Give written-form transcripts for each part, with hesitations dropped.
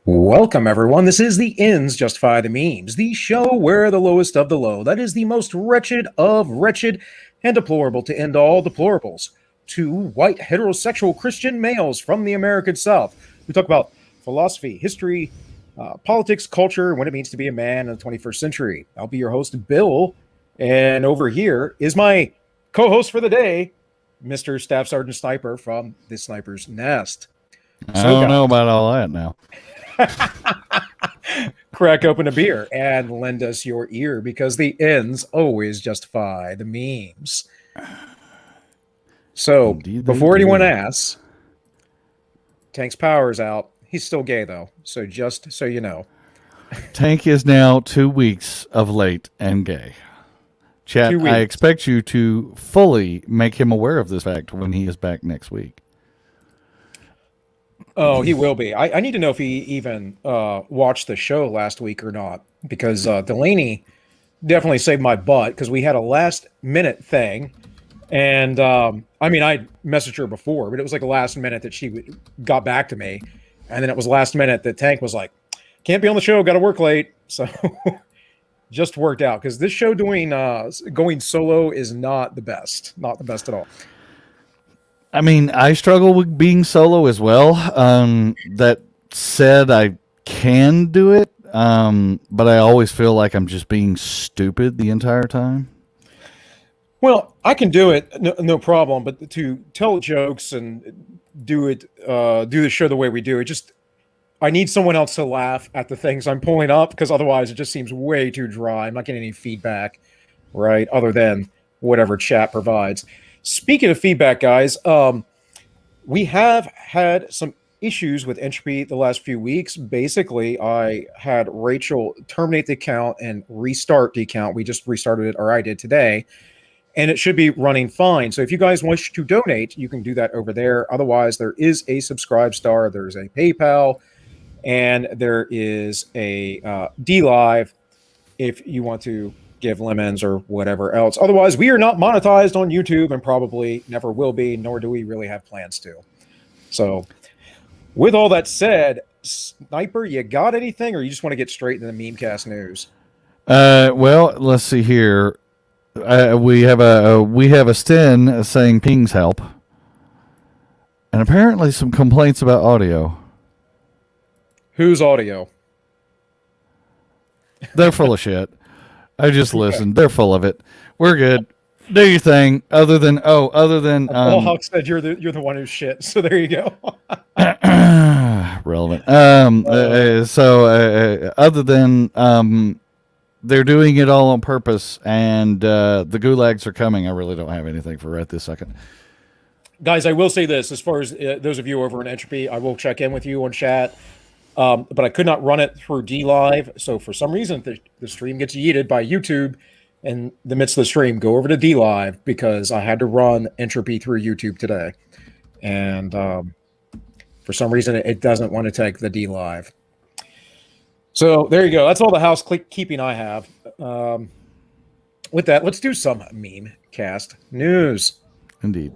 Welcome, everyone. This is the Ins Justify the Memes, the show where the lowest of the low, that is the most wretched of wretched and deplorable to end all deplorables, two white heterosexual Christian males from the American South who talk about philosophy, history, politics, culture, and what it means to be a man in the 21st century. I'll be your host, Bill, and over here is my co-host for the day, Mr. Staff Sergeant Sniper from the Sniper's Nest. I don't know about all that now. Crack open a beer and lend us your ear because the ends always justify the memes. So, before anyone asks, Tank's power's out. He's still gay, though. So, just so you know. Tank is now 2 weeks of late and gay. Chat, I expect you to fully make him aware of this fact when he is back next week. Oh, he will be. I need to know if he even watched the show last week or not, because Delaney definitely saved my butt because we had a last-minute thing. And, I mean, I messaged her before, but it was like a last minute that she got back to me. And then it was last minute that Tank was like, can't be on the show, got to work late. So just worked out because this show going solo is not the best at all. I mean, I struggle with being solo as well. That said, I can do it, but I always feel like I'm just being stupid the entire time. Well, I can do it, no problem. But to tell jokes and do the show the way we do it, I need someone else to laugh at the things I'm pulling up because otherwise it just seems way too dry. I'm not getting any feedback, right? Other than whatever chat provides. Speaking of feedback, guys, we have had some issues with Entropy the last few weeks. Basically, I had Rachel terminate the account and restart the account. We just restarted it, or I did today, and it should be running fine. So if you guys wish to donate, you can do that over there. Otherwise, there is a Subscribe Star, there's a PayPal, and there is a D-Live if you want to give lemons or whatever else. Otherwise, we are not monetized on YouTube and probably never will be, nor do we really have plans to. So, with all that said, Sniper, you got anything, or you just want to get straight into the Memecast news? Well, let's see here. We have a Sten saying pings help, and apparently some complaints about audio. Whose audio? They're full of shit. I just listened. They're full of it. We're good. Do your thing. Other than Hawk said you're the one who's shit. So there you go. Relevant. Other than they're doing it all on purpose, and the gulags are coming. I really don't have anything for right this second. Guys, I will say this: as far as those of you over in Entropy, I will check in with you on chat. But I could not run it through D-Live. So for some reason, the stream gets yeeted by YouTube in the midst of the stream. Go over to D-Live because I had to run Entropy through YouTube today. And for some reason, it doesn't want to take the D-Live. So there you go. That's all the housekeeping I have. With that, let's do some meme cast news. Indeed.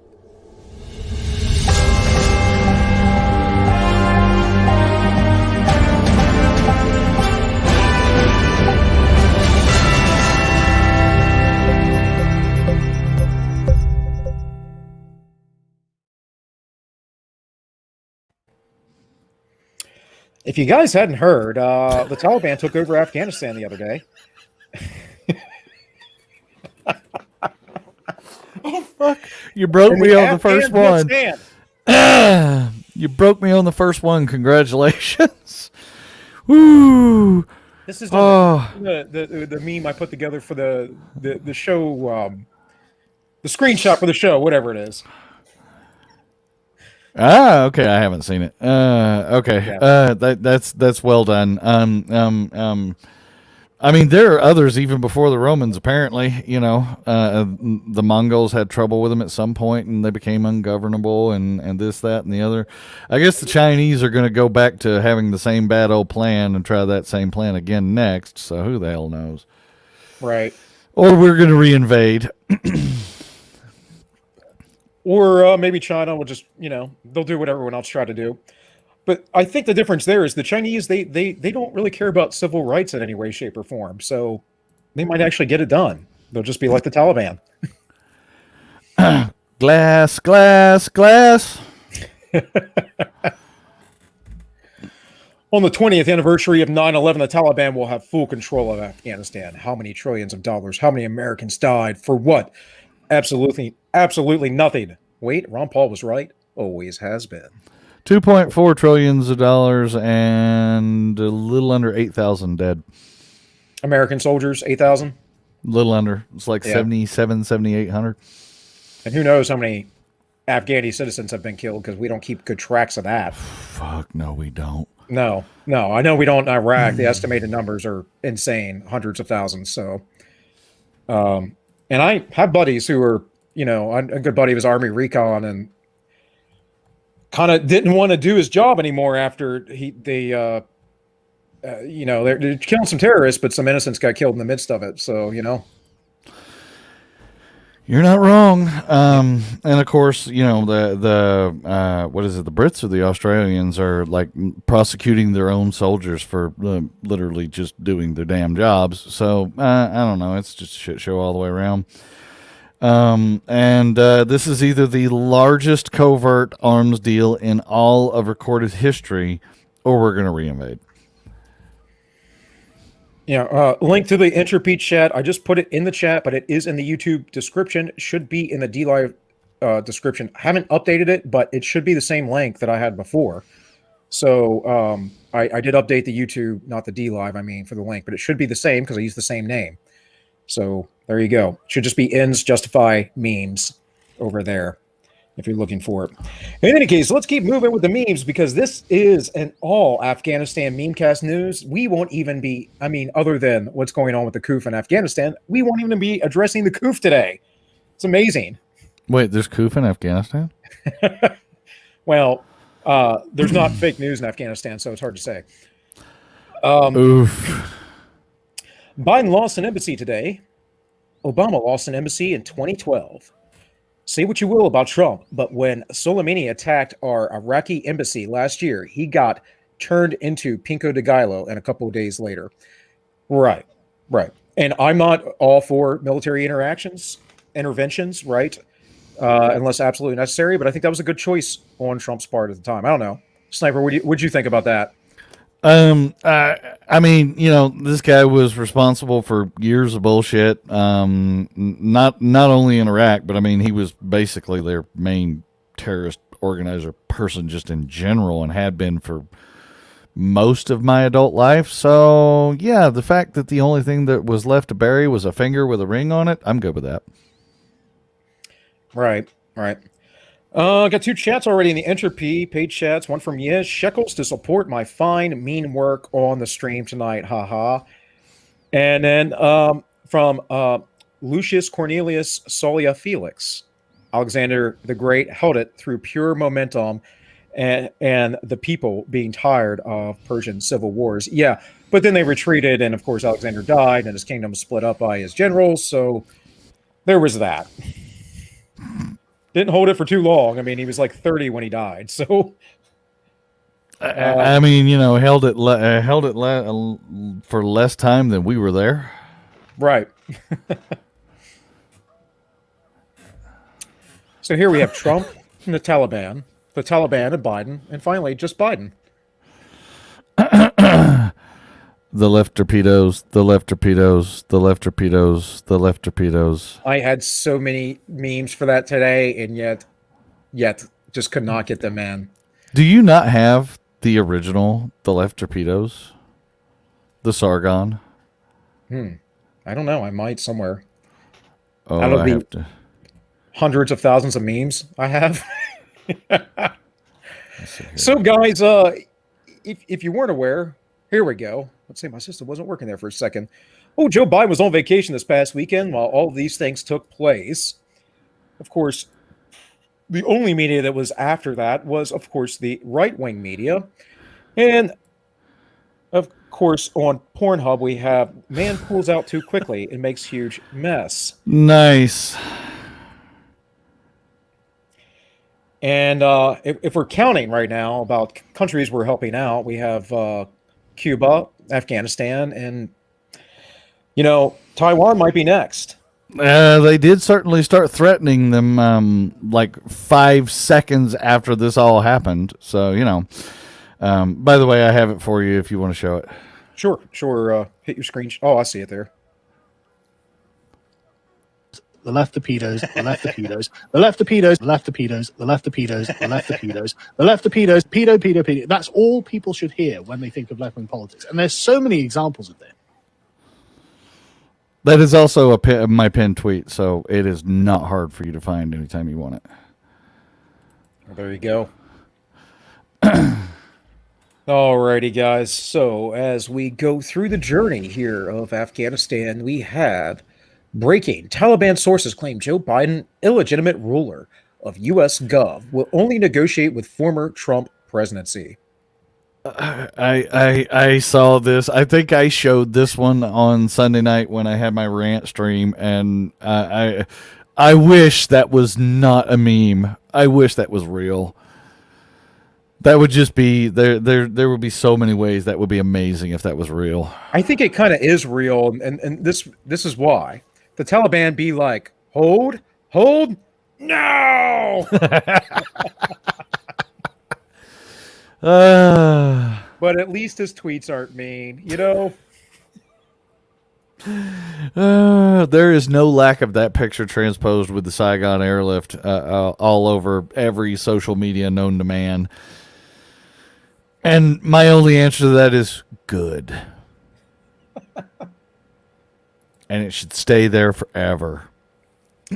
If you guys hadn't heard, the Taliban took over Afghanistan the other day. Oh, fuck. You broke me on the first one. You broke me on the first one. Congratulations. Woo. This is the meme I put together for the show, the screenshot for the show, whatever it is. Okay. I haven't seen it. Okay. Yeah. That's well done. I mean, there are others even before the Romans. Apparently, the Mongols had trouble with them at some point, and they became ungovernable, and this, that, and the other. I guess the Chinese are going to go back to having the same bad old plan and try that same plan again next. So who the hell knows? Right. Or we're going to reinvade. Or maybe China will just, they'll do what everyone else tried to do. But I think the difference there is the Chinese they don't really care about civil rights in any way, shape, or form. So they might actually get it done. They'll just be like the Taliban. Glass, glass, glass. On the 20th anniversary of 9/11, the Taliban will have full control of Afghanistan. How many trillions of dollars? How many Americans died? For what? Absolutely nothing. Wait, Ron Paul was right. Always has been. 2.4 trillions of dollars and a little under 8,000 dead. American soldiers, 8,000? A little under. It's like 7,800. And who knows how many Afghani citizens have been killed because we don't keep good tracks of that. Fuck, no, we don't. No. I know we don't in Iraq. The estimated numbers are insane, hundreds of thousands. So, and I have buddies who are, a good buddy was Army Recon and kind of didn't want to do his job anymore after they're killing some terrorists, but some innocents got killed in the midst of it. So, You're not wrong. And of course, the what is it? The Brits or the Australians are like prosecuting their own soldiers for literally just doing their damn jobs. So I don't know. It's just a shit show all the way around. And this is either the largest covert arms deal in all of recorded history, or we're going to reinvade. Yeah, link to the Entropy chat. I just put it in the chat, but it is in the YouTube description. It should be in the DLive description. I haven't updated it, but it should be the same link that I had before. So I did update the YouTube, not the DLive, for the link, but it should be the same because I used the same name. So there you go. It should just be Ends Justify Memes over there if you're looking for it. In any case, let's keep moving with the memes because this is an all Afghanistan memecast news. We won't even be, other than what's going on with the coup in Afghanistan, we won't even be addressing the coup today. It's amazing. Wait, there's coup in Afghanistan? Well, there's not fake news in Afghanistan, so it's hard to say. Oof. Biden lost an embassy today. Obama lost an embassy in 2012. Say what you will about Trump, but when Soleimani attacked our Iraqi embassy last year, he got turned into Pinko de Gallo and a couple of days later. Right. And I'm not all for military interventions, right? Unless absolutely necessary, but I think that was a good choice on Trump's part at the time. I don't know. Sniper, what'd you think about that? This guy was responsible for years of bullshit. Not only in Iraq, but he was basically their main terrorist organizer person just in general and had been for most of my adult life. So yeah, the fact that the only thing that was left to bury was a finger with a ring on it, I'm good with that. Right. Got two chats already in the Entropy paid chats. One from Yes Shekels to support my fine, mean work on the stream tonight. Haha. And then from Lucius Cornelius Solia Felix. Alexander the Great held it through pure momentum and the people being tired of Persian civil wars. Yeah, but then they retreated, and of course Alexander died, and his kingdom was split up by his generals. So there was that. Didn't hold it for too long. He was like 30 when he died. So, held it for less time than we were there. Right. So here we have Trump and the Taliban and Biden, and finally just Biden. The left torpedoes, the left torpedoes, the left torpedoes, the left torpedoes. I had so many memes for that today, and yet just could not get them in. Do you not have the original, the left torpedoes? The Sargon? I don't know. I might somewhere. Oh, I have to. Hundreds of thousands of memes I have. So, guys, if you weren't aware, here we go. Let's see, my system wasn't working there for a second. Oh, Joe Biden was on vacation this past weekend while all of these things took place. Of course, the only media that was after that was, of course, the right-wing media. And, of course, on Pornhub, we have man pulls out too quickly and makes huge mess. Nice. And if we're counting right now about countries we're helping out, we have Cuba, Afghanistan, and Taiwan might be next. They did certainly start threatening them like 5 seconds after this all happened. So, by the way, I have it for you if you want to show it. Sure, sure. Hit your screen. Oh, I see it there. The left the pedos, the left the pedos, the left the pedos, the left the pedos, the left the pedos, the left the pedos, the left the pedos, pedo. That's all people should hear when they think of left-wing politics. And there's so many examples of this. That is also my pinned tweet, so it is not hard for you to find anytime you want it. Well, there you go. Alrighty, guys. So as we go through the journey here of Afghanistan, we have breaking. Taliban sources claim Joe Biden, illegitimate ruler of U.S. Gov, will only negotiate with former Trump presidency. I saw this. I think I showed this one on Sunday night when I had my rant stream, and I wish that was not a meme. I wish that was real. That would just be there would be so many ways that would be amazing if that was real. I think it kind of is real, and this is why. The Taliban be like, hold, no! But at least his tweets aren't mean, There is no lack of that picture transposed with the Saigon airlift all over every social media known to man. And my only answer to that is good. And it should stay there forever.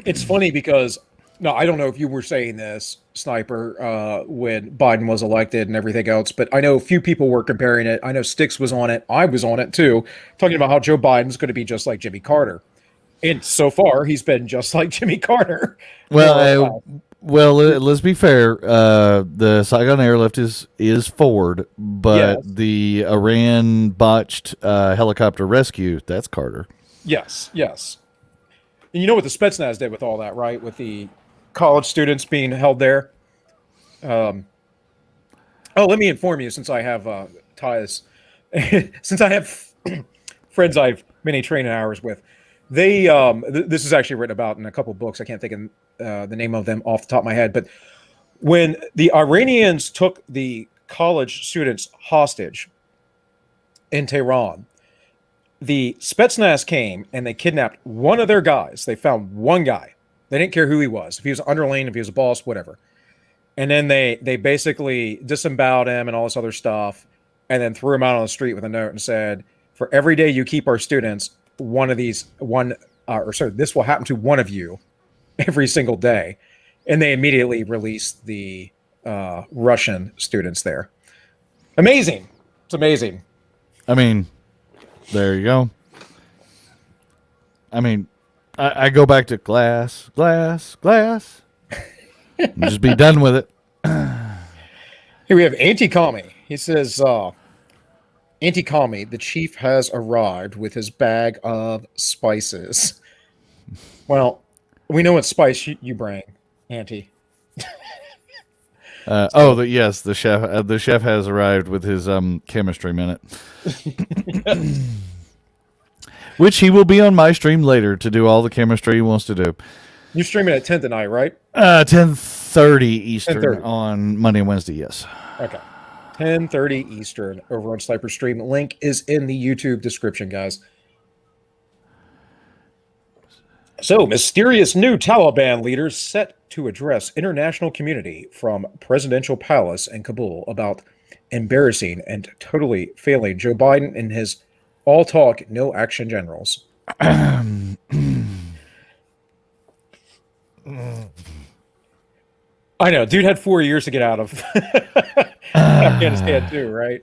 It's funny because, no, I don't know if you were saying this, Sniper, when Biden was elected and everything else, but I know a few people were comparing it. I know Styx was on it. I was on it too, talking about how Joe Biden's going to be just like Jimmy Carter. And so far, he's been just like Jimmy Carter. Well, let's be fair. The Saigon airlift is forward, but Yes. the Iran botched helicopter rescue, that's Carter. Yes. And you know what the Spetsnaz did with all that, right? With the college students being held there. Let me inform you, since I have ties, since I have friends I've many training hours with. They this is actually written about in a couple books. I can't think of the name of them off the top of my head, but when the Iranians took the college students hostage in Tehran, the Spetsnaz came and they kidnapped one of their guys. They found one guy. They didn't care who he was, if he was an underling, if he was a boss, whatever. And then they basically disemboweled him and all this other stuff, and then threw him out on the street with a note and said, "For every day you keep our students, this will happen to one of you every single day." And they immediately released the Russian students there. Amazing. It's amazing. I mean, there you go. I mean, I go back to glass. Just be done with it. Here we have Anti-Commie. He says, Anti-Commie, the chief has arrived with his bag of spices. Well, we know what spice you bring, Anti. Yes, the chef. The chef has arrived with his chemistry minute, which he will be on my stream later to do all the chemistry he wants to do. You're streaming at 10 tonight, right? 10:30 Eastern 10:30. on Monday and Wednesday. Yes. Okay. 10:30 Eastern over on Sniper Stream. Link is in the YouTube description, guys. So, mysterious new Taliban leaders set to address international community from presidential palace in Kabul about embarrassing and totally failing Joe Biden and his all talk, no action generals. I know, dude had 4 years to get out of Afghanistan too, right?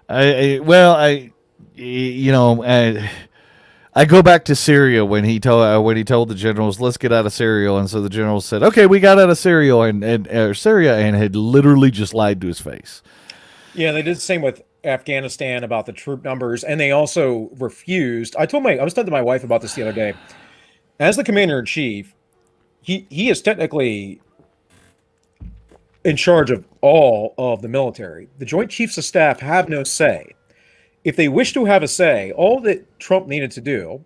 I go back to Syria when he told the generals, "Let's get out of Syria," and so the generals said, "Okay, we got out of Syria," and Syria, and had literally just lied to his face. Yeah, they did the same with Afghanistan about the troop numbers, and they also refused. I was talking to my wife about this the other day. As the commander in chief, he is technically in charge of all of the military. The Joint Chiefs of Staff have no say. If they wish to have a say, all that Trump needed to do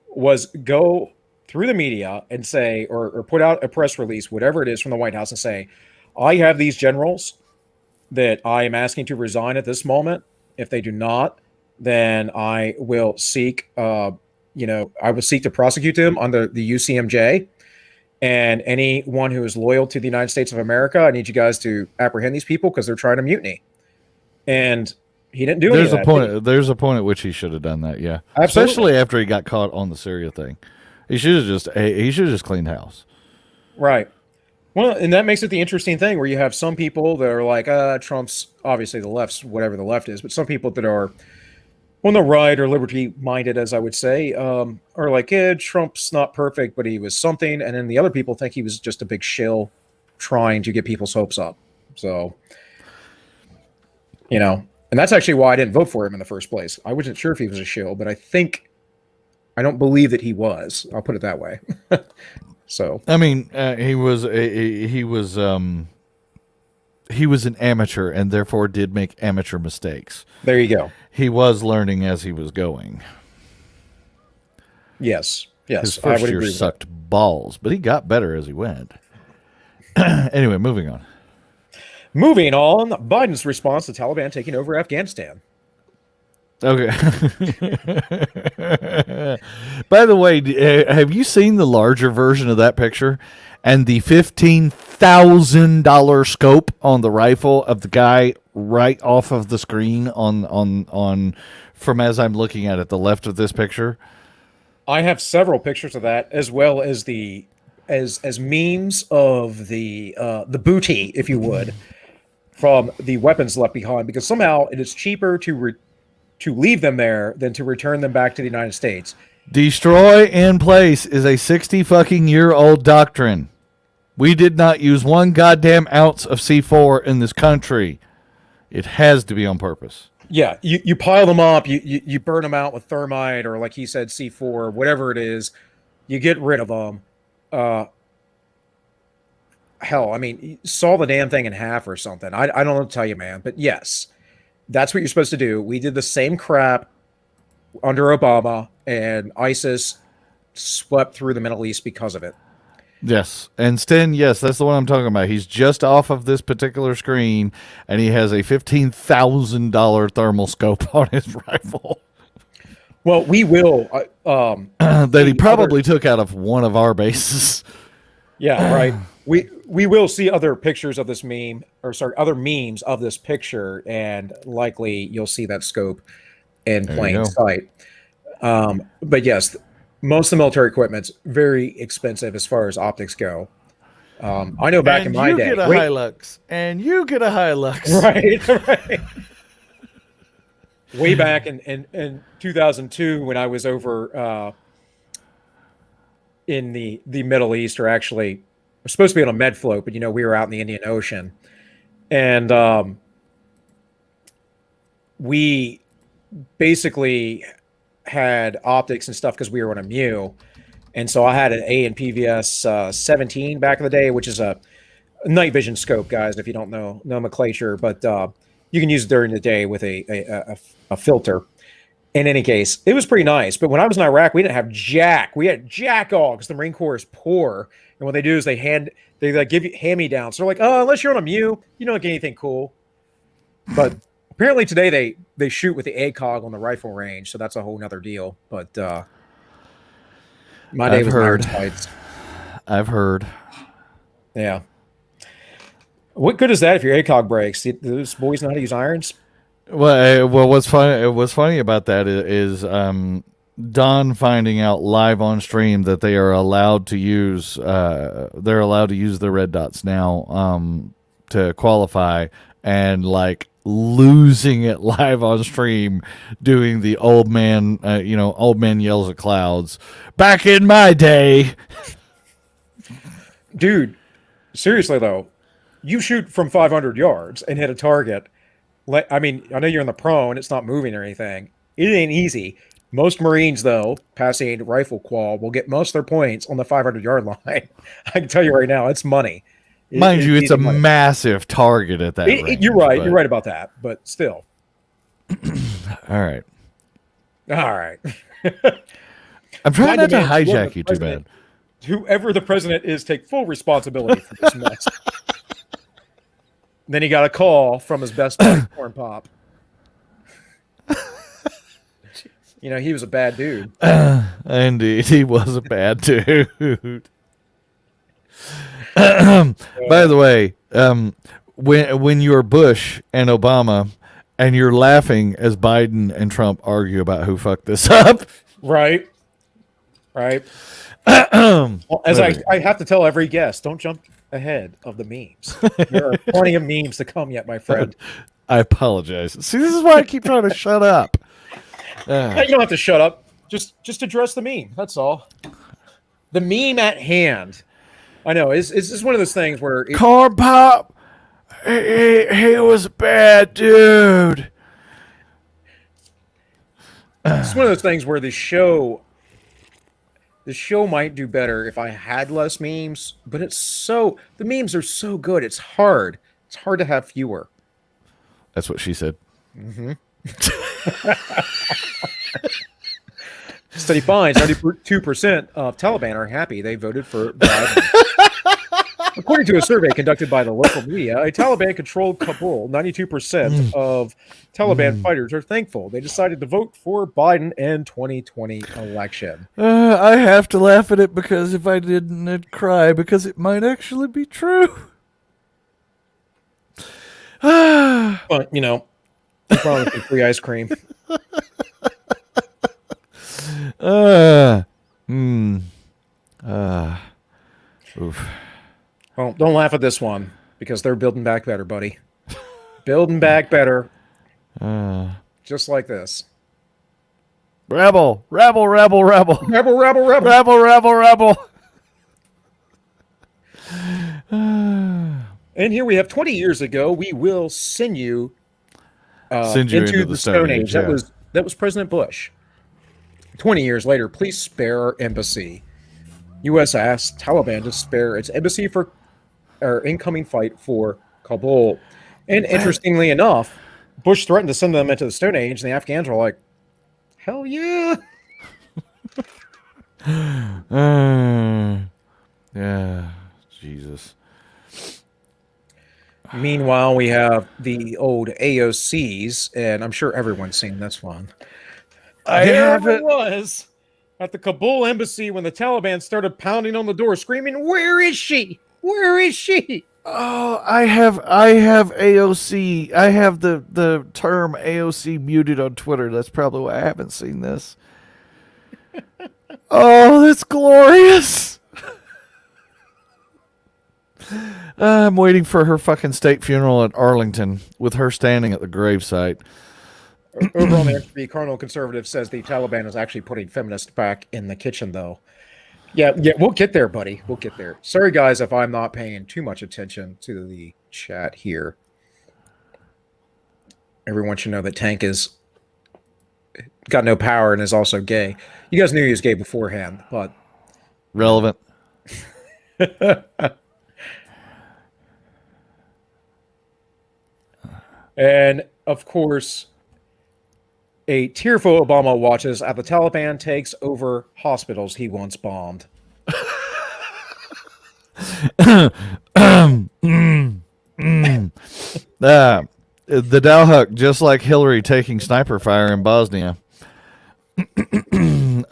was go through the media and say, or put out a press release, whatever it is from the White House, and say, I have these generals that I am asking to resign at this moment. If they do not, then I will seek, I will seek to prosecute them under the UCMJ. And anyone who is loyal to the United States of America, I need you guys to apprehend these people because they're trying to mutiny. And he didn't do any of that. There's a point at which he should have done that. Yeah, Absolutely. Especially after he got caught on the Syria thing. He should have just cleaned house. Right. Well, and that makes it the interesting thing where you have some people that are like, Trump's obviously the left's whatever the left is, but some people that are on the right or liberty minded, as I would say, are like, Trump's not perfect, but he was something. And then the other people think he was just a big shill trying to get people's hopes up. So, and that's actually why I didn't vote for him in the first place. I wasn't sure if he was a shill, but I don't believe that he was. I'll put it that way. So I mean, he was an amateur and therefore did make amateur mistakes. There you go. He was learning as he was going. Yes. His first year sucked balls, but he got better as he went. Anyway, moving on. Moving on, Biden's response to Taliban taking over Afghanistan. Okay. By the way, have you seen the larger version of that picture and the $15,000 scope on the rifle of the guy right off of the screen on from as I'm looking at it, the left of this picture? I have several pictures of that, as well as as memes of the booty, if you would, from the weapons left behind, because somehow it is cheaper to leave them there than to return them back to the United States. Destroy in place is a 60-fucking-year-old doctrine. We did not use one goddamn ounce of C4 in this country. It has to be on purpose. Yeah, you pile them up, you burn them out with thermite, or like he said, C4, whatever it is, you get rid of them. Hell, I mean, saw the damn thing in half or something. I don't know what to tell you, man, but yes. That's what you're supposed to do. We did the same crap under Obama, and ISIS swept through the Middle East because of it. Yes. And Sten, yes, that's the one I'm talking about. He's just off of this particular screen, and he has a $15,000 thermal scope on his rifle. Well, we will. That he probably took out of one of our bases. Yeah, right. We will see other pictures of this meme, other memes of this picture, and likely you'll see that scope in plain sight. But yes, most of the military equipment's very expensive as far as optics go. I know back in my day. And you get a Hilux. And you get a Hilux. Right. Way back in 2002 when I was over in the Middle East, or actually we're supposed to be on a med float, but we were out in the Indian Ocean, and we basically had optics and stuff because we were on a MEU, and so I had an A and PVS 17 back in the day, which is a night vision scope, guys. If you don't know nomenclature, but you can use it during the day with a filter. In any case, it was pretty nice. But when I was in Iraq, we didn't have jack. We had jack all because the Marine Corps is poor. And what they do is they give you hand-me-downs. So they're like, unless you're on a MEU, you don't get anything cool. But apparently today they shoot with the ACOG on the rifle range, so that's a whole nother deal. But my day was iron sights. I've heard. Yeah. What good is that if your ACOG breaks? Do those boys know how to use irons? Well, what's funny about that is Don finding out live on stream that they are allowed to use their red dots now to qualify, and like losing it live on stream, doing the old man yells at clouds. Back in my day, dude. Seriously though, you shoot from 500 yards and hit a target. I mean, I know you're in the pro and it's not moving or anything. It ain't easy. Most Marines, though, passing rifle qual will get most of their points on the 500-yard line. I can tell you right now, it's money. Mind you, it's a easy money. massive target at that range. You're right. but- You're right about that. But still. All right. All right. I'm trying not to Demand whoever hijack the you too bad. president- Whoever the president is, take full responsibility for this mess. Then he got a call from his best buddy, Corn Pop. You know, he was a bad dude. Indeed, he was a bad dude. By the way, when you're Bush and Obama, and you're laughing as Biden and Trump argue about who fucked this up, Right. Right. Well, as I have to tell every guest, don't jump ahead of the memes. There are plenty of memes to come yet, my friend. I apologize. See, this is why I keep trying to shut up. You don't have to shut up. Just address the meme. That's all. The meme at hand. I know. It's just one of those things where Corn Pop, he was a bad dude. it's one of those things where the show might do better if I had less memes, but the memes are so good. It's hard. It's hard to have fewer. That's what she said. Study finds 92% of Taliban are happy they voted for Biden. According to a survey conducted by the local media, a Taliban-controlled Kabul, 92% of Taliban fighters are thankful they decided to vote for Biden in 2020 election. I have to laugh at it because if I didn't, I'd cry because it might actually be true. But, you know, I promised you free ice cream. Oof. Well, don't laugh at this one because they're building back better, buddy. Building back better. Just like this. Rebel, rebel, rebel, rebel. Rebel, rebel, rebel. Rebel, rebel, rebel. And here we have 20 years ago, we will send you, into the Stone Age. yeah. That was President Bush. 20 years later, please spare our embassy. U.S. asked Taliban to spare its embassy for our incoming fight for Kabul. And interestingly enough, Bush threatened to send them into the Stone Age, and the Afghans were like, hell yeah. Yeah, Jesus. Meanwhile, we have the old AOCs, and I'm sure everyone's seen this one. There it was at the Kabul embassy when the Taliban started pounding on the door, screaming, "Where is she? Where is she?" Oh, I have AOC. I have the term AOC muted on Twitter. That's probably why I haven't seen this. Oh, that's glorious. I'm waiting for her fucking state funeral at Arlington with her standing at the gravesite. Over on the Cardinal Conservative says the Taliban is actually putting feminists back in the kitchen, though. Yeah, we'll get there, buddy. We'll get there. Sorry, guys, if I'm not paying too much attention to the chat here. Everyone should know that Tank is got no power and is also gay. You guys knew he was gay beforehand, but Relevant. and of course, a tearful Obama watches as the Taliban takes over hospitals he once bombed. The Dowhuck, just like Hillary taking sniper fire in Bosnia. I'm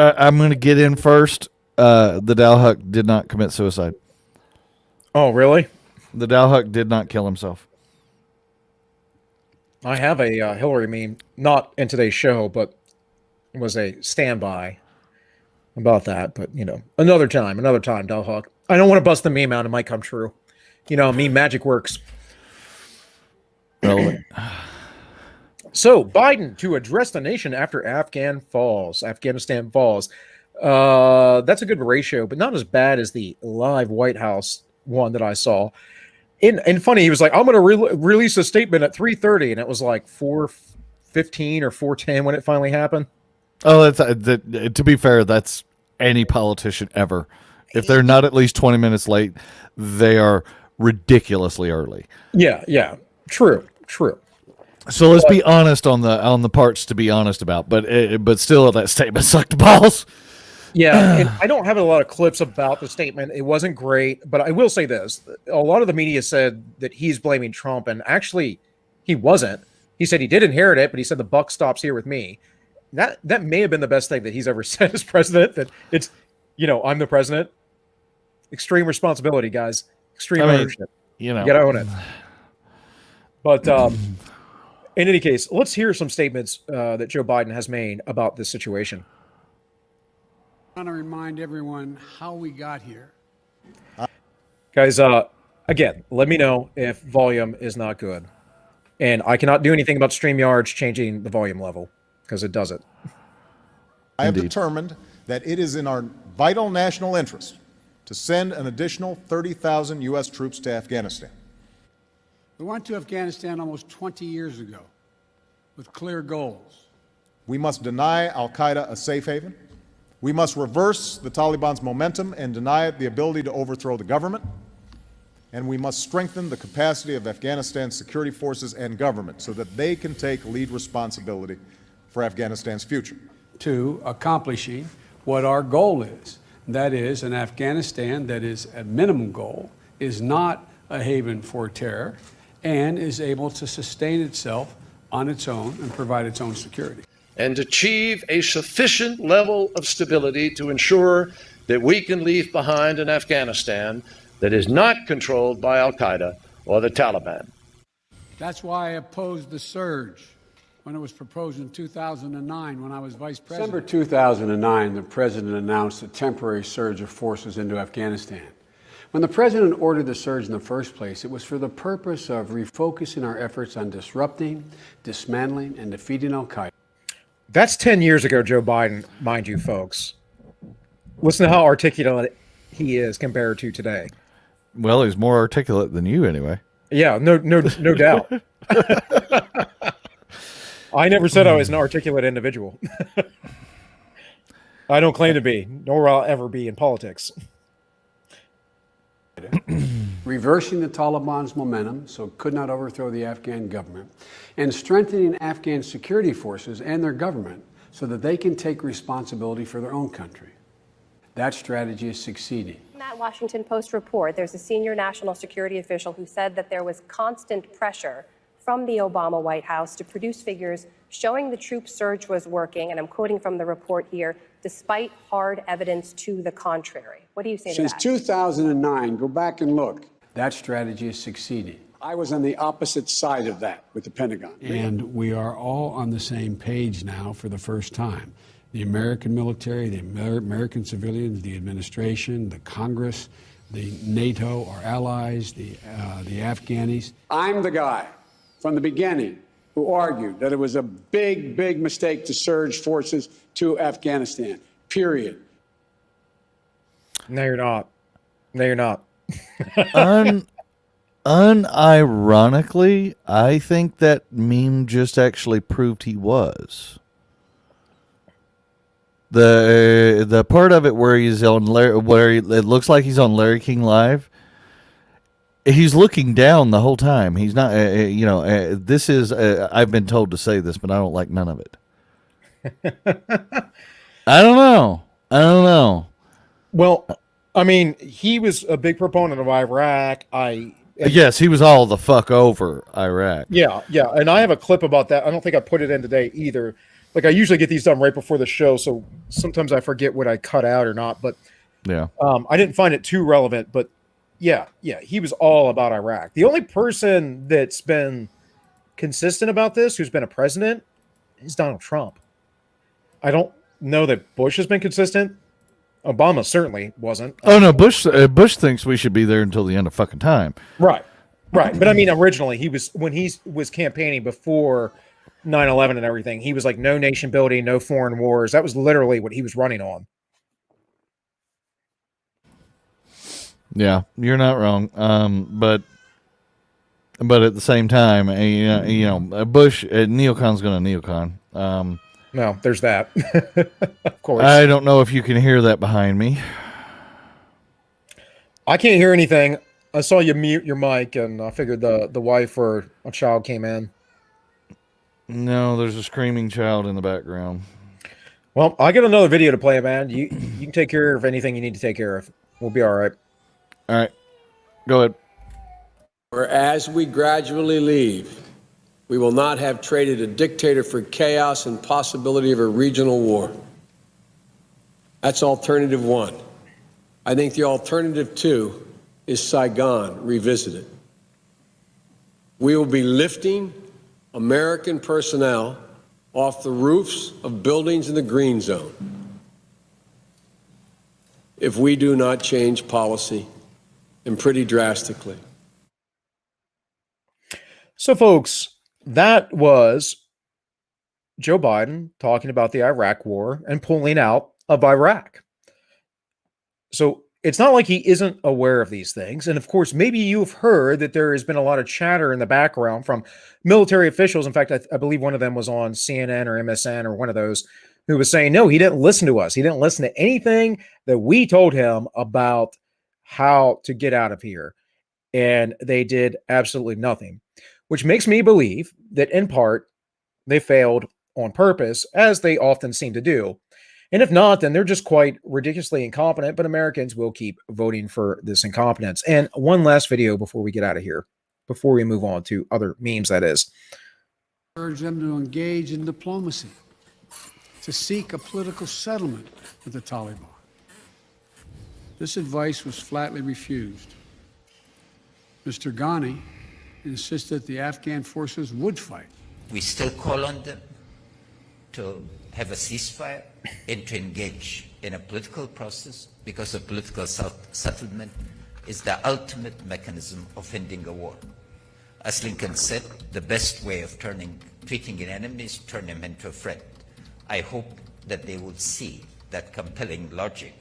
going to get in first. The Dowhuck did not commit suicide. Oh, really? The Dowhuck did not kill himself. I have a Hillary meme, not in today's show, but it was a standby about that. But, you know, another time, Dalhawk. I don't want to bust the meme out. It might come true. You know, meme magic works. Relevant. So, Biden to address the nation after Afghanistan falls. That's a good ratio, but not as bad as the live White House one that I saw. And funny, he was like, I'm going to release a statement at 3:30, and it was like 4:15 or 4:10 when it finally happened. Oh, that's to be fair, that's any politician ever. If they're not at least 20 minutes late, they are ridiculously early. Yeah. True. So let's be honest on the parts to be honest about. But still, that statement sucked balls. Yeah, and I don't have a lot of clips about the statement. It wasn't great, but I will say this. A lot of the media said that he's blaming Trump, and actually he wasn't. He said he did inherit it, but he said the buck stops here with me. That may have been the best thing that he's ever said as president, that it's, I'm the president. Extreme responsibility, guys. Extreme ownership. You got to own it. But in any case, let's hear some statements that Joe Biden has made about this situation. I want to remind everyone how we got here. Guys, again, let me know if volume is not good. And I cannot do anything about StreamYard changing the volume level, because it does it. I have determined that it is in our vital national interest to send an additional 30,000 U.S. troops to Afghanistan. We went to Afghanistan almost 20 years ago with clear goals. We must deny al-Qaeda a safe haven. We must reverse the Taliban's momentum and deny it the ability to overthrow the government. And we must strengthen the capacity of Afghanistan's security forces and government so that they can take lead responsibility for Afghanistan's future. To accomplishing what our goal is. That is, an Afghanistan that is, at minimum goal, is not a haven for terror and is able to sustain itself on its own and provide its own security. And achieve a sufficient level of stability to ensure that we can leave behind an Afghanistan that is not controlled by al-Qaeda or the Taliban. That's why I opposed the surge when it was proposed in 2009 when I was vice president. December 2009, the president announced a temporary surge of forces into Afghanistan. When the president ordered the surge in the first place, it was for the purpose of refocusing our efforts on disrupting, dismantling, and defeating al-Qaeda. That's 10 years ago, Joe Biden, mind you, folks. Listen to how articulate he is compared to today. Well, he's more articulate than you anyway. Yeah, no doubt. I never said I was an articulate individual. I don't claim to be, nor will I ever be in politics. Reversing the Taliban's momentum so it could not overthrow the Afghan government, and strengthening Afghan security forces and their government so that they can take responsibility for their own country. That strategy is succeeding. In that Washington Post report, there's a senior national security official who said that there was constant pressure from the Obama White House to produce figures showing the troop surge was working, and I'm quoting from the report here, despite hard evidence to the contrary. What do you say to that? Since 2009, go back and look. That strategy is succeeding. I was on the opposite side of that with the Pentagon. And we are all on the same page now for the first time. The American military, the American civilians, the administration, the Congress, the NATO, our allies, the Afghanis. I'm the guy from the beginning who argued that it was a big, big mistake to surge forces to Afghanistan, period. No, you're not. No, you're not. Unironically, I think that meme just actually proved he was. The part of it where he's on it looks like he's on Larry King Live. He's looking down the whole time. He's not, this is, I've been told to say this, but I don't like none of it. I don't know. Well, I mean, he was a big proponent of Iraq. Yes, he was all the fuck over Iraq. Yeah. And I have a clip about that. I don't think I put it in today either. Like, I usually get these done right before the show, so sometimes I forget what I cut out or not. But yeah, I didn't find it too relevant. But yeah, he was all about Iraq. The only person that's been consistent about this, who's been a president, is Donald Trump. I don't know that Bush has been consistent. Obama certainly wasn't. Oh no, Bush thinks we should be there until the end of fucking time. Right. But I mean, originally when he was campaigning before 9/11 and everything, he was like, no nation building, no foreign wars. That was literally what he was running on. Yeah, you're not wrong. But at the same time, Bush neocon's going to neocon. No, there's that. Of course. I don't know if you can hear that behind me. I can't hear anything. I saw you mute your mic, and I figured the wife or a child came in. No, there's a screaming child in the background. Well, I got another video to play, man. You can take care of anything you need to take care of. We'll be all right. All right, go ahead. Or as we gradually leave, we will not have traded a dictator for chaos and possibility of a regional war. That's alternative one. I think the alternative two is Saigon revisited. We will be lifting American personnel off the roofs of buildings in the green zone if we do not change policy, and pretty drastically. So, folks, that was Joe Biden talking about the Iraq war and pulling out of Iraq. So it's not like he isn't aware of these things. And of course, maybe you've heard that there has been a lot of chatter in the background from military officials. In fact, I believe one of them was on CNN or MSN or one of those, who was saying, no, he didn't listen to us. He didn't listen to anything that we told him about how to get out of here. And they did absolutely nothing, which makes me believe that in part they failed on purpose, as they often seem to do. And if not, then they're just quite ridiculously incompetent, but Americans will keep voting for this incompetence. And one last video before we get out of here, before we move on to other memes, that is. Urge them to engage in diplomacy, to seek a political settlement with the Taliban. This advice was flatly refused. Mr. Ghani insisted the Afghan forces would fight. We still call on them to have a ceasefire and to engage in a political process, because a political settlement is the ultimate mechanism of ending a war. As Lincoln said, the best way of treating an enemy is turn him into a friend. I hope that they will see that compelling logic.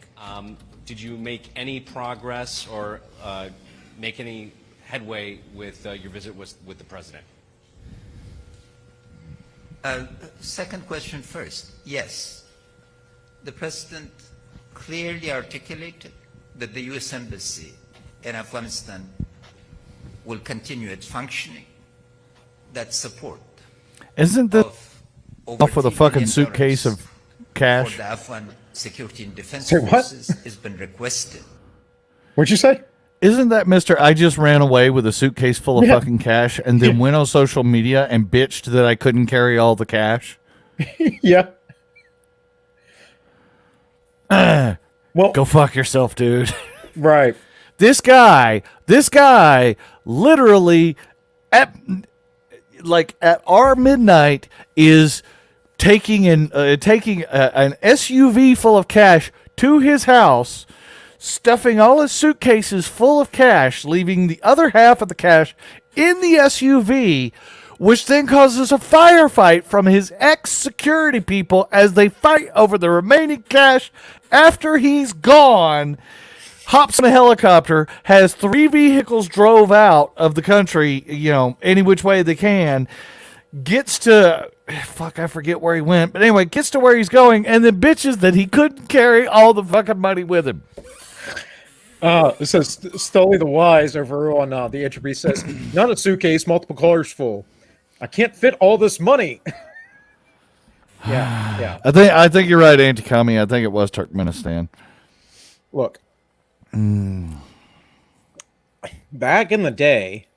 Did you make any progress or make any headway with your visit with the president? Second question first. Yes. The president clearly articulated that the U.S. Embassy in Afghanistan will continue its functioning. That support. Isn't that off with a fucking suitcase of cash? For the Afghan security and defense Say what? forces has been requested. What'd you say? Isn't that Mr. I just ran away with a suitcase full of fucking cash and then went on social media and bitched that I couldn't carry all the cash? Yeah. Well, go fuck yourself, dude. Right. This guy literally at our midnight is taking an SUV full of cash to his house, stuffing all his suitcases full of cash, leaving the other half of the cash in the SUV, which then causes a firefight from his ex-security people as they fight over the remaining cash after he's gone. Hops in a helicopter, has 3 vehicles drove out of the country, any which way they can, gets to, I forget where he went, but anyway, gets to where he's going, and then bitches that he couldn't carry all the fucking money with him. It says Stolly the Wise over on the entropy says, not a suitcase, multiple colors full. I can't fit all this money. Yeah. I think you're right, Anti-Commie. I think it was Turkmenistan. Look. Back in the day,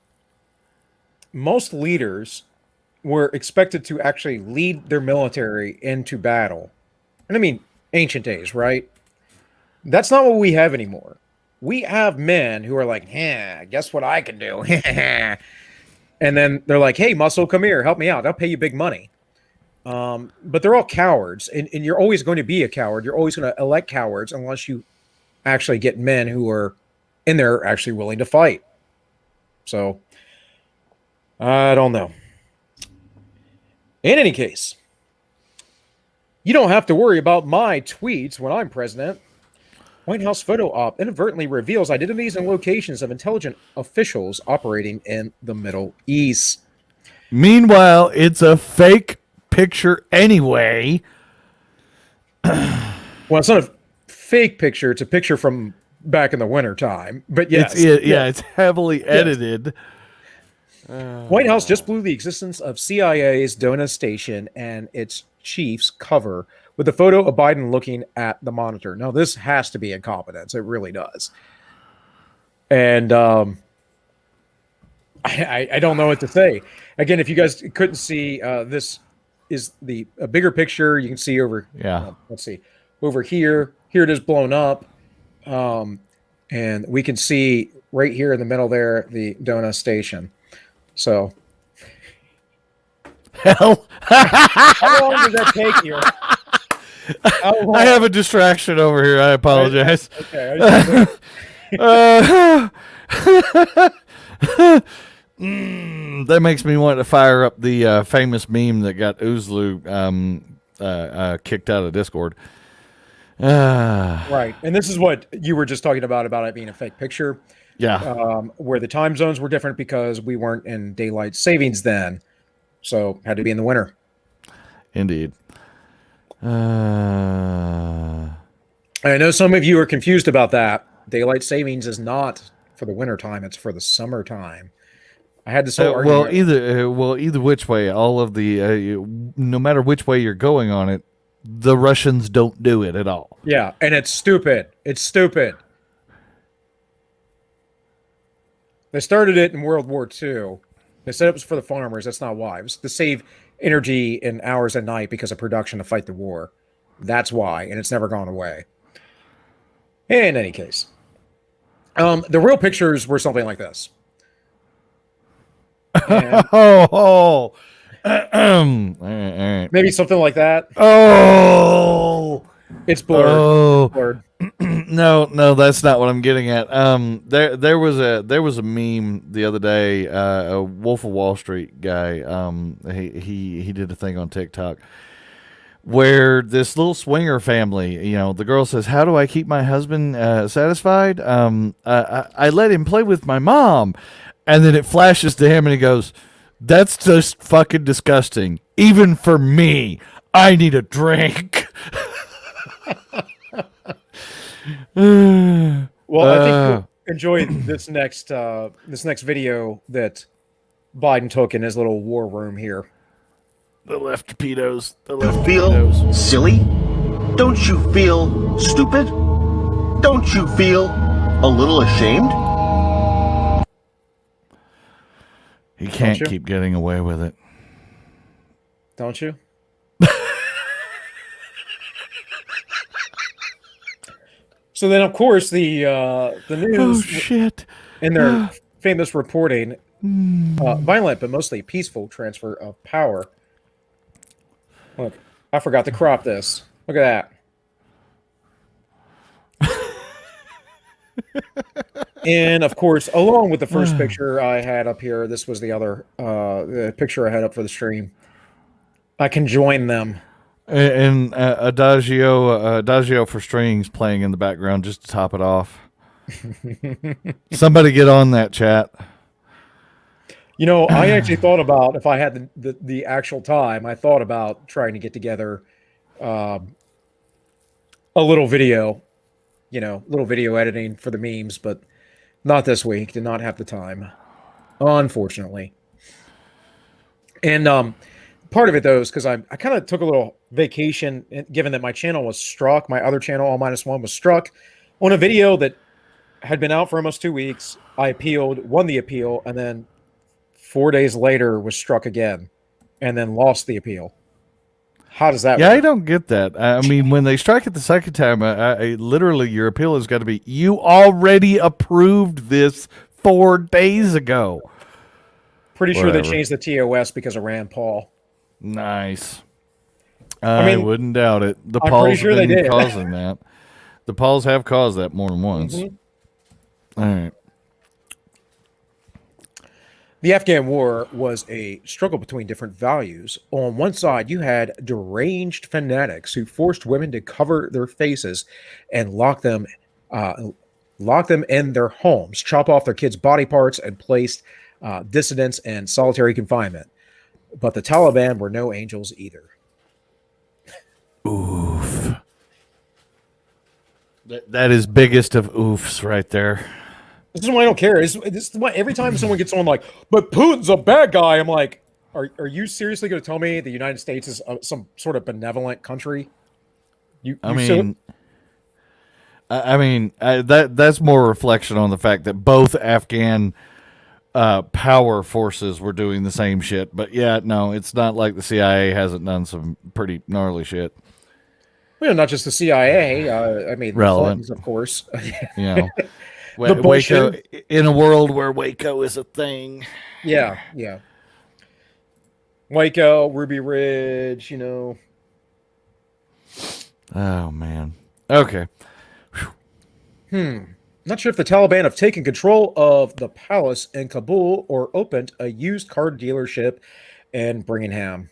most leaders were expected to actually lead their military into battle. And I mean, ancient days, right? That's not what we have anymore. We have men who are like, guess what I can do? And then they're like, hey, muscle, come here, help me out. I'll pay you big money. But they're all cowards. And you're always going to be a coward. You're always going to elect cowards unless you actually get men who are in there actually willing to fight. So, I don't know. In any case, you don't have to worry about my tweets when I'm president. White House photo op inadvertently reveals identities and locations of intelligent officials operating in the Middle East. Meanwhile, it's a fake picture anyway. Well, it's not a fake picture. It's a picture from back in the winter time. But yes, it's heavily edited. White House just blew the existence of CIA's Dona Station and its chief's cover with a photo of Biden looking at the monitor. Now, this has to be incompetence. It really does. And I don't know what to say. Again, if you guys couldn't see, this is a bigger picture. You can see over. Let's see, over here. Here it is blown up, and we can see right here in the middle there the Dona Station. So, hell, how long does that take you? I have a distraction over here. I apologize. Okay. That makes me want to fire up the famous meme that got Oozlu kicked out of Discord. Right, and this is what you were just talking about it being a fake picture. Yeah. Where the time zones were different because we weren't in daylight savings then, so had to be in the winter. Indeed. I know some of you are confused about that. Daylight savings is not for the winter time; it's for the summertime. I had this whole argument. Either which way, all of the no matter which way you're going on it, the Russians don't do it at all. Yeah, and it's stupid. It's stupid. They started it in World War II. They said it was for the farmers. That's not why. It was to save energy in hours at night because of production to fight the war. That's why, and it's never gone away. In any case, the real pictures were something like this. And all right. maybe something like that. Oh, it's blurred. Oh. It's blurred. No, that's not what I'm getting at. There was a meme the other day. A Wolf of Wall Street guy. He did a thing on TikTok where this little swinger family, the girl says, "How do I keep my husband satisfied? I let him play with my mom," and then it flashes to him, and he goes, "That's just fucking disgusting. Even for me, I need a drink." Well, I think you'll enjoy this next video that Biden took in his little war room here. The left pedos. Feel silly? Don't you feel stupid? Don't you feel a little ashamed? He can't keep getting away with it. Don't you? So then, of course, the news in their famous reporting, violent but mostly peaceful transfer of power. Look, I forgot to crop this. Look at that. And of course, along with the first picture I had up here, this was the other the picture I had up for the stream. I can join them. And Adagio for strings playing in the background just to top it off. Somebody get on that, chat. I actually thought about, if I had the actual time, I thought about trying to get together a little video, little video editing for the memes, but not this week. Did not have the time, unfortunately. And part of it, though, is because I kind of took a little vacation, given that my channel was struck. My other channel, All-1, was struck on a video that had been out for almost 2 weeks. I appealed, won the appeal, and then 4 days later was struck again, and then lost the appeal. How does that work? I don't get that. I mean, when they strike it the second time, I literally, your appeal has got to be, you already approved this 4 days ago. Pretty sure they changed the TOS because of Rand Paul. Nice. I wouldn't doubt it. The Pauls have been causing that. The Pauls have caused that more than once. Mm-hmm. All right. The Afghan war was a struggle between different values. On one side, you had deranged fanatics who forced women to cover their faces and lock them in their homes, chop off their kids' body parts, and placed dissidents in solitary confinement. But the Taliban were no angels either. Oof. That is biggest of oofs right there. This is why I don't care. This is why every time someone gets on like, but Putin's a bad guy, I'm like, are you seriously going to tell me the United States is some sort of benevolent country? That's more reflection on the fact that both Afghan power forces were doing the same shit. But yeah, no, it's not like the CIA hasn't done some pretty gnarly shit. Well, not just the CIA. I mean, Relevant, the Clintons, of course. You know, The Waco, bullshit. in a world where Waco is a thing. Yeah. Waco, Ruby Ridge, you know. Oh man. Okay. Not sure if the Taliban have taken control of the palace in Kabul or opened a used car dealership in Birmingham.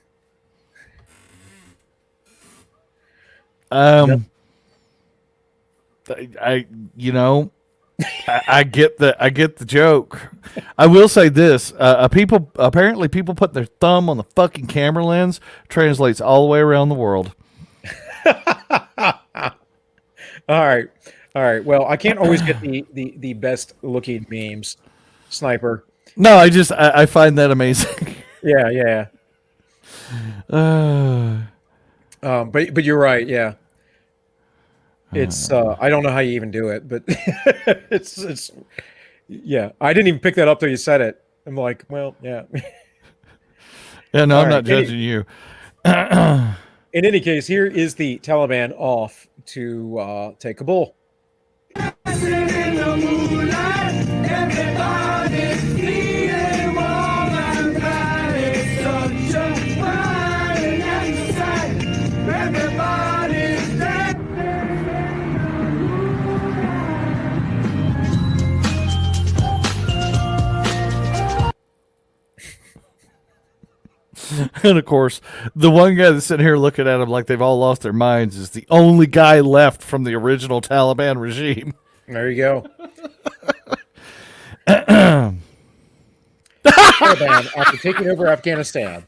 I get the joke. I will say this: people put their thumb on the fucking camera lens translates all the way around the world. All right. Well, I can't always get the best looking memes, Sniper. No, I find that amazing. Yeah. But you're right. Yeah. It's I don't know how you even do it, but it's yeah. I didn't even pick that up till you said it. I'm like, well, yeah. Yeah, no, All I'm right. not judging you. In any case, here is the Taliban off to take Kabul. And of course, the one guy that's sitting here looking at them like they've all lost their minds is the only guy left from the original Taliban regime. There you go. Taliban, after taking over Afghanistan.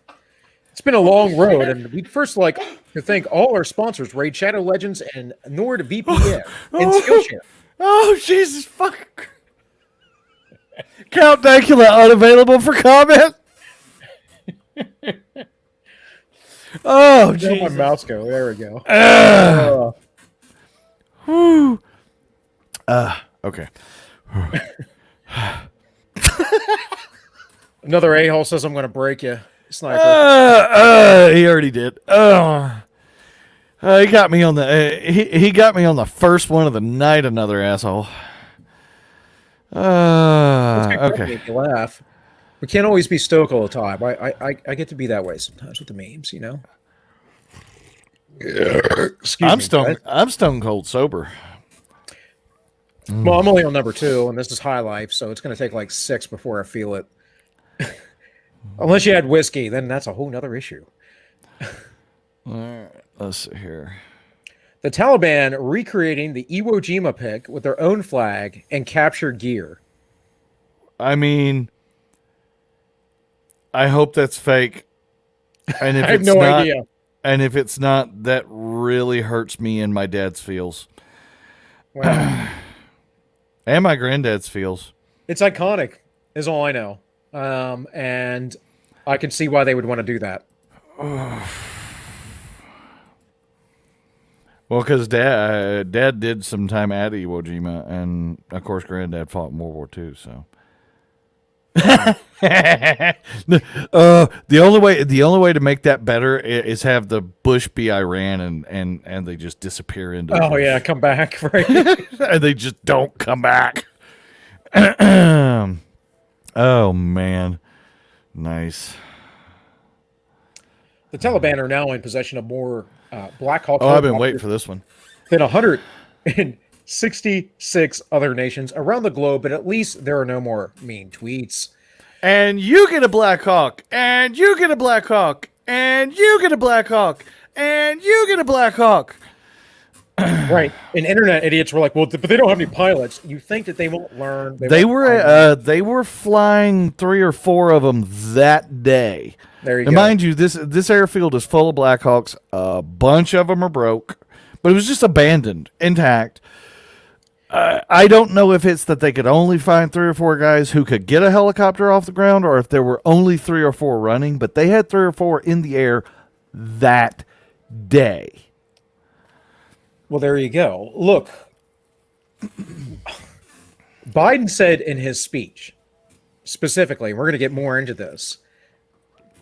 It's been a long road, and we'd first like to thank all our sponsors, Raid Shadow Legends and NordVPN and Skillshare. Oh, Jesus fuck. Count Dankula unavailable for comment. Oh, Where Jesus. my mouse go? There we go. Okay. Another a-hole says I'm going to break you, Sniper. He already did. He got me on the he got me on the first one of the night. Another asshole. Okay. Make you laugh. We can't always be stoic all the time. I get to be that way sometimes with the memes, you know. I'm me, stone. guys. I'm stone cold sober. Well, I'm only on number 2, and this is high life, so it's going to take like 6 before I feel it. Unless you had whiskey, then that's a whole nother issue. All right, let's see here. The Taliban recreating the Iwo Jima pic with their own flag and captured gear. I mean, I hope that's fake. And if I have it's no not, idea. And if it's not, that really hurts me and my dad's feels. Well, and my granddad's feels. it's iconic, is all I know. And I can see why they would want to do that. Well, because dad did some time at Iwo Jima, and of course, granddad fought in World War II. So, the only way to make that better is have the Bush be Iran, and they just disappear into. Oh yeah, come back, right? And they just don't come back. Oh man, nice. The Taliban are now in possession of more Black Hawk. Oh, I've been waiting for this one. Than 166 other nations around the globe, but at least there are no more mean tweets. And you get a Black Hawk, and you get a Black Hawk, and you get a Black Hawk, and you get a Black Hawk. Right. And internet idiots were like, well, but they don't have any pilots. You think that they won't learn. They were flying 3 or 4 of them that day. There you and go. mind you, this airfield is full of Black Hawks. A bunch of them are broke, but it was just abandoned, intact. I don't know if it's that they could only find 3 or 4 guys who could get a helicopter off the ground, or if there were only 3 or 4 running, but they had 3 or 4 in the air that day. Well, there you go. Look, Biden said in his speech, specifically, we're going to get more into this,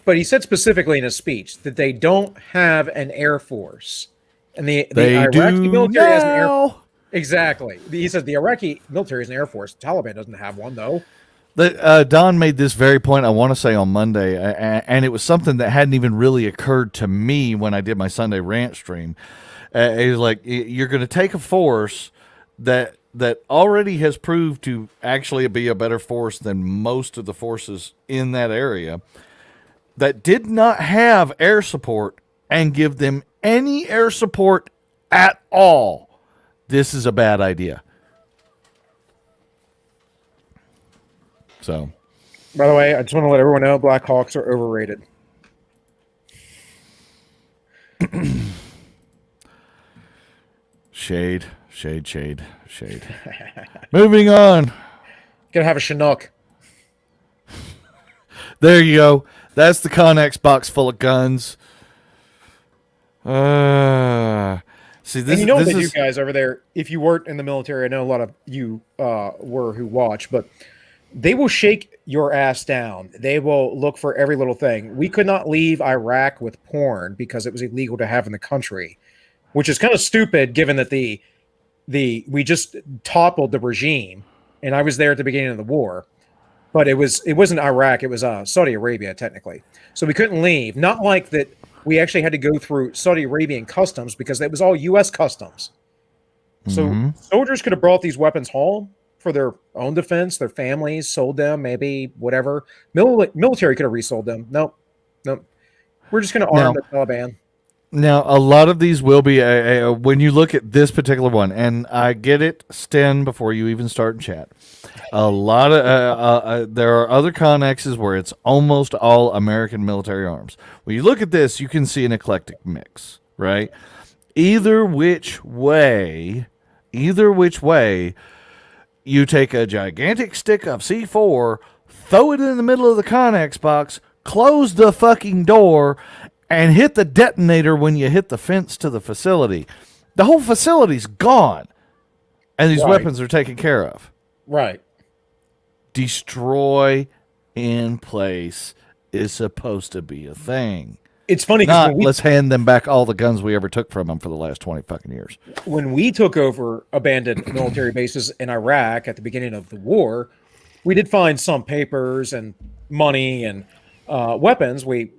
but he said specifically in his speech that they don't have an air force. And the Iraqi military has an air force. Exactly. He said the Iraqi military is an air force. The Taliban doesn't have one, though. Don made this very point, I want to say, on Monday, and it was something that hadn't even really occurred to me when I did my Sunday rant stream. He's like, you're going to take a force that already has proved to actually be a better force than most of the forces in that area, that did not have air support, and give them any air support at all. This is a bad idea. So, by the way, I just want to let everyone know Blackhawks are overrated. Shade. Moving on. Gonna have a Chinook. There you go. That's the Connex box full of guns. See, this, and you know what this they is, do, guys, over there. If you weren't in the military, I know a lot of you were who watch, but they will shake your ass down. They will look for every little thing. We could not leave Iraq with porn because it was illegal to have in the country, which is kind of stupid given that we just toppled the regime, and I was there at the beginning of the war. But it wasn't Iraq, it was Saudi Arabia, technically. So we couldn't leave. Not like that we actually had to go through Saudi Arabian customs because it was all U.S. customs. So soldiers could have brought these weapons home for their own defense, their families, sold them, maybe, whatever. Military could have resold them. Nope. We're just going to arm the Taliban. Now, a lot of these will be, when you look at this particular one, and I get it, Sten, before you even start in chat, a lot of, there are other Connexes where it's almost all American military arms. When you look at this, you can see an eclectic mix, right? Either which way, you take a gigantic stick of C4, throw it in the middle of the Connex box, close the fucking door, and hit the detonator when you hit the fence to the facility. The whole facility's gone, and these weapons are taken care of. Right. Destroy in place is supposed to be a thing. It's funny because let's hand them back all the guns we ever took from them for the last 20 fucking years. When we took over abandoned military bases in Iraq at the beginning of the war, we did find some papers and money and weapons. We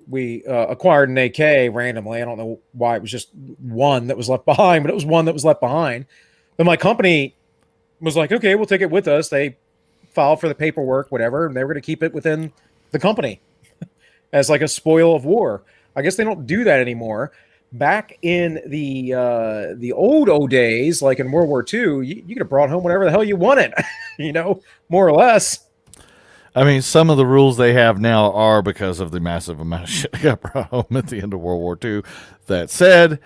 acquired an AK randomly. I don't know why. It was just one that was left behind, but it was one that was left behind. But my company was like, okay, we'll take it with us. They filed for the paperwork, whatever, and they were going to keep it within the company as like a spoil of war. I guess they don't do that anymore. Back in the old days, like in World War II, you could have brought home whatever the hell you wanted, more or less. I mean, some of the rules they have now are because of the massive amount of shit that got brought home at the end of World War II. That said,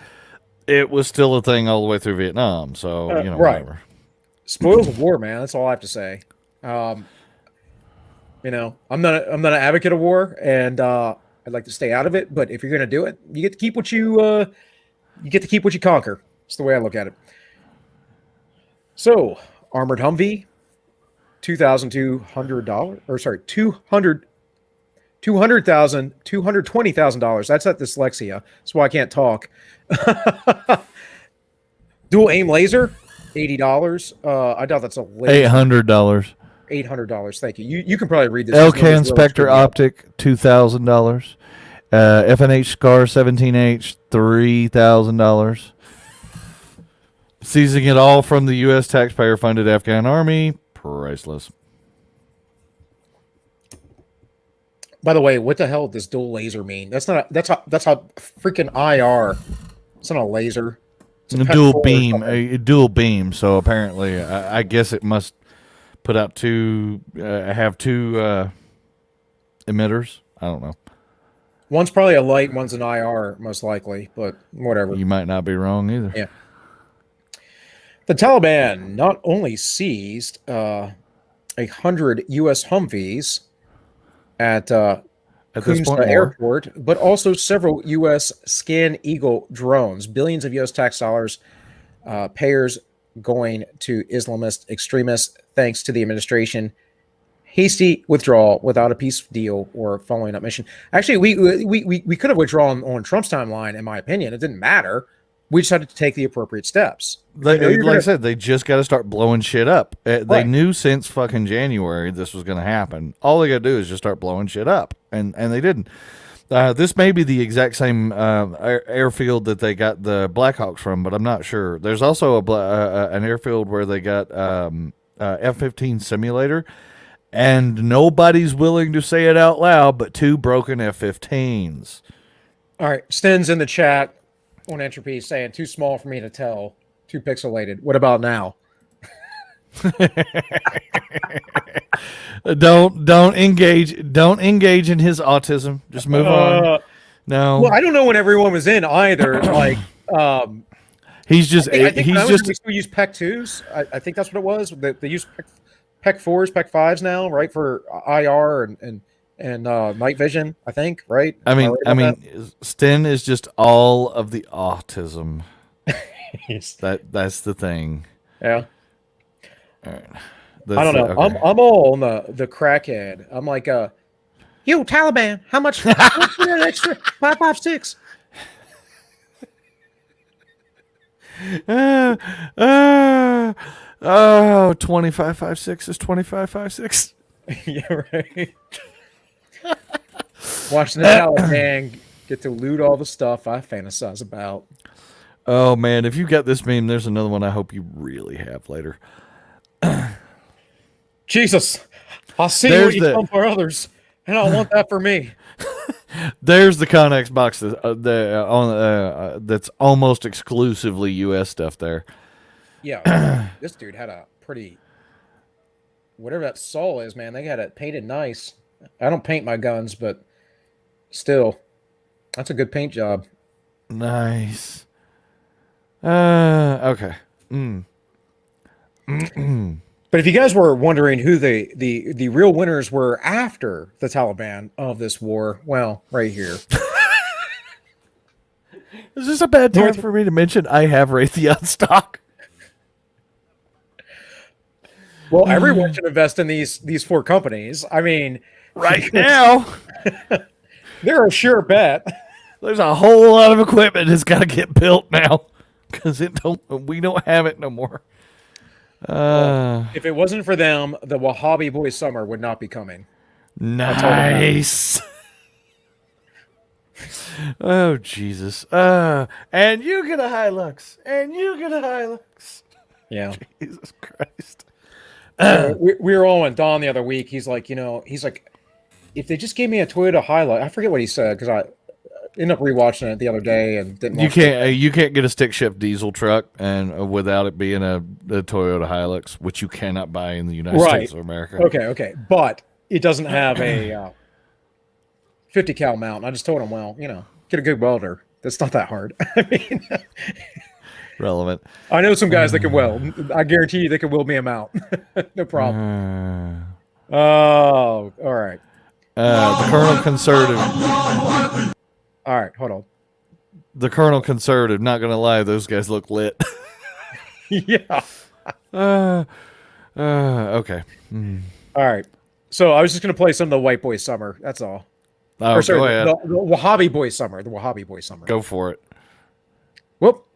it was still a thing all the way through Vietnam. So, right. Whatever. Spoils of war, man. That's all I have to say. I'm not an advocate of war, and I'd like to stay out of it. But if you're going to do it, you get to keep what you conquer. That's the way I look at it. So, armored Humvee. $220,000. That's that dyslexia. That's why I can't talk. Dual aim laser, $80. I doubt that's a laser. $800. $800. Thank you. You can probably read this. LCAN Spectre Optic, $2,000. FNH Scar 17H, $3,000. Seizing it all from the U.S. taxpayer-funded Afghan army. Priceless. By the way, what the hell does dual laser mean? That's a freaking IR. It's not a laser. It's a dual beam. A dual beam. So apparently, I guess it must put out have two emitters. I don't know. One's probably a light, one's an IR, most likely, but whatever. You might not be wrong either. Yeah. The Taliban not only seized 100 U.S. Humvees at this point, Kunsta more. Airport, but also several U.S. Scan Eagle drones. Billions of U.S. tax dollars, payers going to Islamist extremists, thanks to the administration hasty withdrawal without a peace deal or following up mission. Actually, we could have withdrawn on Trump's timeline, in my opinion. It didn't matter. We just had to take the appropriate steps. I said, they just got to start blowing shit up. They Right. knew since fucking January this was going to happen. All they got to do is just start blowing shit up, and they didn't. This may be the exact same airfield that they got the Blackhawks from, but I'm not sure. There's also an airfield where they got F-15 simulator, and nobody's willing to say it out loud, but 2 broken F-15s. All right. Sten's in the chat on Entropy saying, too small for me to tell, too pixelated. What about now? Don't engage in his autism. Just move on. No. Well, I don't know when everyone was in either. Like, he's just I think he's just we use PEC 2s. I think that's what it was. They use PEC 4s, PEC 5s now, right, for IR and night vision. I think, right? I mean, Sten is just all of the autism. That's the thing. Yeah. All right. I don't know. Okay. I'm all on the crackhead. I'm like, yo, Taliban, how much for that extra 556? Oh, 2556 is 2556. Yeah, right. Watching the Taliban get to loot all the stuff I fantasize about. Oh man, if you got this meme, there's another one I hope you really have later. Jesus, I'll see There's what you the- come for others, and I want that for me. There's the Connex box that's almost exclusively U.S. stuff there. Yeah, this dude had a pretty, whatever that Saul is, man. They had it painted nice. I don't paint my guns, but still, that's a good paint job. Nice. Okay. But if you guys were wondering who the real winners were after the Taliban of this war, well, right here. Is this a bad time for me to mention I have Raytheon stock? Well, everyone should invest in these 4 companies. I mean, Right now, they're a sure bet. there's a whole lot of equipment that's got to get built now because we don't have it no more. If it wasn't for them, the Wahhabi Boy Summer would not be coming. Nice. Oh Jesus! And you get a Hilux, and you get a Hilux. Yeah. Jesus Christ! We were all on Don the other week. He's like, if they just gave me a Toyota Hilux, I forget what he said because I ended up rewatching it the other day and didn't. You can't get a stick shift diesel truck and without it being a Toyota Hilux, which you cannot buy in the United States of America. Okay, but it doesn't have a 50 cal mount. I just told him, well, get a good welder. That's not that hard. I mean, relevant. I know some guys that can weld. I guarantee you they can weld me a mount. No problem. Oh, all right. The Colonel Conservative. All right, hold on. The Colonel Conservative. Not gonna lie, those guys look lit. Yeah. Okay. All right. So I was just gonna play some of the White Boy Summer. That's all. Oh, Or sorry, go ahead. the Wahhabi Boy Summer. The Wahhabi Boy Summer. Go for it. Whoop.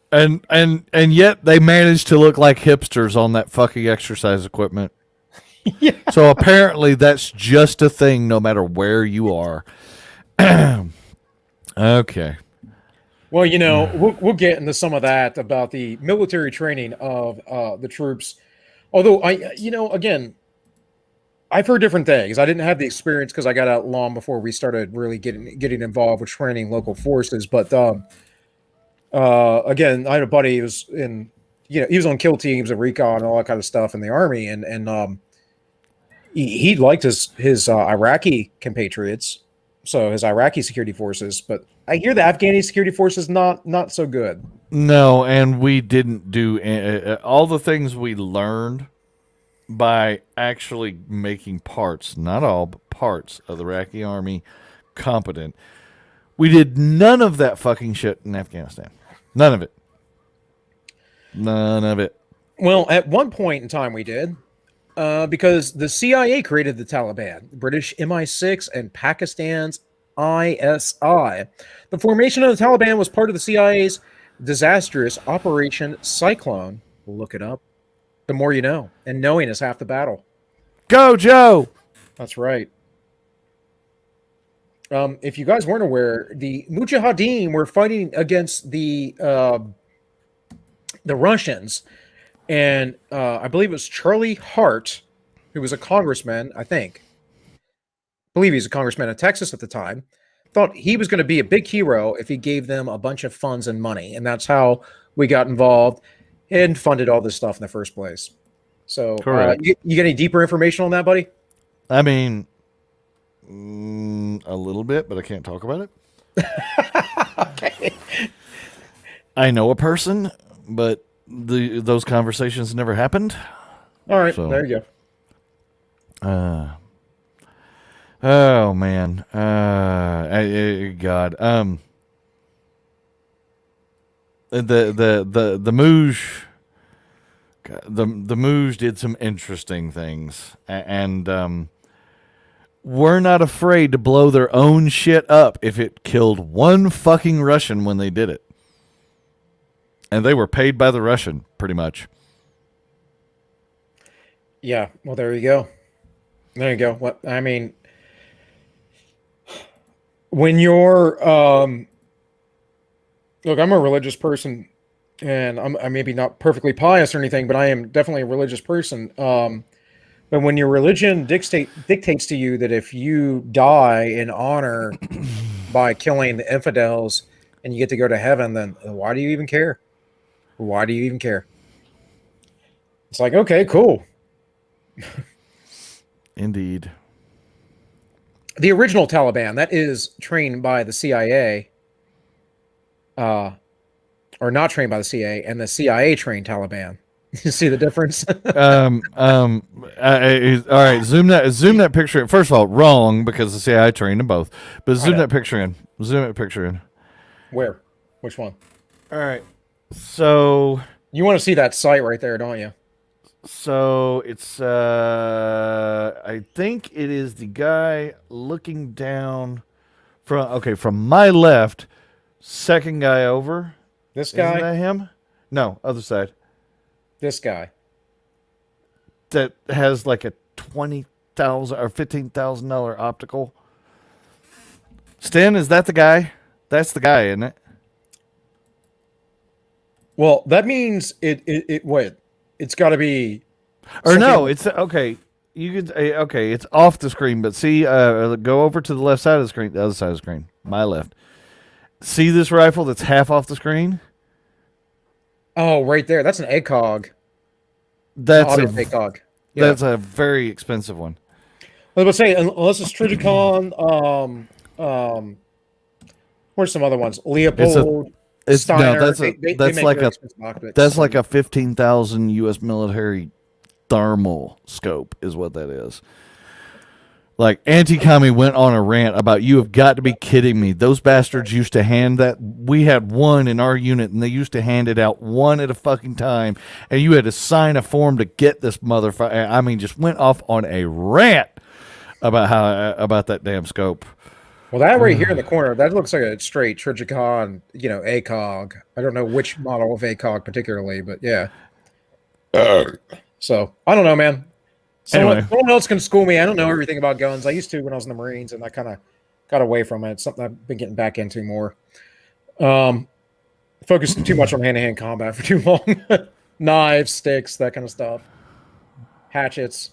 And yet they managed to look like hipsters on that fucking exercise equipment. Yeah. So apparently that's just a thing no matter where you are. Okay. Well, we'll get into some of that about the military training of the troops. Although again, I've heard different things. I didn't have the experience because I got out long before we started really getting involved with training local forces. But again, I had a buddy who was he was on kill teams and recon and all that kind of stuff in the army, and he liked his Iraqi compatriots, so his Iraqi security forces. But I hear the Afghani security forces not so good. No, and we didn't do all the things we learned by actually making parts, not all, but parts of the Iraqi army competent. We did none of that fucking shit in Afghanistan. None of it. None of it. Well, at one point in time we did, because the CIA created the Taliban, British MI6 and Pakistan's ISI. The formation of the Taliban was part of the CIA's disastrous Operation Cyclone. Look it up. The more you know, and knowing is half the battle. Go, Joe! That's right. If you guys weren't aware, the Mujahideen were fighting against the Russians, and I believe it was Charlie Hart, who was a congressman, I believe he was a congressman in Texas at the time, thought he was going to be a big hero if he gave them a bunch of funds and money, and that's how we got involved and funded all this stuff in the first place. So, you get any deeper information on that, buddy? I mean, a little bit, but I can't talk about it. Okay. I know a person, but those conversations never happened. All right, so, there you go. Oh man, God. The Mouge, the Mouge did some interesting things, and we're not afraid to blow their own shit up if it killed one fucking Russian when they did it. And they were paid by the Russian, pretty much. Yeah, well, there you go. There you go. What I mean, when you're, look, I'm a religious person, and I'm maybe not perfectly pious or anything, but I am definitely a religious person. But when your religion dictates to you that if you die in honor by killing the infidels and you get to go to heaven, then why do you even care? Why do you even care? It's like, okay, cool. Indeed. The original Taliban, that is trained by the CIA, or not trained by the CIA, and the CIA trained Taliban. You see the difference? All right, zoom that picture in. First of all, wrong, because the CIA trained them both. But zoom that picture in. Zoom that picture in. Where? Which one? All right. So you want to see that site right there, don't you? So it's I think it is the guy looking down from my left, second guy over. This guy? Isn't that him? No, other side. This guy. That has like a $20,000 or $15,000 optical. Stan, is that the guy? That's the guy, isn't it? Well, that means it wait. It's got to be. Or no, it's okay. You could okay. It's off the screen, but see, go over to the left side of the screen, the other side of the screen, my left. See this rifle that's half off the screen? Oh, right there. That's an ACOG. That's an ACOG. Yeah. That's a very expensive one. I was about to say, unless it's Trigicon, where's some other ones? Leopold. Steiner, that's like a $15,000 U.S. military thermal scope is what that is. Like, Anti-Commie went on a rant about, you have got to be kidding me. Those bastards used to hand that. We had one in our unit, and they used to hand it out one at a fucking time, and you had to sign a form to get this motherfucker. I mean, just went off on a rant about that damn scope. Well, that right here in the corner, that looks like a straight Trigicon, ACOG. I don't know which model of ACOG particularly, but yeah. So, I don't know, man. Someone else can school me. I don't know everything about guns. I used to when I was in the Marines, and I kind of got away from it. It's something I've been getting back into more. focus too much on hand-to-hand combat for too long. Knives, sticks, that kind of stuff. Hatchets.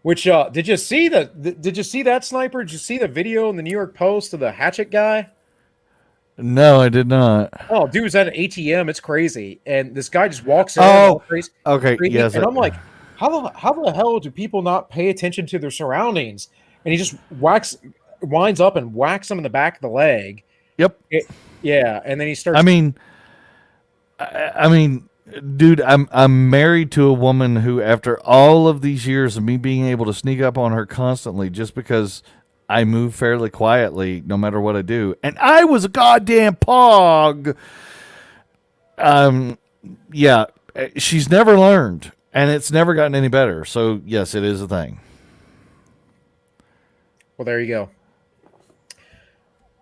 Which did you see did you see that, Sniper? Did you see the video in the New York Post of the hatchet guy? No, I did not. Oh, dude was at an ATM. It's crazy, and this guy just walks in. Oh, all crazy, okay, yes. and I'm like, how the hell do people not pay attention to their surroundings? And he just winds up and whacks him in the back of the leg. Yep. Yeah, and then he starts. I mean, dude, I'm married to a woman who, after all of these years of me being able to sneak up on her constantly, just because I move fairly quietly, no matter what I do, and I was a goddamn pog. Yeah, she's never learned, and it's never gotten any better. So yes, it is a thing. Well, there you go.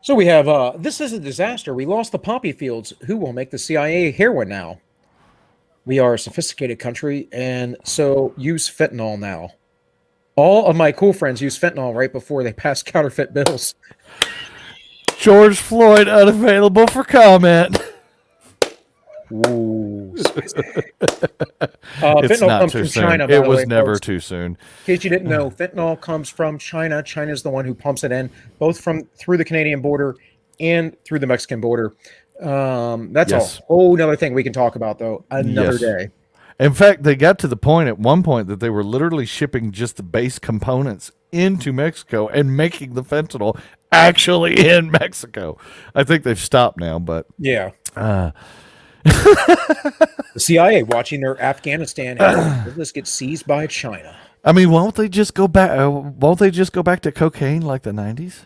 So we have, this is a disaster. We lost the poppy fields. Who will make the CIA heroin now? We are a sophisticated country, and so use fentanyl now. All of my cool friends use fentanyl right before they pass counterfeit bills. George Floyd unavailable for comment. Ooh. It's fentanyl not comes too from soon. China, by It the was way, never folks. too soon. In case you didn't know, fentanyl comes from China. China's the one who pumps it in, both through the Canadian border and through the Mexican border. That's Yes. a whole another thing we can talk about, though, another Yes. day. In fact, they got to the point at one point that they were literally shipping just the base components into Mexico and making the fentanyl actually in Mexico. I think they've stopped now, but Yeah. The CIA watching their Afghanistan business get seized by China. I mean, won't they just go back? Won't they just go back to cocaine like the 90s?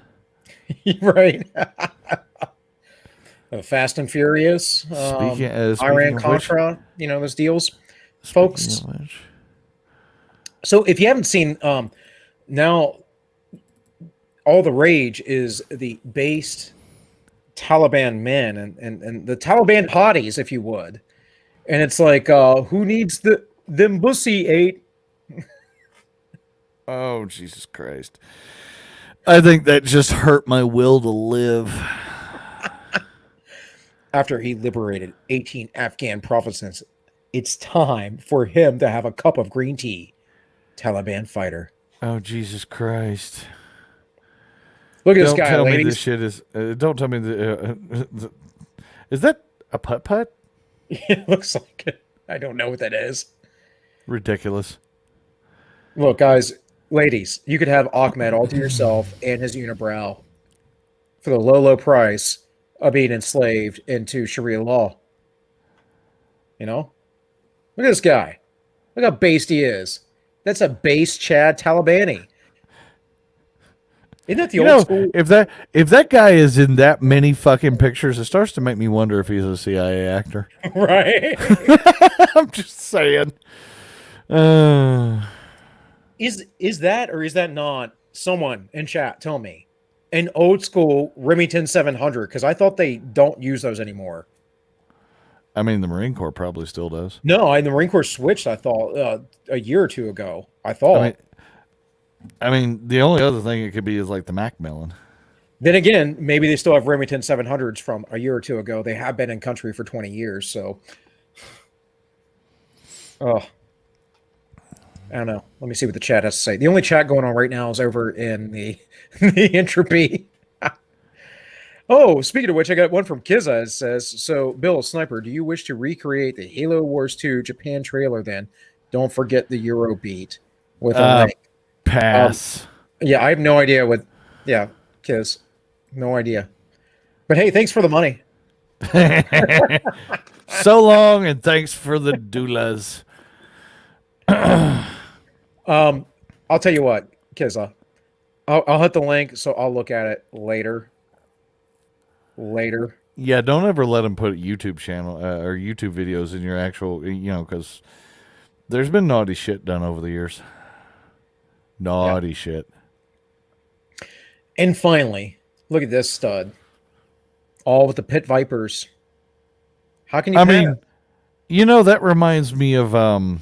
Right. Fast and Furious, Speaking Iran of Contra, those deals, folks. Speaking of which, So if you haven't seen, now all the rage is the based Taliban men and the Taliban hotties, if you would. And it's like, who needs them bussy ate? oh, Jesus Christ. I think that just hurt my will to live. After he liberated 18 Afghan provinces, it's time for him to have a cup of green tea. Taliban fighter. Oh, Jesus Christ. Look at this Don't guy, tell me ladies. this shit is. Don't tell me is that a putt putt? It looks like it. I don't know what that is. Ridiculous. Look, guys, ladies, you could have Ahmed all to yourself and his unibrow for the low, low price of being enslaved into Sharia law. Look at this guy. Look how based he is. That's a base Chad Talibani. Isn't that the old school? If that guy is in that many fucking pictures, it starts to make me wonder if he's a CIA actor. Right? I'm just saying. Is that or is that not? Someone in chat, tell me. An old school Remington 700, because I thought they don't use those anymore. I mean, the Marine Corps probably still does. No, the Marine Corps switched, I thought, a year or two ago. I thought. I mean, the only other thing it could be is like the Macmillan. Then again, maybe they still have Remington 700s from a year or two ago. They have been in country for 20 years, so. Oh. I don't know. Let me see what the chat has to say. The only chat going on right now is over in the entropy. Oh, speaking of which, I got one from Kiza. It says, so, Bill, Sniper, do you wish to recreate the Halo Wars 2 Japan trailer then? Don't forget the Euro beat with a link. Pass. Yeah, I have no idea what... Yeah, Kiz. No idea. But hey, thanks for the money. So long, and thanks for the doulas. I'll tell you what, Kiza. I'll hit the link, so I'll look at it later. Yeah, don't ever let them put YouTube channel or YouTube videos in your actual, because there's been naughty shit done over the years. Naughty shit. And finally, look at this stud. All with the Pit Vipers. How can you? I mean, that reminds me of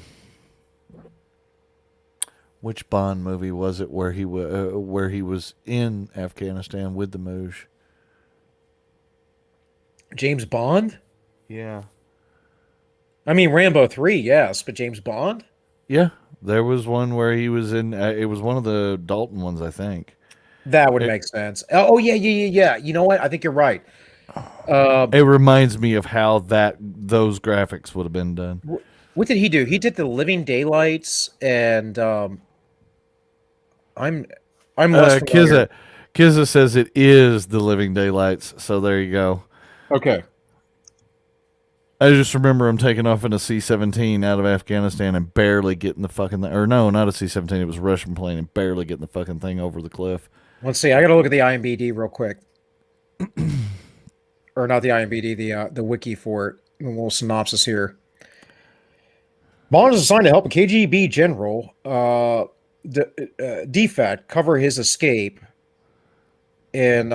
which Bond movie was it where he was in Afghanistan with the Mooj? James Bond? Yeah. I mean, Rambo 3, yes, but James Bond? Yeah. There was one where he was in. It was one of the Dalton ones, I think. That would It, make sense. Oh, yeah, yeah, yeah, yeah. You know what? I think you're right. it reminds me of how those graphics would have been done. What did he do? He did the Living Daylights, and I'm less familiar. Kizza says it is the Living Daylights. So there you go. Okay. I just remember him taking off in a C-17 out of Afghanistan and barely getting the fucking thing. Or no, not a C-17. It was a Russian plane and barely getting the fucking thing over the cliff. Let's see. I got to look at the IMBD real quick. Or not the IMBD, the wiki for it. A little synopsis here. Bond is assigned to help a KGB general, Defect, cover his escape in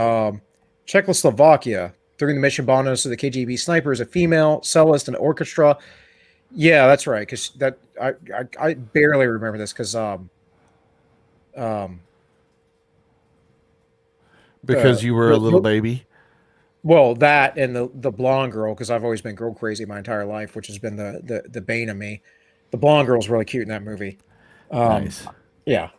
Czechoslovakia. During the mission, Bond notices the KGB sniper is a female cellist in an orchestra. Yeah, that's right. Because that I barely remember this because because you were a little baby. Well, that and the blonde girl, because I've always been girl crazy my entire life, which has been the bane of me. The blonde girl's really cute in that movie. Nice. Yeah.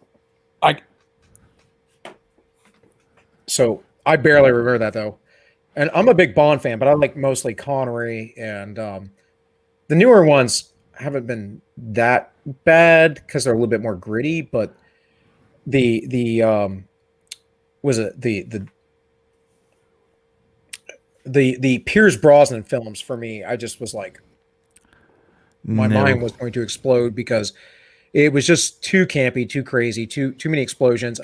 So I barely remember that though. And I'm a big Bond fan, but I like mostly Connery, and the newer ones haven't been that bad because they're a little bit more gritty, but the Pierce Brosnan films for me, I just was like, my mind was going to explode because it was just too campy, too crazy, too many explosions.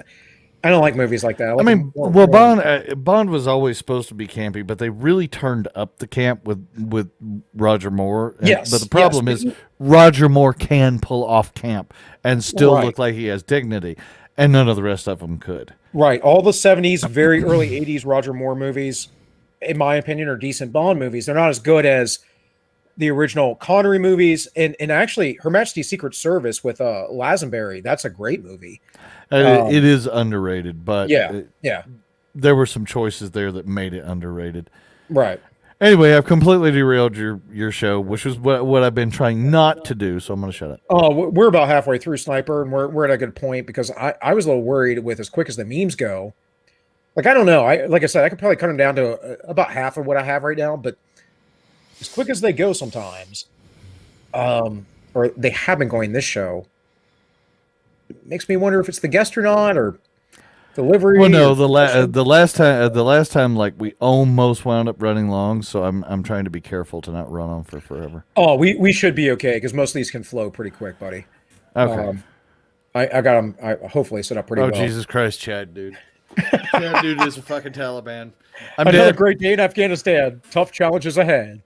I don't like movies like that. I mean, Bond was always supposed to be campy, but they really turned up the camp with Roger Moore. Yes, but the problem is Roger Moore can pull off camp and still look like he has dignity, and none of the rest of them could. Right. All the 70s, very early 80s Roger Moore movies, in my opinion, are decent Bond movies. They're not as good as the original Connery movies, and actually Her Majesty's Secret Service with Lazenby. That's a great movie. It is underrated, but there were some choices there that made it underrated. Right. Anyway, I've completely derailed your show, which is what I've been trying not to do, so I'm going to shut up. Oh, we're about halfway through Sniper, and we're at a good point because I was a little worried with as quick as the memes go. Like, I don't know. Like I said, I could probably cut them down to about half of what I have right now, but as quick as they go sometimes, or they have been going this show, it makes me wonder if it's the guest or not, or delivery. Well, no, the last time, like, we almost wound up running long, so I'm trying to be careful to not run on for forever. Oh, we should be okay because most of these can flow pretty quick, buddy. Okay. I got them. I hopefully set up pretty well. Oh, Jesus Christ, Chad, dude. Chad, dude is a fucking Taliban. Another great day in Afghanistan. Tough challenges ahead,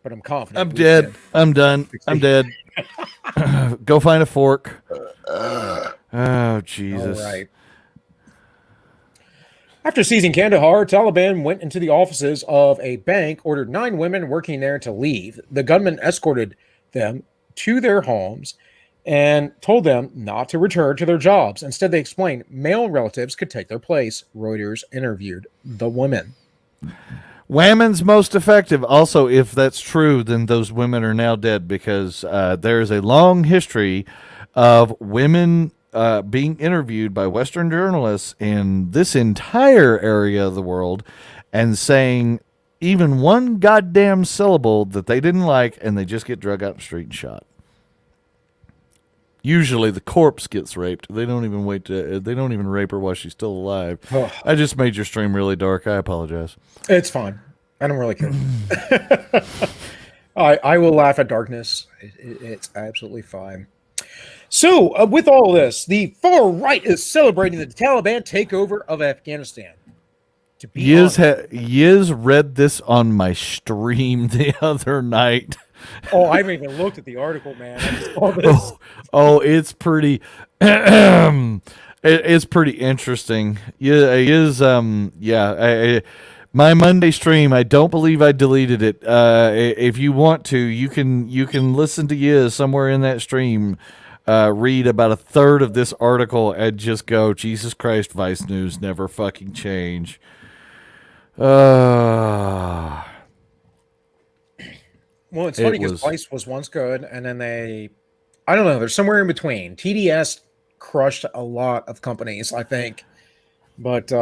but I'm confident. I'm dead. I'm done. I'm dead. Go find a fork. Oh, Jesus. All right. After seizing Kandahar, Taliban went into the offices of a bank, ordered 9 women working there to leave. The gunmen escorted them to their homes and told them not to return to their jobs. Instead, they explained male relatives could take their place. Reuters interviewed the women. Women's most effective. Also, if that's true, then those women are now dead because there is a long history of women being interviewed by Western journalists in this entire area of the world and saying even one goddamn syllable that they didn't like, and they just get drug out in the street and shot. Usually the corpse gets raped. They don't even they don't even rape her while she's still alive. Oh. I just made your stream really dark. I apologize. It's fine. I don't really care. I will laugh at darkness. It's absolutely fine. So, with all this, the far right is celebrating the Taliban takeover of Afghanistan. Yiz read this on my stream the other night. Oh, I haven't even looked at the article, man. I just saw this. Oh, it's pretty. It's pretty interesting. Yeah, it is. My Monday stream, I don't believe I deleted it. If you want to, you can listen to Yiz somewhere in that stream. Read about a third of this article and just go, Jesus Christ, Vice News never fucking change. Well, it's It funny because was- Vice was once good, and then I don't know, they're somewhere in between. TDS crushed a lot of companies, I think. But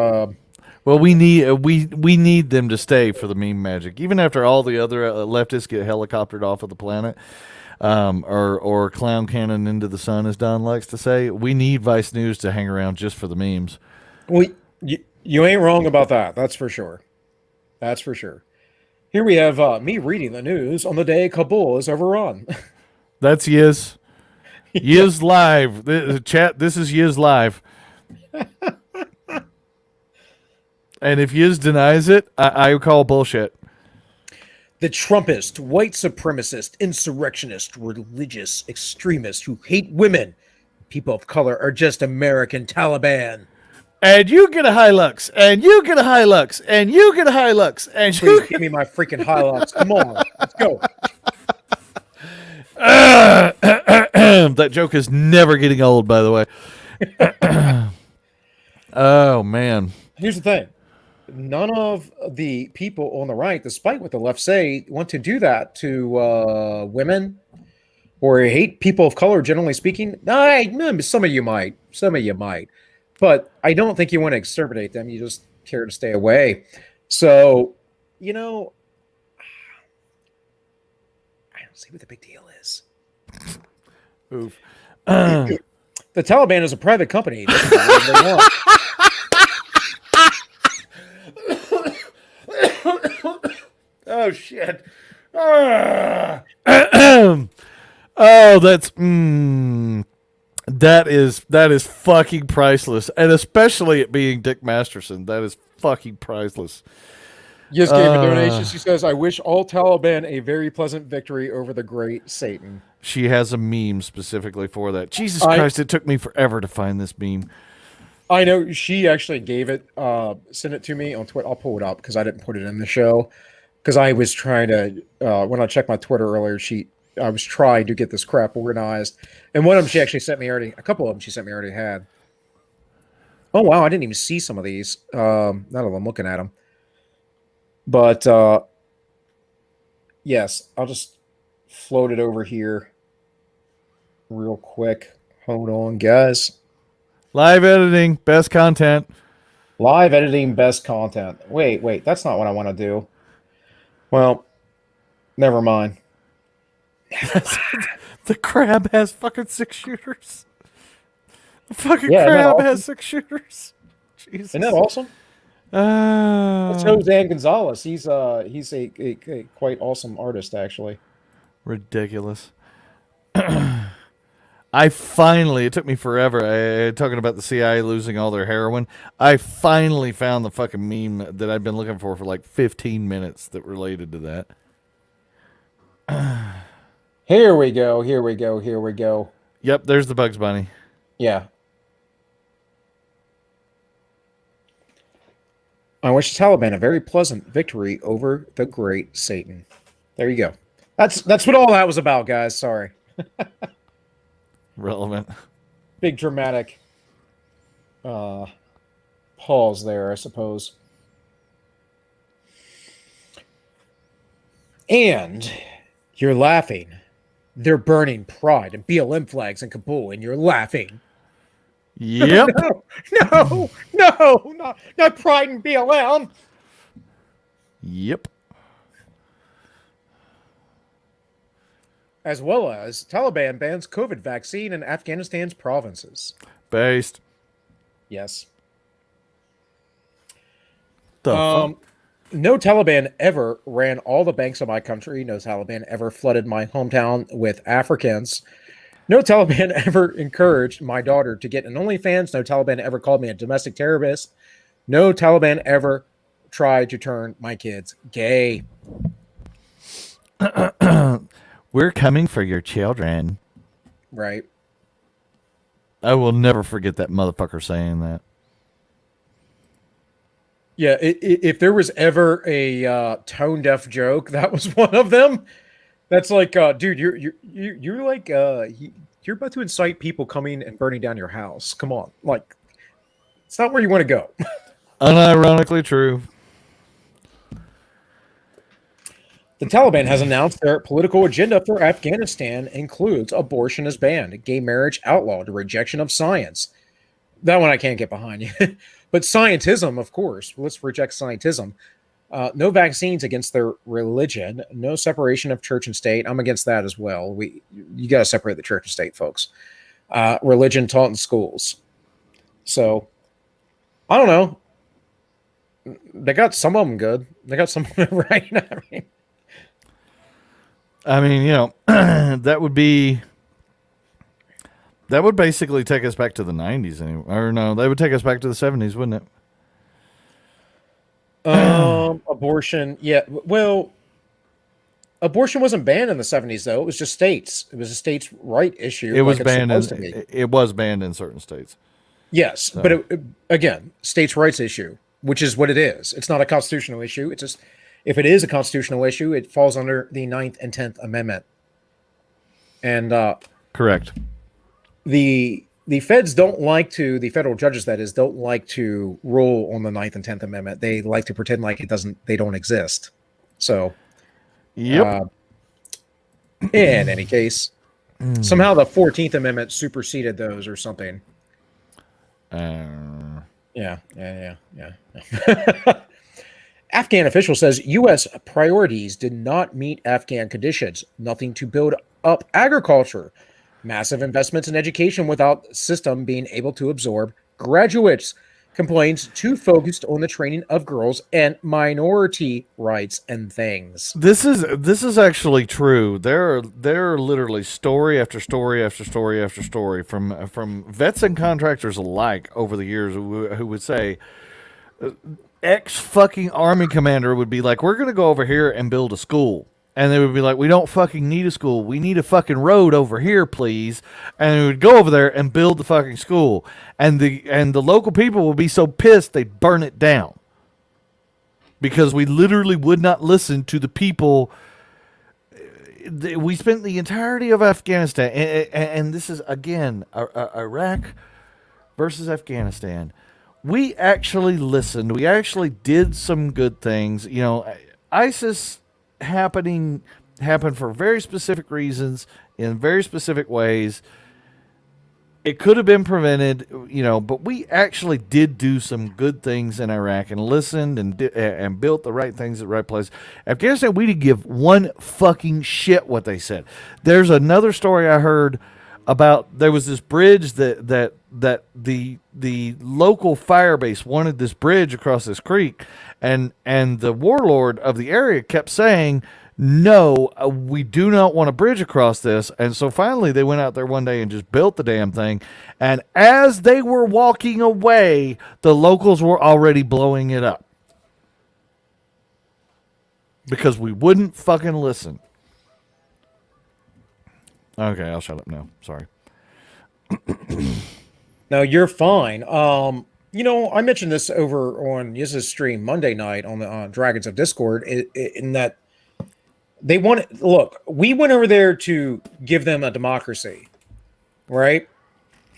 Well, we need them to stay for the meme magic, even after all the other leftists get helicoptered off of the planet, or clown cannon into the sun, as Don likes to say. We need Vice News to hang around just for the memes. well, you ain't wrong about that. That's for sure. That's for sure. Here we have me reading the news on the day Kabul is overrun. That's Yiz. Yiz live. Chat. This is Yiz live. And if Yiz denies it, I call bullshit. The Trumpist, white supremacist, insurrectionist, religious extremists who hate women, people of color are just American Taliban. And you get a Hilux, and you get a Hilux, and you get a Hilux, and you Please give me my freaking Hilux. Come on, let's go. That joke is never getting old, by the way. Oh, man. Here's the thing. None of the people on the right, despite what the left say, want to do that to women or hate people of color, generally speaking. Some of you might. Some of you might. But I don't think you want to exterminate them. You just care to stay away. So, I don't see what the big deal is. Oof. The Taliban is a private company. They can do whatever they want. Oh, shit. Oh, that's that is fucking priceless, and especially it being Dick Masterson, that is fucking priceless. Yes, gave a donation. She says, "I wish all Taliban a very pleasant victory over the great Satan." She has a meme specifically for that. Jesus Christ! It took me forever to find this meme. I know she actually gave it, sent it to me on Twitter. I'll pull it up because I didn't put it in the show. Because I was trying to, when I checked my Twitter earlier, I was trying to get this crap organized. And one of them she actually sent me already, a couple of them she sent me already had. Oh, wow, I didn't even see some of these. Now that I'm looking at them. But, yes, I'll just float it over here real quick. Hold on, guys. Live editing, best content. Live editing, best content. Wait, that's not what I want to do. Well, never mind. The crab has fucking 6 shooters. The fucking Yeah, isn't that crab awesome? has 6 shooters. Jesus. Isn't that awesome? That's Jose Gonzalez. He's a quite awesome artist, actually. Ridiculous. I finally, it took me forever, talking about the CIA losing all their heroin, I finally found the fucking meme that I've been looking for like 15 minutes that related to that. Here we go. Yep, there's the Bugs Bunny. Yeah. I wish the Taliban a very pleasant victory over the great Satan. There you go. That's what all that was about, guys. Sorry. Relevant. Big dramatic pause there, I suppose. And you're laughing. They're burning Pride and BLM flags in Kabul, and you're laughing. Yep. No, not Pride and BLM. Yep. As well as Taliban bans COVID vaccine in Afghanistan's provinces. Based. Yes. The fuck? No Taliban ever ran all the banks of my country. No Taliban ever flooded my hometown with Africans. No Taliban ever encouraged my daughter to get an OnlyFans. No Taliban ever called me a domestic terrorist. No Taliban ever tried to turn my kids gay. We're coming for your children. Right. I will never forget that motherfucker saying that. Yeah, if there was ever a tone-deaf joke, that was one of them. That's like, dude, you're like, you're about to incite people coming and burning down your house. Come on, like, it's not where you want to go. Unironically true. The Taliban has announced their political agenda for Afghanistan includes abortion is banned, gay marriage outlawed, rejection of science. That one I can't get behind. But scientism, of course. Let's reject scientism. No vaccines against their religion. No separation of church and state. I'm against that as well. You got to separate the church and state, folks. Religion taught in schools. So I don't know. They got some of them good. They got some of them right. I mean, that would basically take us back to the 90s anyway. Or no, they would take us back to the 70s, wouldn't it? Abortion, yeah. Well, abortion wasn't banned in the 70s though. It was just states. It was a states' right issue. It was banned in certain states. Yes, So. but again, states' rights issue, which is what it is. It's not a constitutional issue. It's just if it is a constitutional issue, it falls under the 9th and 10th Amendment. And correct. The feds don't like to, the federal judges that is, don't like to rule on the 9th and 10th Amendment. They like to pretend like they don't exist. So, yep. In any case, somehow the 14th Amendment superseded those or something. Yeah. Afghan official says U.S. priorities did not meet Afghan conditions. Nothing to build up agriculture. Massive investments in education without system being able to absorb graduates. Complains too focused on the training of girls and minority rights and things. This is actually true. There are literally story after story after story after story from vets and contractors alike over the years who would say ex fucking army commander would be like, we're going to go over here and build a school. And they would be like, we don't fucking need a school. We need a fucking road over here, please. And we would go over there and build the fucking school. And the local people would be so pissed they'd burn it down. Because we literally would not listen to the people. We spent the entirety of Afghanistan. And this is, again, Iraq versus Afghanistan. We actually listened. We actually did some good things. ISIS happened for very specific reasons in very specific ways. It could have been prevented, but we actually did do some good things in Iraq and listened and built the right things at the right place. Afghanistan, we didn't give one fucking shit what they said. There's another story I heard about. There was this bridge that the local fire base wanted this bridge across this creek, and the warlord of the area kept saying, no, we do not want a bridge across this. And so finally they went out there one day and just built the damn thing. And as they were walking away, the locals were already blowing it up. Because we wouldn't fucking listen. Okay, I'll shut up now. Sorry. No, you're fine. I mentioned this over on Yiz's stream Monday night on the Dragons of Discord in that they we went over there to give them a democracy, right?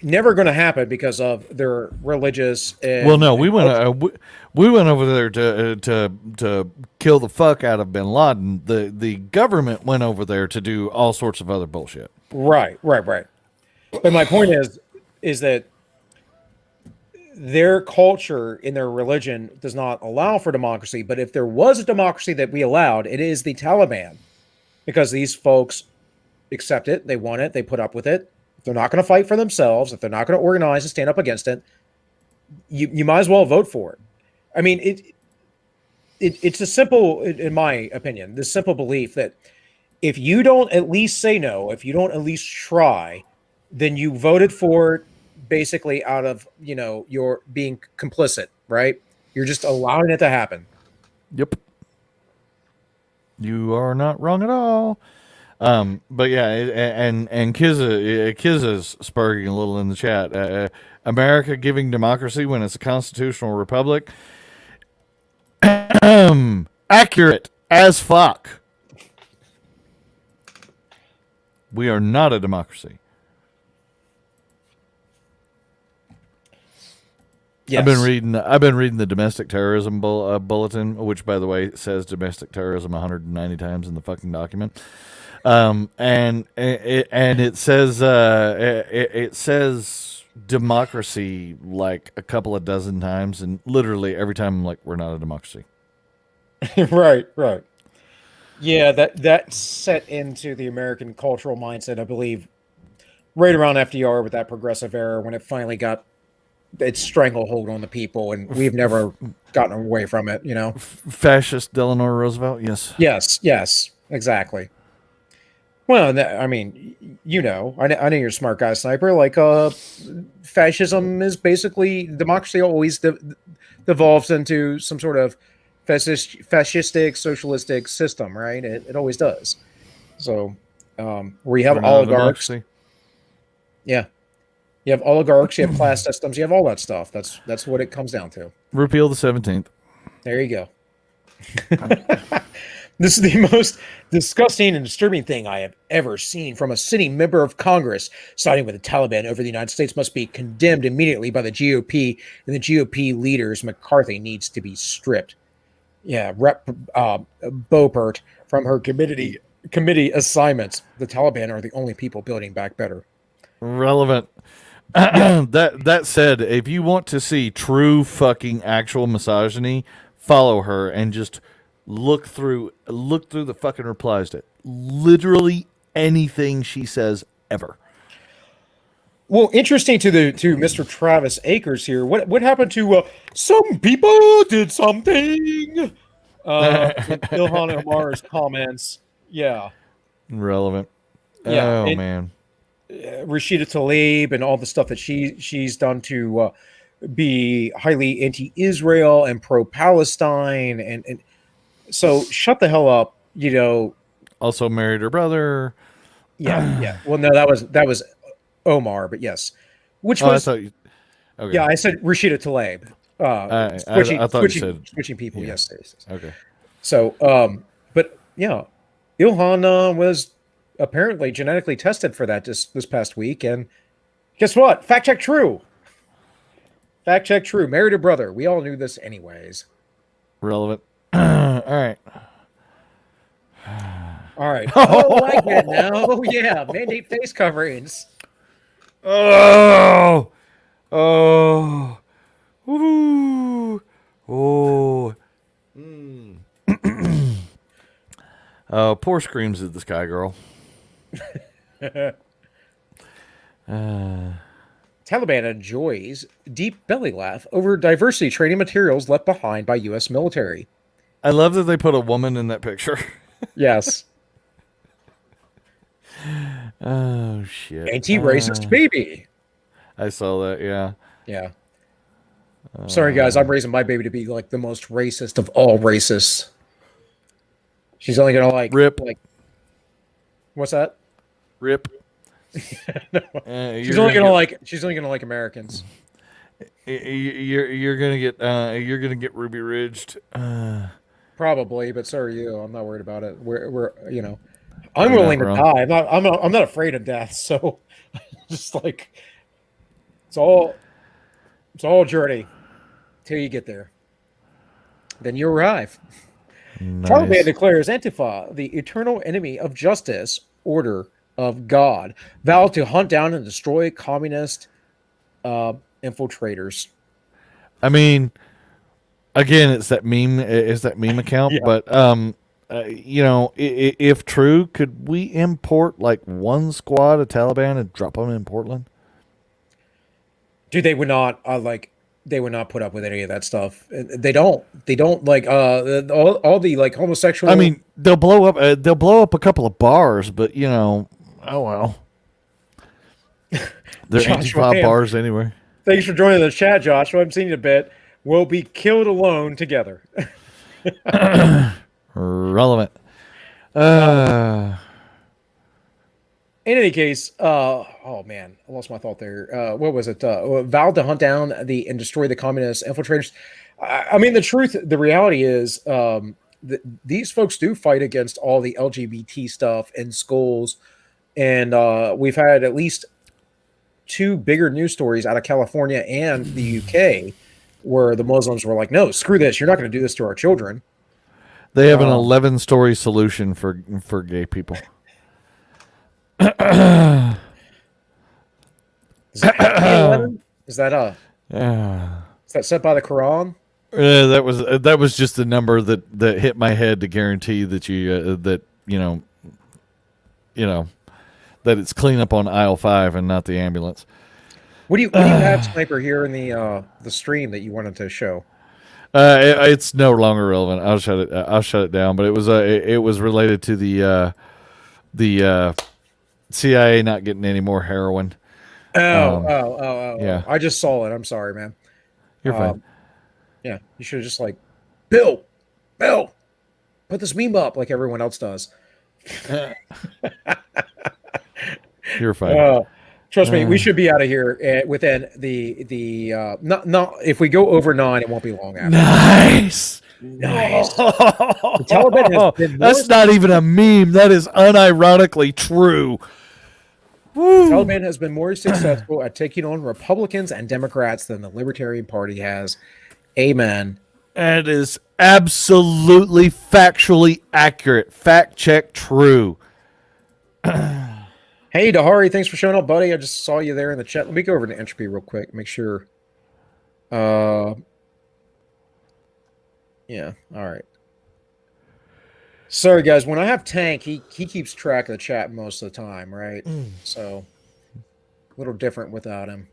Never going to happen because of their religious. We went over there to kill the fuck out of Bin Laden. The government went over there to do all sorts of other bullshit. Right. But my point is that their culture in their religion does not allow for democracy. But if there was a democracy that we allowed, it is the Taliban, because these folks accept it. They want it. They put up with it. If they're not going to fight for themselves, if they're not going to organize and stand up against it, you might as well vote for it. I mean, it's a simple, in my opinion, this simple belief that if you don't at least say no, if you don't at least try, then you voted for it basically out of, you're being complicit, right? You're just allowing it to happen. Yep. You are not wrong at all. But yeah, and Kizza's spurring a little in the chat. America giving democracy when it's a constitutional republic. Accurate as fuck. We are not a democracy. Yes. I've been reading the domestic terrorism bulletin, which, by the way, says domestic terrorism 190 times in the fucking document. And it says it says democracy like a couple of dozen times, and literally every time I'm like, we're not a democracy. Right. Yeah, that set into the American cultural mindset, I believe, right around FDR with that progressive era when it finally got its stranglehold on the people, and we've never gotten away from it. Fascist Delano Roosevelt, yes. Yes, exactly. Well, I mean, I know you're a smart guy, Sniper. Like, fascism is basically democracy. Always devolves into some sort of fascistic, socialistic system, right? It always does. So, where you have We're not a oligarchs, democracy. yeah, you have oligarchs, you have class systems, you have all that stuff. That's what it comes down to. Repeal the 17th. There you go. This is the most disgusting and disturbing thing I have ever seen from a sitting member of Congress. Siding with the Taliban over the United States must be condemned immediately by the GOP, and the GOP leaders. McCarthy needs to be stripped. Yeah, Rep. Beaupert from her committee assignments. The Taliban are the only people building back better. Relevant. That said, if you want to see true fucking actual misogyny, follow her and just look through the fucking replies to literally anything she says ever. Well, interesting to Mr. Travis Akers here. What happened to some people did something? Ilhan Omar's comments. Yeah. Relevant. Yeah, Oh man. Rashida Tlaib and all the stuff that she's done to be highly anti-Israel and pro-Palestine, and so shut the hell up. Also married her brother. Yeah. Well, no, that was Omar, but yes, which was. I thought you, okay. Yeah, I said Rashida Tlaib. I thought you said switching people. yeah. Yes. Okay. So, but yeah, Ilhan was apparently genetically tested for that this past week, and guess what? Fact check true. Married a brother. We all knew this anyways. Relevant. All right. Oh, I get it now. Oh yeah, mandate face coverings. Oh. Woo. Oh. Poor screams at the Sky Girl. Taliban enjoys deep belly laugh over diversity training materials left behind by U.S. military. I love that they put a woman in that picture. Yes. Oh shit. Anti-racist baby. I saw that. Yeah. Yeah. Sorry, guys. I'm raising my baby to be like the most racist of all racists. She's only gonna like rip. Like, what's that? Rip. She's only gonna like Americans. You're gonna get Ruby Ridged. Probably, but so are you. I'm not worried about it. We're I'm willing to die. I'm not afraid of death. So just like it's all a journey till you get there. Then you arrive. Nice. Taliban declares Antifa the eternal enemy of justice, order of God, vowed to hunt down and destroy communist infiltrators. I mean, again, it's that meme. It's that meme account. Yeah. But if true, could we import like one squad of Taliban and drop them in Portland? Dude, they would not They would not put up with any of that stuff. They don't like all the like homosexual. I mean, they'll blow up a couple of bars, but oh well. They're Antifa bars anyway. Thanks for joining the chat, Joshua. I'm seeing you a bit. We'll be killed alone together. Relevant. In any case, oh man, I lost my thought there. What was it? Vowed to hunt down and destroy the communist infiltrators. I mean, the reality is, these folks do fight against all the LGBT stuff in schools, and we've had at least two bigger news stories out of California and the UK where the Muslims were like, no, screw this. You're not going to do this to our children. They have an 11-story solution for gay people. Is that set by the Quran? That was just a number that hit my head to guarantee that you know that it's clean up on aisle 5 and not the ambulance. What do you have, Sniper, here in the stream that you wanted to show? It's no longer relevant. I'll shut it down. But it was related to the CIA not getting any more heroin. Oh. Yeah. I just saw it. I'm sorry, man. You're fine. Yeah, you should have just like, Bill, put this meme up like everyone else does. You're fine. Trust me, we should be out of here within the not if we go over 9, it won't be long after. Nice. The Taliban has been That's not even a meme. That is unironically true. The Taliban has been more successful at taking on Republicans and Democrats than the Libertarian Party has. Amen. That is absolutely factually accurate. Fact check true. Hey, Dahari, thanks for showing up, buddy. I just saw you there in the chat. Let me go over to Entropy real quick. Make sure. Yeah, all right. Sorry, guys. When I have Tank, he keeps track of the chat most of the time, right? So, a little different without him.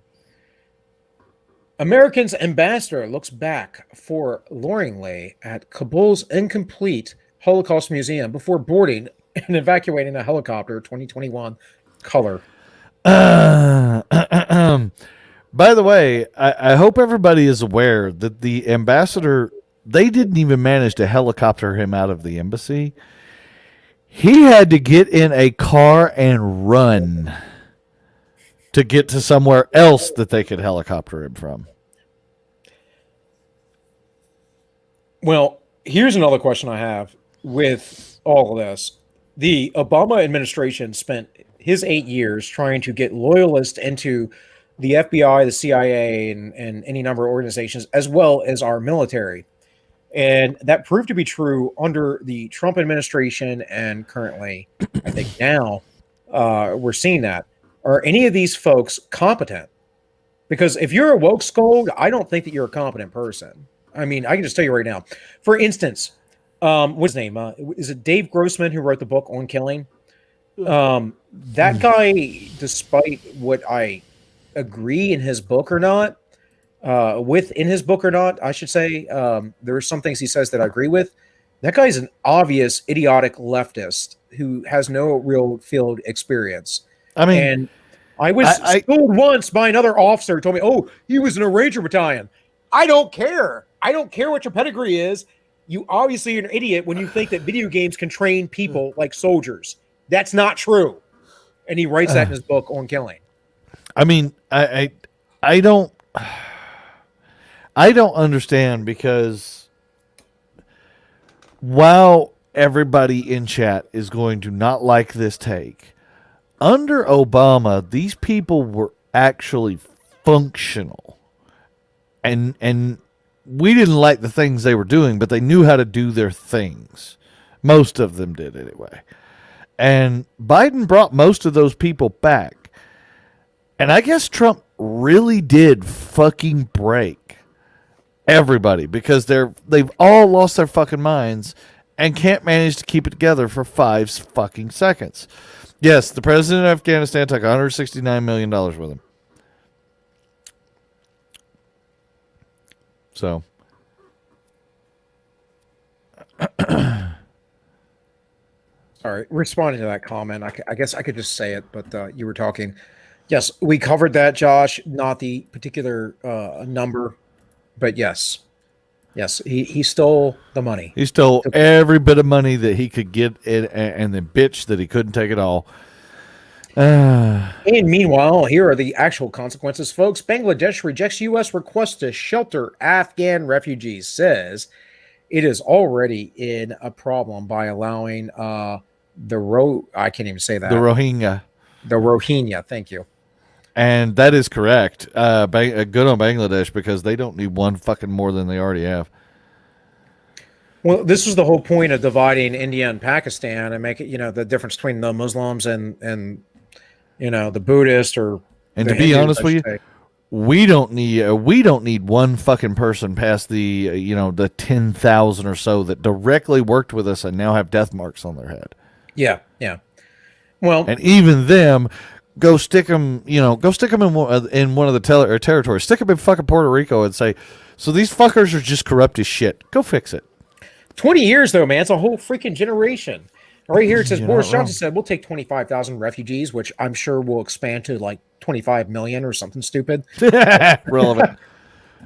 American's ambassador looks back forlorningly at Kabul's incomplete Holocaust Museum before boarding and evacuating a helicopter, 2021 color. By the way, I hope everybody is aware that the ambassador, they didn't even manage to helicopter him out of the embassy. He had to get in a car and run to get to somewhere else that they could helicopter him from. Well, here's another question I have with all of this. The Obama administration spent his 8 years trying to get loyalists into the FBI, the CIA, and any number of organizations, as well as our military. And that proved to be true under the Trump administration, and currently, I think now, we're seeing that. Are any of these folks competent? Because if you're a woke scold, I don't think that you're a competent person. I mean, I can just tell you right now. For instance, what's his name? Is it Dave Grossman who wrote the book on killing? That guy, despite what I agree in his book or not, within his book or not, I should say, there are some things he says that I agree with. That guy's an obvious idiotic leftist who has no real field experience. I mean, and I was schooled once by another officer who told me, "Oh, he was in a Ranger battalion." I don't care. I don't care what your pedigree is. You obviously are an idiot when you think that video games can train people like soldiers. That's not true. And he writes that in his book on killing. I mean, I don't understand, because while everybody in chat is going to not like this take, under Obama, these people were actually functional. And we didn't like the things they were doing, but they knew how to do their things. Most of them did anyway. And Biden brought most of those people back. And I guess Trump really did fucking break everybody, because they've all lost their fucking minds and can't manage to keep it together for 5 fucking seconds. Yes, the president of Afghanistan took $169 million with him. So, all right, responding to that comment, I guess I could just say it, but you were talking. Yes, we covered that, Josh, not the particular number, but yes, he stole the money. He stole every bit of money that he could get, and then bitch that he couldn't take it all. And meanwhile, here are the actual consequences, folks. Bangladesh rejects U.S. request to shelter Afghan refugees, says it is already in a problem by allowing I can't even say that. The Rohingya. The Rohingya, thank you. And that is correct. Good on Bangladesh because they don't need one fucking more than they already have. Well, this was the whole point of dividing India and Pakistan and make it, the difference between the Muslims and the Buddhist or And the to be Hindus, honest I with should you, say. we don't need one fucking person past the the 10,000 or so that directly worked with us and now have death marks on their head. Yeah, yeah. Well, And even them, go stick them in one of the territories. Stick them in fucking Puerto Rico and say, so these fuckers are just corrupt as shit. Go fix it. 20 years though, man, it's a whole freaking generation. Right here it says You're Boris not wrong. Johnson said we'll take 25,000 refugees, which I'm sure will expand to like 25 million or something stupid. Relevant.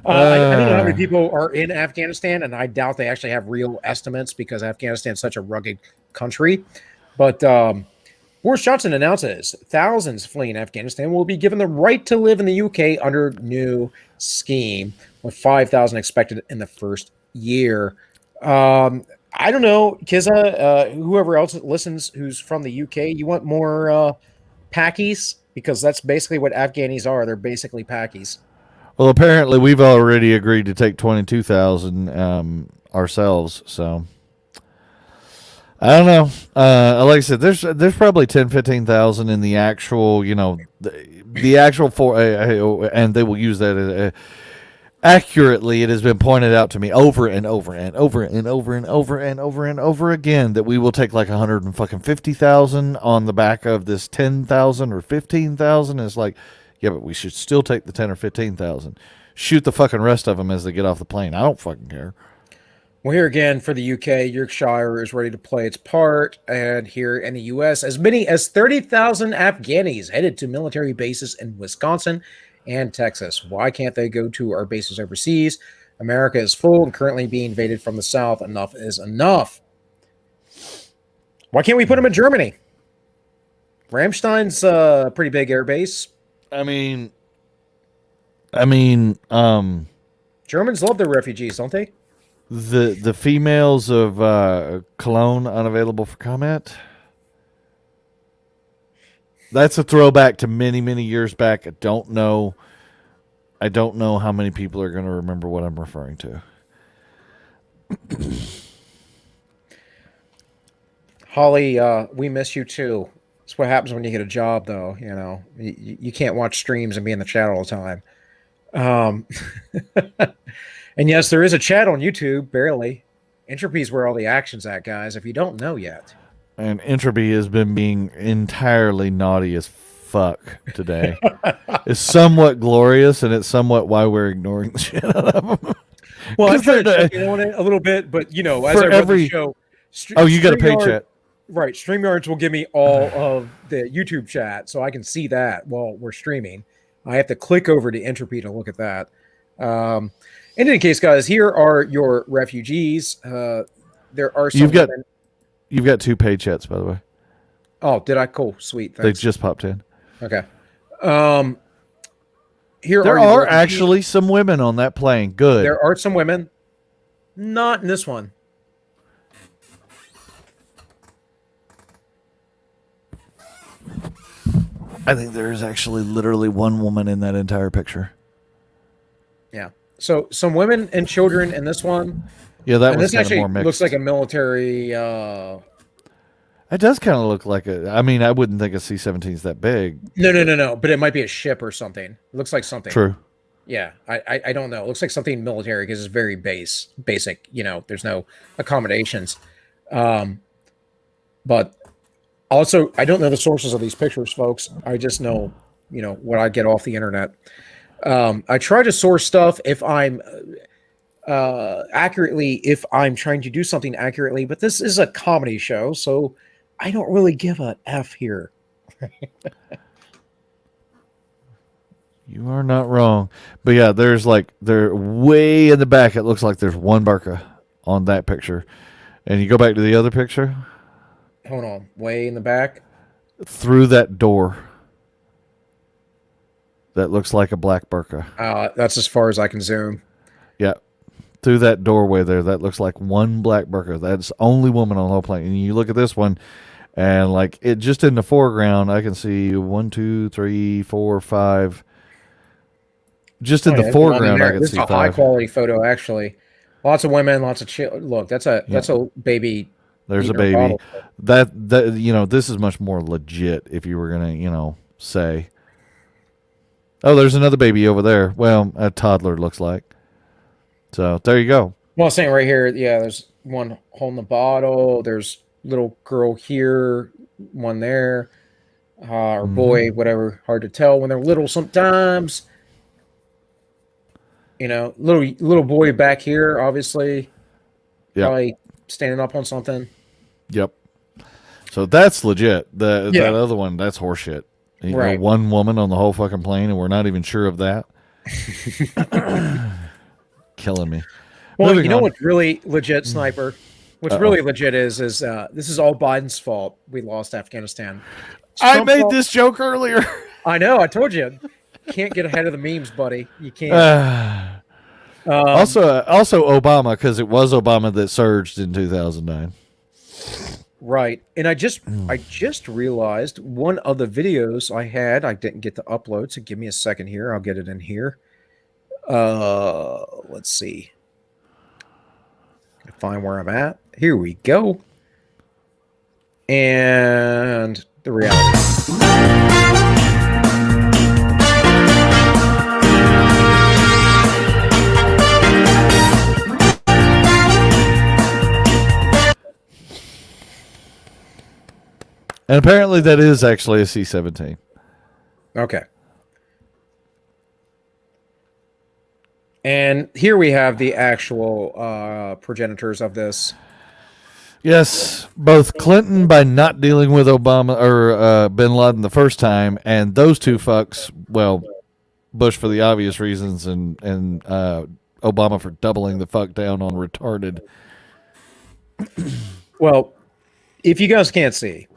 I don't know how many people are in Afghanistan, and I doubt they actually have real estimates because Afghanistan is such a rugged country. But Boris Johnson announces thousands fleeing Afghanistan will be given the right to live in the UK under new scheme, with 5,000 expected in the first year. I don't know, Kizza, whoever else listens who's from the UK, you want more Packies? Because that's basically what Afghanis are. They're basically Packies. Well, apparently we've already agreed to take 22,000 ourselves, so I don't know. Like I said, there's probably 15,000 in the actual, the actual and they will use that accurately. It has been pointed out to me over and over and over and over and over and over and over again that we will take like 150,000 on the back of this 10,000 or 15,000. It's like, yeah, but we should still take the 10 or 15,000. Shoot the fucking rest of them as they get off the plane. I don't fucking care. Well, here again for the UK, Yorkshire is ready to play its part. And here in the US, as many as 30,000 Afghanis headed to military bases in Wisconsin and Texas. Why can't they go to our bases overseas? America is full and currently being invaded from the south. Enough is enough. Why can't we put them in Germany? Ramstein's a pretty big air base. I mean, Germans love their refugees, don't they? the females of Cologne unavailable for comment. That's a throwback to many, many years back. I don't know how many people are going to remember what I'm referring to. Holly, we miss you too. That's what happens when you get a job, though. You can't watch streams and be in the chat all the time. And yes, there is a chat on YouTube, barely. Entropy is where all the action's at, guys, if you don't know yet. And Entropy has been being entirely naughty as fuck today. It's somewhat glorious, and it's somewhat why we're ignoring the shit out of them. Well, I've tried to check in on it a little bit, but, as I run the show... you got a pay chat. Right, StreamYards will give me all of the YouTube chat, so I can see that while we're streaming. I have to click over to Entropy to look at that. In any case, guys, here are your refugees. There are some... You've got two pay chats, by the way. Oh, did I? Cool, sweet. Thanks. They just popped in. Okay. There are actually some women on that plane. Good. There are some women. Not in this one. I think there is actually literally one woman in that entire picture. Yeah. So some women and children in this one. Yeah, that and was this actually more mixed. looks like a military. It does kind of look like a. I mean, I wouldn't think a C-17 is that big. No. But it might be a ship or something. It looks like something. True. Yeah, I don't know. It looks like something military because it's very basic. There's no accommodations. But also, I don't know the sources of these pictures, folks. I just know, what I get off the internet. I try to source stuff if I'm if I'm trying to do something accurately, but this is a comedy show, so I don't really give a F here. You are not wrong. But yeah, they're way in the back. It looks like there's one burqa on that picture. And you go back to the other picture. Hold on. Way in the back. Through that door. That looks like a black burqa. That's as far as I can zoom. Yeah. Through that doorway there, that looks like one black burqa. That's the only woman on the whole plane. And you look at this one, And like it just in the foreground, I can see 1, 2, 3, 4, 5. Just in the there's one in foreground, there. I can This is see a high 5. quality photo, actually. Lots of women, lots of look. That's a baby. There's a eating her baby. bottle. That this is much more legit. If you were gonna say, oh, there's another baby over there. Well, a toddler looks like. So there you go. Well, I'm saying right here, yeah. There's one holding the bottle. There's little girl here, one there, or boy, whatever. Hard to tell when they're little sometimes. Little boy back here, obviously, probably standing up on something. Yep. So that's legit. That Yeah. other one, that's horseshit. Right. One woman on the whole fucking plane, and we're not even sure of that. Killing me. Well, Moving you know on. what's really legit, Sniper? What's really legit is this is all Biden's fault. We lost Afghanistan. It's I Trump's made fault. this joke earlier. I know. I told you. Can't get ahead of the memes, buddy. You can't. Also Obama, because it was Obama that surged in 2009. Right. And I just realized one of the videos I had, I didn't get to upload. So give me a second here. I'll get it in here. Let's see. Find where I'm at. Here we go. And the reality. And apparently that is actually a C-17. Okay. And here we have the actual progenitors of this. Yes, both Clinton by not dealing with Obama or Bin Laden the first time, and those two fucks, well, Bush for the obvious reasons, and Obama for doubling the fuck down on retarded. Well, if you guys can't see,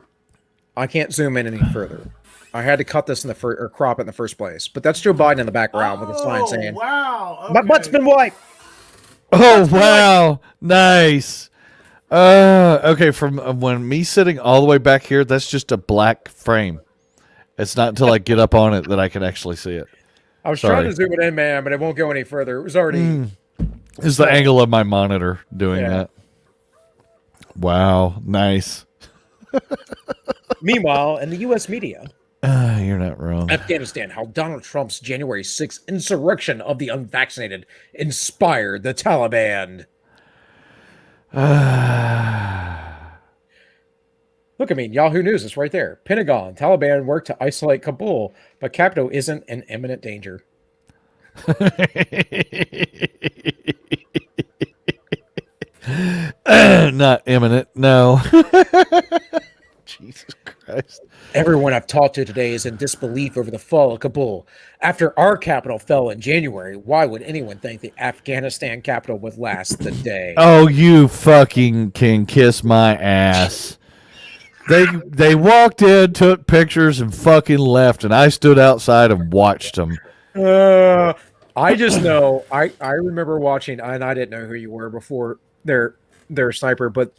I can't zoom in any further. I had to cut this in the or crop it in the first place. But that's Joe Biden in the background with a sign saying, wow. "My butt's been wiped." Oh, wow. Nice. Okay, from when me sitting all the way back here, that's just a black frame. It's not until I get up on it that I can actually see it. I was Sorry. trying to zoom it in, man, but it won't go any further. It was already. It's the angle of my monitor doing Yeah. that. Wow, nice. Meanwhile, in the U.S. media, You're not wrong. Afghanistan, how Donald Trump's January 6th insurrection of the unvaccinated inspired the Taliban. Look, I mean, Yahoo News is right there. Pentagon, Taliban work to isolate Kabul, but capital isn't in imminent danger. Not imminent, no. Jesus Christ. Everyone I've talked to today is in disbelief over the fall of Kabul. After our capital fell in January, why would anyone think the Afghanistan capital would last the day? Oh, you fucking can kiss my ass. They walked in, took pictures, and fucking left, and I stood outside and watched them. I just know I remember watching, and I didn't know who you were before their Sniper, but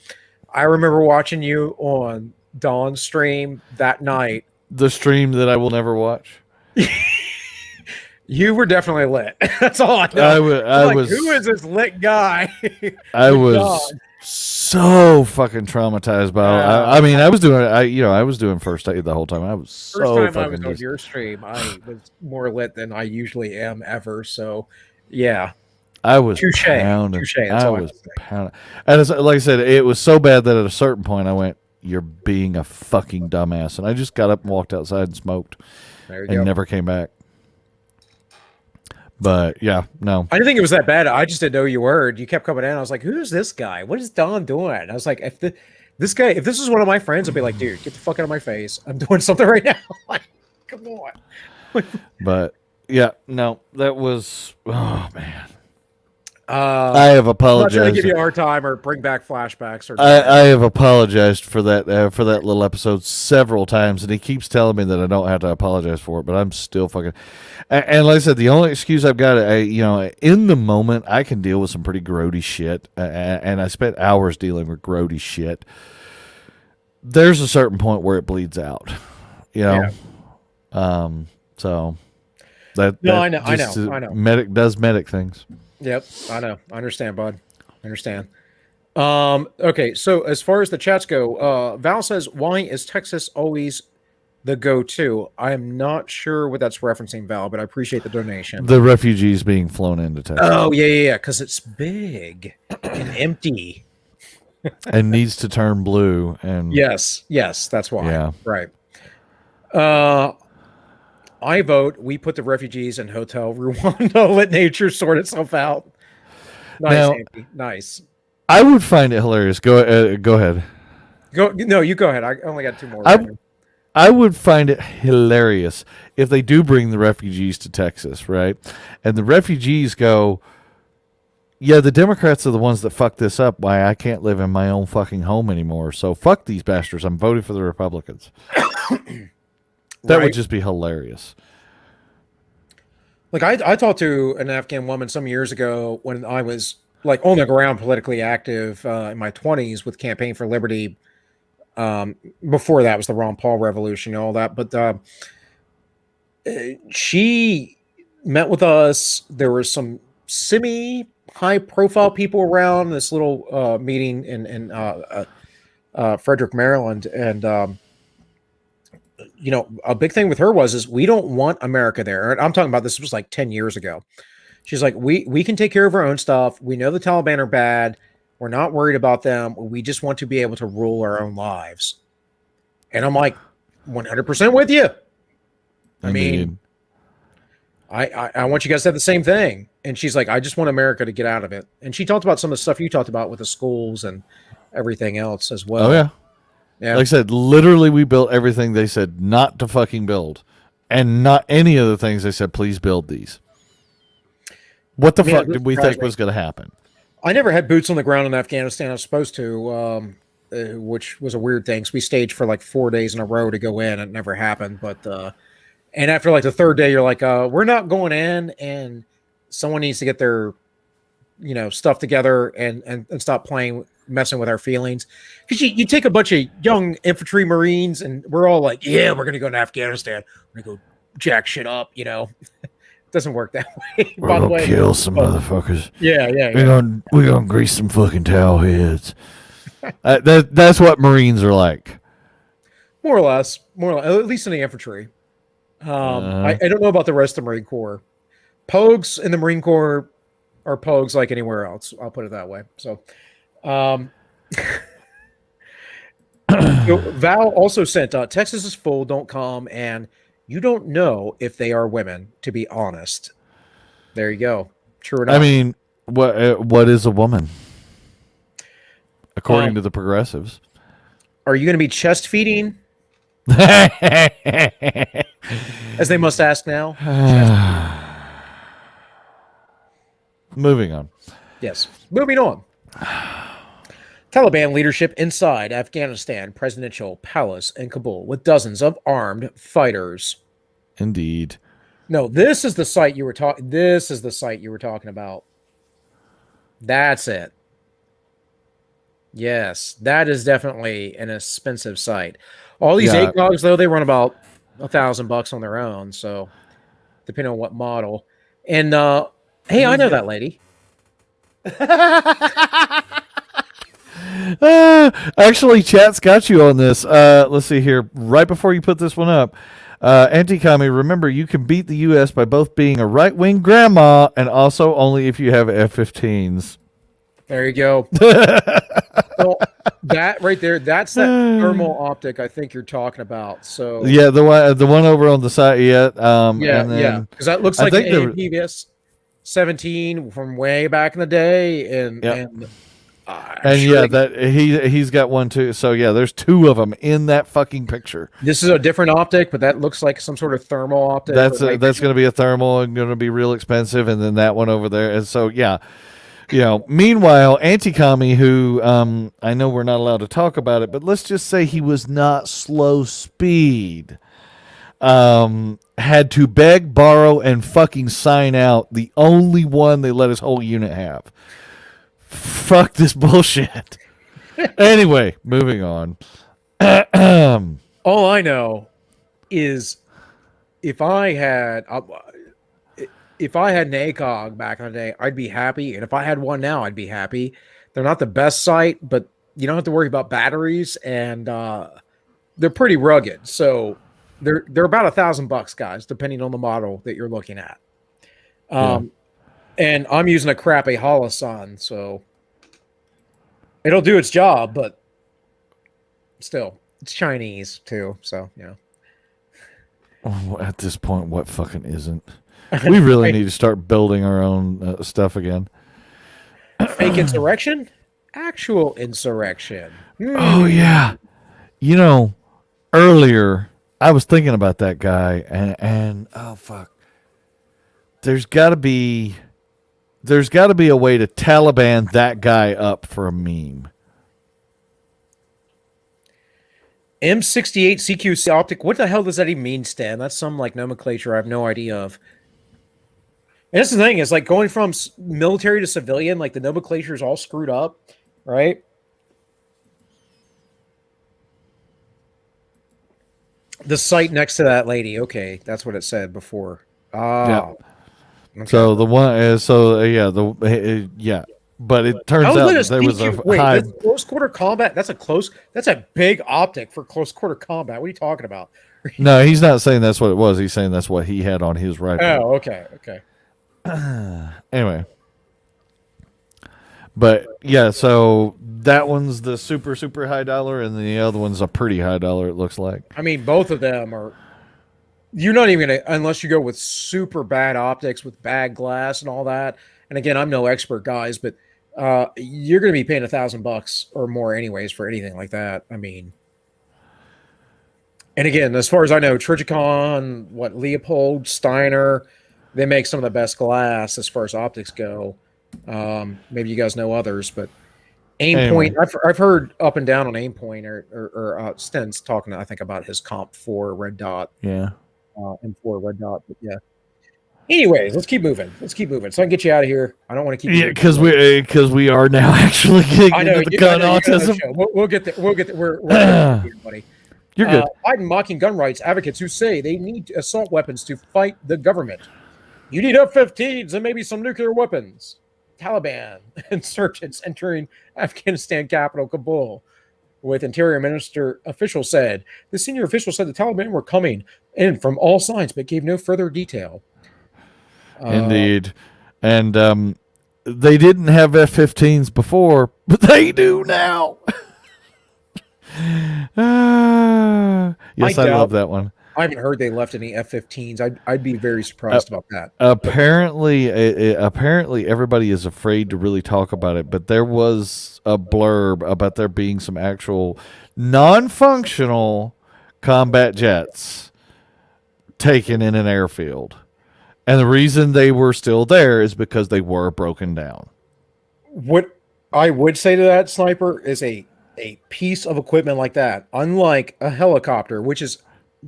I remember watching you on Dawn's stream that night. The stream that I will never watch. You were definitely lit. That's all I know. I was. Who is this lit guy? I was God. so fucking traumatized by it. I mean, I was doing first aid the whole time. I was First so time I fucking was on your stream, I was more lit than I usually am ever. So, yeah. I was Touche. pounding. Touche, that's I all I was have to say. pounding. And it's, like I said, it was so bad that at a certain point I went, "You're being a fucking dumbass," and I just got up and walked outside and smoked, There you and go. never came back. But yeah, no. I didn't think it was that bad. I just didn't know you were. You kept coming in. I was like, "Who's this guy? What is Don doing?" And I was like, "If this guy, if this was one of my friends, I'd be like, dude, get the fuck out of my face. I'm doing something right now." Like, come on. But yeah, no, that was. Oh man, I'm I have not trying to apologized. give you a hard time or bring back flashbacks or. I have apologized for that little episode several times, and he keeps telling me that I don't have to apologize for it, but I'm still fucking. And like I said, the only excuse I've got, in the moment, I can deal with some pretty grody shit, and I spent hours dealing with grody shit. there's a certain point where it bleeds out, you know. So that No, that I just, know. medic does medic things. Yep, I know. I understand, bud. I understand. Okay, so as far as the chats go, Val says, "Why is Texas always the go-to?" I am not sure what that's referencing, Val, but I appreciate the donation. The refugees being flown into Texas. Oh yeah, because it's big and empty. And needs to turn blue. And Yes, that's why. Yeah. Right. I vote we put the refugees in Hotel Rwanda. Let nature sort itself out. Nice, Now- Andy. Nice. I would find it hilarious. Go ahead. No, you go ahead. I only got two more. I would find it hilarious if they do bring the refugees to Texas, right? And the refugees go, yeah, the Democrats are the ones that fucked this up. Why I can't live in my own fucking home anymore. So fuck these bastards. I'm voting for the Republicans. That would just be hilarious. Like I talked to an Afghan woman some years ago when I was like on the ground politically active in my 20s with Campaign for Liberty. Before that was the Ron Paul revolution and all that, but she met with us. There were some semi high profile people around this little meeting in Frederick, Maryland, and a big thing with her is we don't want America there. And I'm talking about this was like 10 years ago. She's like, we can take care of our own stuff. We know the Taliban are bad. We're not worried about them. We just want to be able to rule our own lives. And I'm like, 100% with you. I mean, I want you guys to have the same thing. And she's like, I just want America to get out of it. And she talked about some of the stuff you talked about with the schools and everything else as well. Oh, yeah. Yeah. Like I said, literally we built everything they said not to fucking build. And not any of the things they said, please build these. What the fuck did we think was going to happen? I never had boots on the ground in Afghanistan. I was supposed to, which was a weird thing. So we staged for like 4 days in a row to go in. It never happened. But and after like the third day, you're like, we're not going in, and someone needs to get their, stuff together and stop messing with our feelings. Because you take a bunch of young infantry Marines, and we're all like, yeah, we're gonna go to Afghanistan. We're gonna go jack shit up. Doesn't work that way. We're gonna kill some motherfuckers. Yeah. We're gonna grease some fucking towel heads. That's what Marines are like. More or less, at least in the infantry. I don't know about the rest of the Marine Corps. Pogues in the Marine Corps are pogues like anywhere else. I'll put it that way. So, Val also sent Texas is full, don't come, and you don't know if they are women, to be honest. There you go. True enough. I mean, what is a woman? According to the progressives. Are you going to be chest feeding? As they must ask now. Moving on. Yes. Moving on. Taliban leadership inside Afghanistan presidential palace in Kabul with dozens of armed fighters. Indeed. No, this is the site you were talking. This is the site you were talking about. That's it. Yes, that is definitely an expensive site. All these ACOGs, though, they run about $1,000 on their own. So, depending on what model. And hey, I know that lady. Actually, chat's got you on this. Let's see here. Right before you put this one up, Anti-Commie, remember, you can beat the U.S. by both being a right-wing grandma and also only if you have F-15s. There you go. Well, that right there, that's that thermal optic I think you're talking about. So yeah, the one over on the side, yeah. Because that looks like an APVS 17 from way back in the day, and he's got one too. So yeah, there's two of them in that fucking picture. This is a different optic, but that looks like some sort of thermal optic. That's going to be a thermal and going to be real expensive, and then that one over there. And so yeah. Meanwhile, Anti-Commie, who I know we're not allowed to talk about it, but let's just say he was not slow speed, had to beg, borrow, and fucking sign out the only one they let his whole unit have. Fuck this bullshit. Anyway, moving on. All I know is if I had an ACOG back in the day, I'd be happy, and if I had one now, I'd be happy. They're not the best site, but you don't have to worry about batteries, and they're pretty rugged. So they're about $1,000, guys, depending on the model that you're looking at. And I'm using a crappy Holosun, so it'll do its job, but still, it's Chinese too. So At this point, what fucking isn't? We really need to start building our own stuff again. Fake insurrection, actual insurrection. Oh yeah, earlier I was thinking about that guy, and oh fuck, there's got to be a way to Taliban that guy up for a meme. M68 CQC optic. What the hell does that even mean, Stan? That's some nomenclature I have no idea of. And that's the thing, is going from military to civilian, the nomenclature is all screwed up, right? The site next to that lady. Okay, that's what it said before. Yeah. Okay. So the one is but it turns out that there was a high. That's close quarter combat. That's a big optic for close quarter combat. What are you talking about? No, he's not saying that's what it was. He's saying that's what he had on his rifle. Oh, okay. Anyway, but yeah, so that one's the super high dollar, and the other one's a pretty high dollar. It looks like. I mean, both of them are. You're not even gonna, unless you go with super bad optics with bad glass and all that. And again, I'm no expert, guys, but you're gonna be paying $1,000 or more anyways for anything like that. I mean, and again, as far as I know, Trijicon, Leopold, Steiner, they make some of the best glass as far as optics go. Maybe you guys know others, but Aimpoint, I've heard up and down on Aimpoint or Sten's talking, I think, about his Comp 4 red dot. Yeah. M4 red dot, but yeah. Anyways, let's keep moving. So I can get you out of here. I don't want to keep. Yeah, because we are now actually getting into the gun autism. We'll get there. We're here, buddy. You're good. Biden mocking gun rights advocates who say they need assault weapons to fight the government. You need F-15s and maybe some nuclear weapons. Taliban insurgents entering Afghanistan capital Kabul. With Interior Minister official said, the senior official said the Taliban were coming in from all sides, but gave no further detail. Indeed. And they didn't have F-15s before, but they do now. Yes, I love that one. I haven't heard they left any F-15s. I'd be very surprised about that. Apparently, everybody is afraid to really talk about it, but there was a blurb about there being some actual non-functional combat jets taken in an airfield. And the reason they were still there is because they were broken down. What I would say to that, Sniper, is a piece of equipment like that, unlike a helicopter, which is,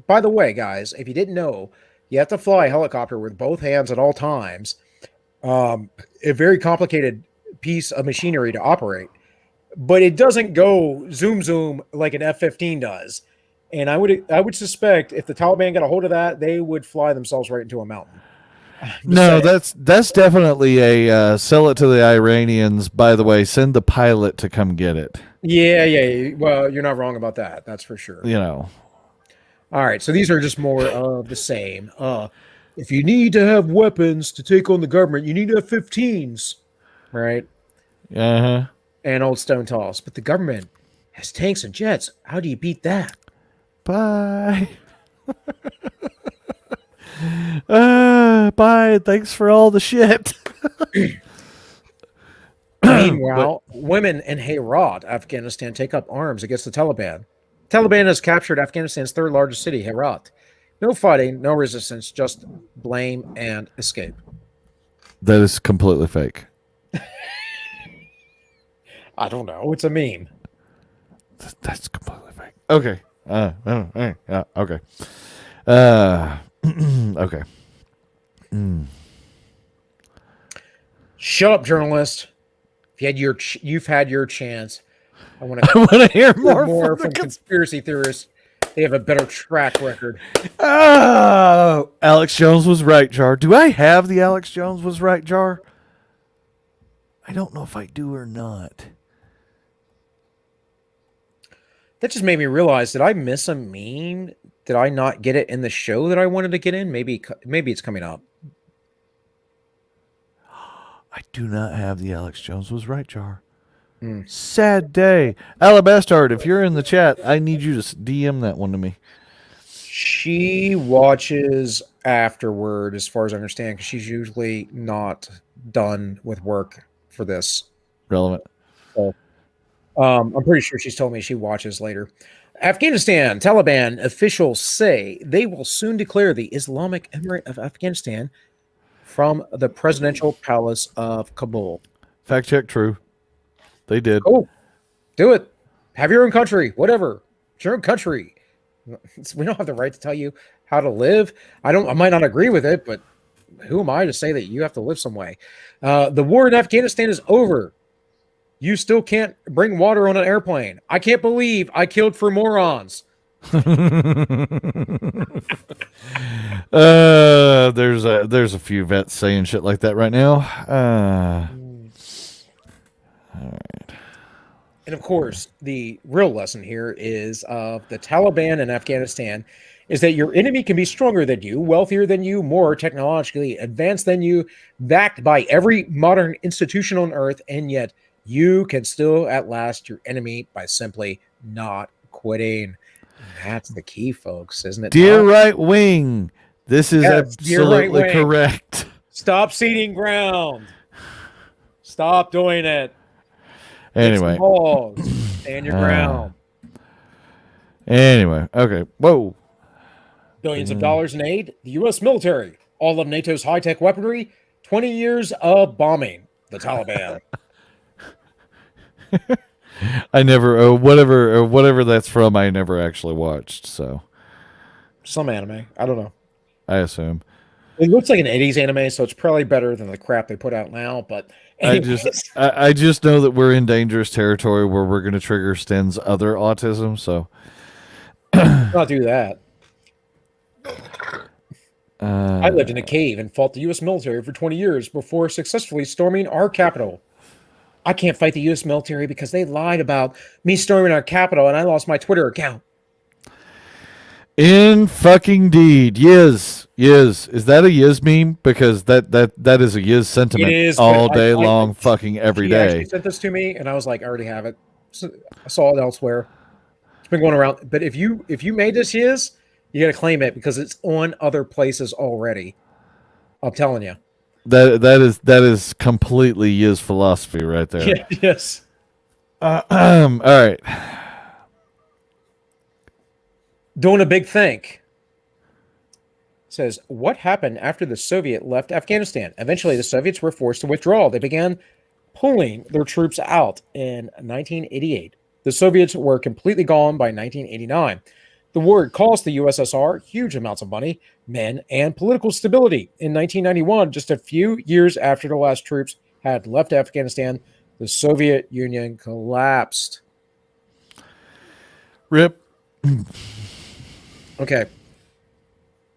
by the way, guys, if you didn't know, you have to fly a helicopter with both hands at all times. A very complicated piece of machinery to operate, but it doesn't go zoom like an F-15 does. And I would suspect if the Taliban got a hold of that, they would fly themselves right into a mountain. No, that's definitely a sell it to the Iranians. By the way, send the pilot to come get it. Yeah. Well, you're not wrong about that. That's for sure. All right, so these are just more of the same. If you need to have weapons to take on the government, you need F-15s, right? Uh-huh. And old stone talls. But the government has tanks and jets. How do you beat that? Bye. Bye. Thanks for all the shit. Meanwhile, women in Herat, Afghanistan, take up arms against the Taliban. Taliban has captured Afghanistan's third largest city, Herat. No fighting, no resistance, just blame and escape. That is completely fake. I don't know. It's a meme. That's completely fake. Okay. Okay. Okay. Shut up, journalist. You've had your chance. I want I want to hear to more, more from from conspiracy theorists. They have a better track record. Oh, Alex Jones was right jar. Do I have the Alex Jones was right jar? I don't know if I do or not. That just made me realize, did I miss a meme? Did I not get it in the show that I wanted to get in? Maybe it's coming up. I do not have the Alex Jones was right jar. Sad day. Alabastard, if you're in the chat, I need you to DM that one to me. She watches afterward, as far as I understand, because she's usually not done with work for this. Relevant. So, I'm pretty sure she's told me she watches later. Afghanistan, Taliban officials say they will soon declare the Islamic Emirate of Afghanistan from the presidential palace of Kabul. Fact check true. They did. Oh, do it. Have your own country, whatever. It's your own country. We don't have the right to tell you how to live. I might not agree with it, but who am I to say that you have to live some way? The war in Afghanistan is over. You still can't bring water on an airplane. I can't believe I killed for morons. There's a few vets saying shit like that right now. All right. And of course, the real lesson here is of the Taliban in Afghanistan is that your enemy can be stronger than you, wealthier than you, more technologically advanced than you, backed by every modern institution on earth, and yet you can still outlast your enemy by simply not quitting. And that's the key, folks, isn't it? Dear right wing, this is Yes, dear right absolutely wing. correct. Stop ceding ground. Stop doing it. Anyway. Stand your ground. Anyway, okay. Whoa. Billions of dollars in aid, the U.S. military, all of NATO's high-tech weaponry, 20 years of bombing the Taliban. I never, whatever that's from, I never actually watched, so. Some anime. I don't know. I assume. It looks like an 80s anime, so it's probably better than the crap they put out now, but anyways. I just know that we're in dangerous territory where we're going to trigger Sten's other autism, so. Not do that. I lived in a cave and fought the U.S. military for 20 years before successfully storming our capital. I can't fight the U.S. military because they lied about me storming our capital and I lost my Twitter account. In fucking deed. Yiz. Is that a Yiz meme? Because that is a Yiz sentiment all day long, fucking every day. She sent this to me and I was like, I already have it. So I saw it elsewhere. It's been going around. But if you made this Yiz, you got to claim it because it's on other places already. I'm telling you. That is completely Yiz philosophy right there. Yeah, yes. All right. Doing a big think. Says, what happened after the Soviet left Afghanistan? Eventually, the Soviets were forced to withdraw. They began pulling their troops out in 1988. The Soviets were completely gone by 1989. The war cost the USSR huge amounts of money, men, and political stability. In 1991, just a few years after the last troops had left Afghanistan, the Soviet Union collapsed. Rip. Okay.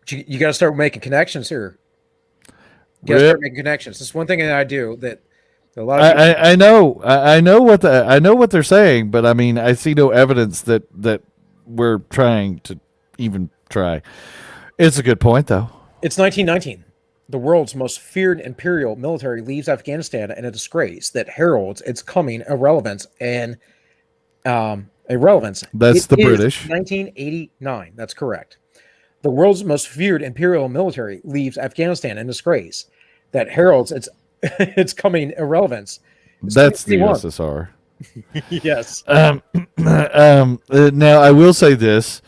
You got to start making connections here. You got to start making connections. This is one thing that I do that a lot of people... I know what they're saying, but I mean, I see no evidence that we're trying to even try. It's a good point, though. It's 1919. The world's most feared imperial military leaves Afghanistan in a disgrace that heralds its coming irrelevance and irrelevance. That's the British. 1989. That's correct. The world's most feared imperial military leaves Afghanistan in disgrace that heralds its coming irrelevance. That's the USSR. Yes. Now I will say this: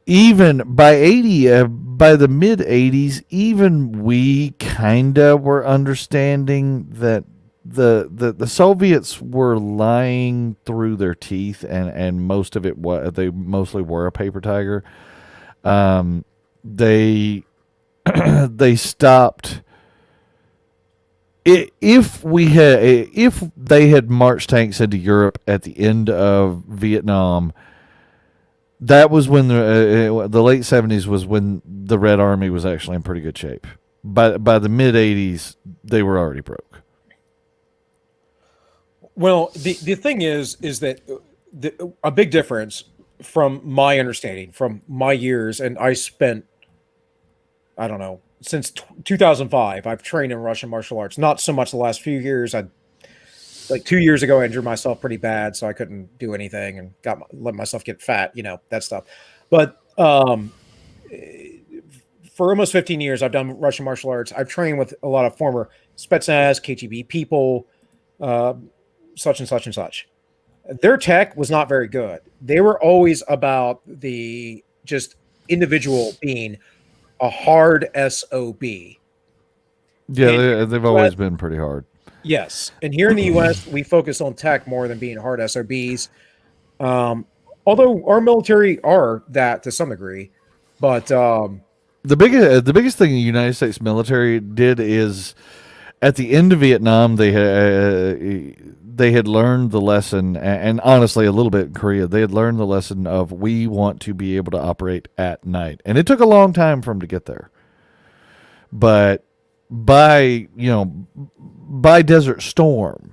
even by the mid '80s, even we kinda were understanding that the Soviets were lying through their teeth, and most of it they mostly were a paper tiger. They stopped if they had marched tanks into Europe at the end of Vietnam, that was when the late 70s was when the Red Army was actually in pretty good shape. By the mid 80s, they were already broke. Well, the thing is that a big difference from my understanding, from my years, and I spent, I don't know, since 2005, I've trained in Russian martial arts. Not so much the last few years. Like 2 years ago, I injured myself pretty bad, so I couldn't do anything and let myself get fat, that stuff. But for almost 15 years, I've done Russian martial arts. I've trained with a lot of former Spetsnaz, KGB people, such and such and such. Their tech was not very good. They were always about the just individual being a hard SOB. Yeah, they've always been pretty hard. Yes. And here in the U.S., we focus on tech more than being hard SOBs. Although our military are that to some degree. But the biggest thing the United States military did is at the end of Vietnam, they had learned the lesson, and honestly, a little bit in Korea, they had learned the lesson of we want to be able to operate at night. And it took a long time for them to get there. But by Desert Storm,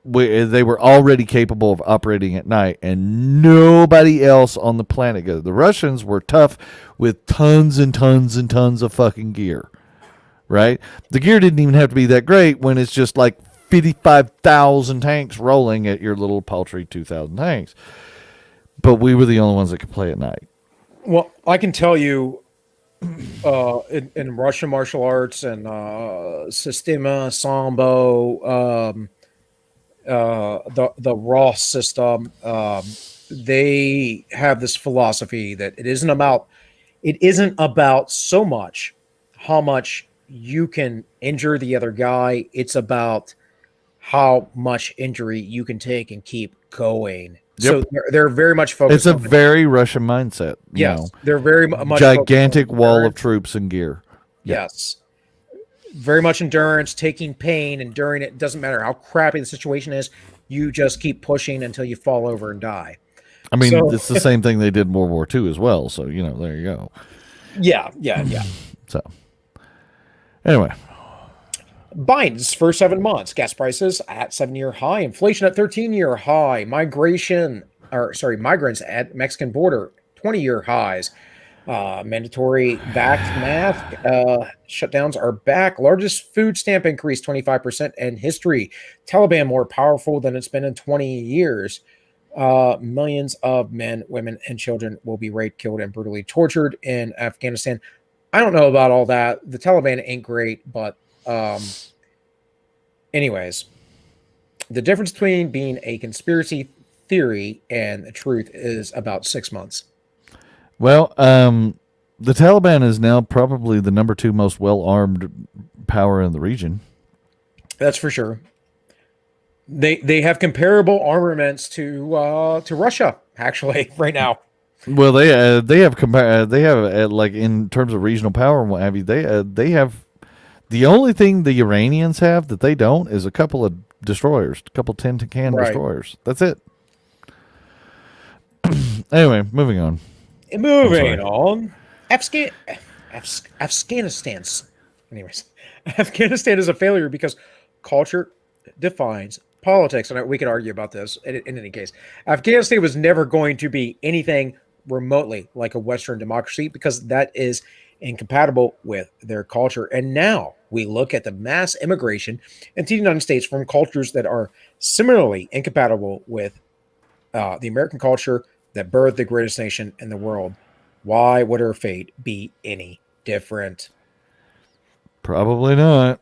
they were already capable of operating at night, and nobody else on the planet could. The Russians were tough with tons and tons and tons of fucking gear, right? The gear didn't even have to be that great when it's just like 55,000 tanks rolling at your little paltry 2,000 tanks. But we were the only ones that could play at night. Well, I can tell you, in Russian martial arts and Sistema, Sambo, the Ross system, they have this philosophy that it isn't about so much how much you can injure the other guy. It's about how much injury you can take and keep going. Yep. So they're very much focused. It's a very Russian mindset. Yes, they're very much gigantic wall of troops and gear. Yep. Yes, very much endurance, taking pain, enduring it. Doesn't matter how crappy the situation is. You just keep pushing until you fall over and die. I mean, it's the same thing they did in World War II as well. So there you go. Yeah. So anyway. Biden's first 7 months, gas prices at 7-year high, inflation at 13-year high, migrants at Mexican border, 20-year highs, mandatory vax mask shutdowns are back, largest food stamp increase, 25% in history, Taliban more powerful than it's been in 20 years, millions of men, women, and children will be raped, killed, and brutally tortured in Afghanistan. I don't know about all that. The Taliban ain't great, but anyways, the difference between being a conspiracy theory and the truth is about 6 months. Well, the Taliban is now probably the number 2 most well-armed power in the region. That's for sure. They have comparable armaments to Russia actually right now. Well, they have like in terms of regional power and what have you. They have. The only thing the Iranians have that they don't is a couple of destroyers, a couple 10-can destroyers. That's it. Anyway, moving on. Afghanistan. Anyways, Afghanistan is a failure because culture defines politics. And we could argue about this in any case. Afghanistan was never going to be anything remotely like a Western democracy because that is incompatible with their culture. And now we look at the mass immigration into the United States from cultures that are similarly incompatible with the American culture that birthed the greatest nation in the world. Why would our fate be any different? Probably not.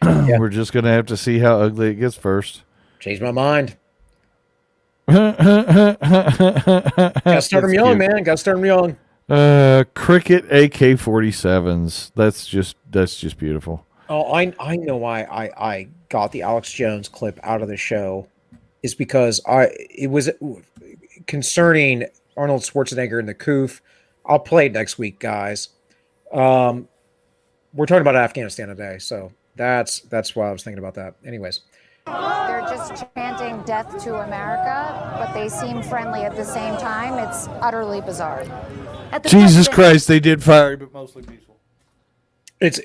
Yeah. We're just going to have to see how ugly it gets first. Change my mind. Gotta start them young, man. Gotta start them young. Cricket AK-47s. That's just beautiful. Oh, I know why I got the Alex Jones clip out of the show is because it was concerning Arnold Schwarzenegger and the Koof. I'll play it next week, guys. We're talking about Afghanistan today, so That's why I was thinking about that. Anyways. They're just chanting death to America, but they seem friendly at the same time. It's utterly bizarre. Jesus Christ, they did fiery, but mostly peaceful. It's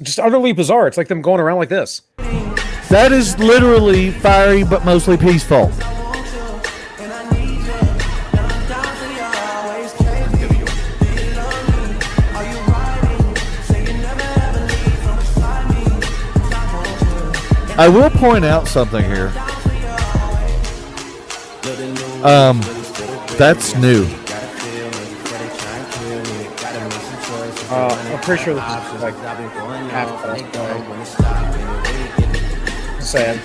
just utterly bizarre. It's like them going around like this. That is literally fiery, but mostly peaceful. I will point out something here. That's new. I'm pretty sure this is like half sad.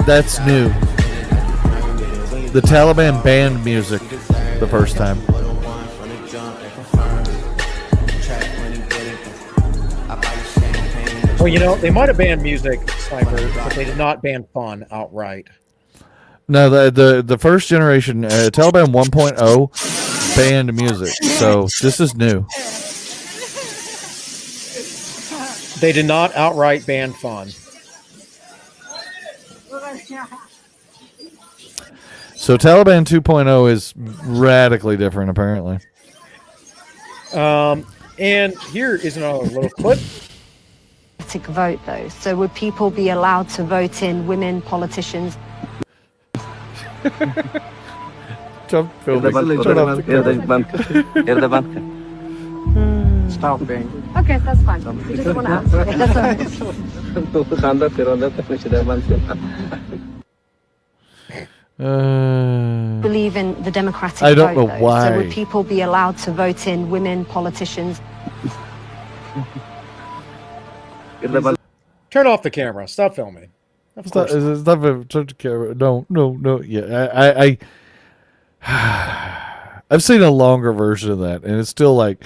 That's new. The Taliban banned music the first time. Well, you know, they might have banned music, Sniper, but they did not ban fun outright. No, the first generation Taliban 1.0 banned music, so this is new. They did not outright ban fun. So Taliban 2.0 is radically different, apparently. And here is another little clip. Vote though, so would people be allowed to vote in women politicians? Stop Stopping. Okay, that's fine. We just want to ask. Believe in the democratic I don't vote, know though. why. So would people be allowed to vote in women politicians? Turn off the camera. Stop filming. Of course. It's not turn the camera. No. Yeah, I've seen a longer version of that, and it's still like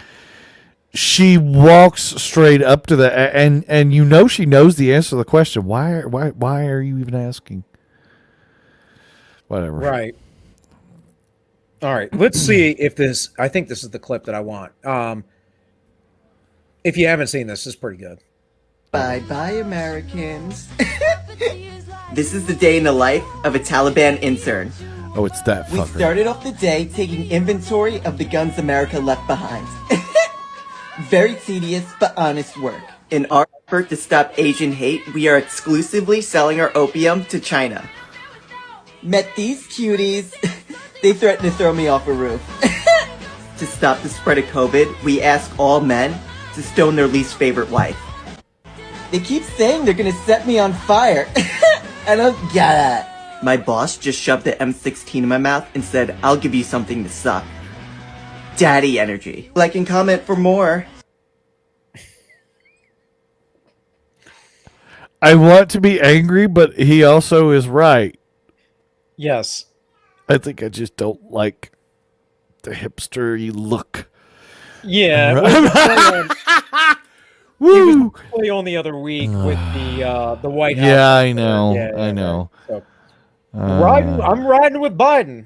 she walks straight up to the and you know she knows the answer to the question. Why are you even asking? Whatever. Right. All right. Let's see if this. I think this is the clip that I want. If you haven't seen this is pretty good. Bye, Americans. This is the day in the life of a Taliban intern. Oh, it's that We fucker. started off the day taking inventory of the guns America left behind. Very tedious but honest work. In our effort to stop Asian hate, we are exclusively selling our opium to China. Met these cuties. They threatened to throw me off a roof. To stop the spread of COVID, we ask all men to stone their least favorite wife. They keep saying they're gonna set me on fire. I don't get it. My boss just shoved the M16 in my mouth and said, I'll give you something to suck. Daddy energy. Like and comment for more. I want to be angry, but he also is right. Yes. I think I just don't like the hipster-y look. Yeah. Woo! He was play on the other week with the White House. Yeah, I know. Yeah, I know. So, I'm riding with Biden.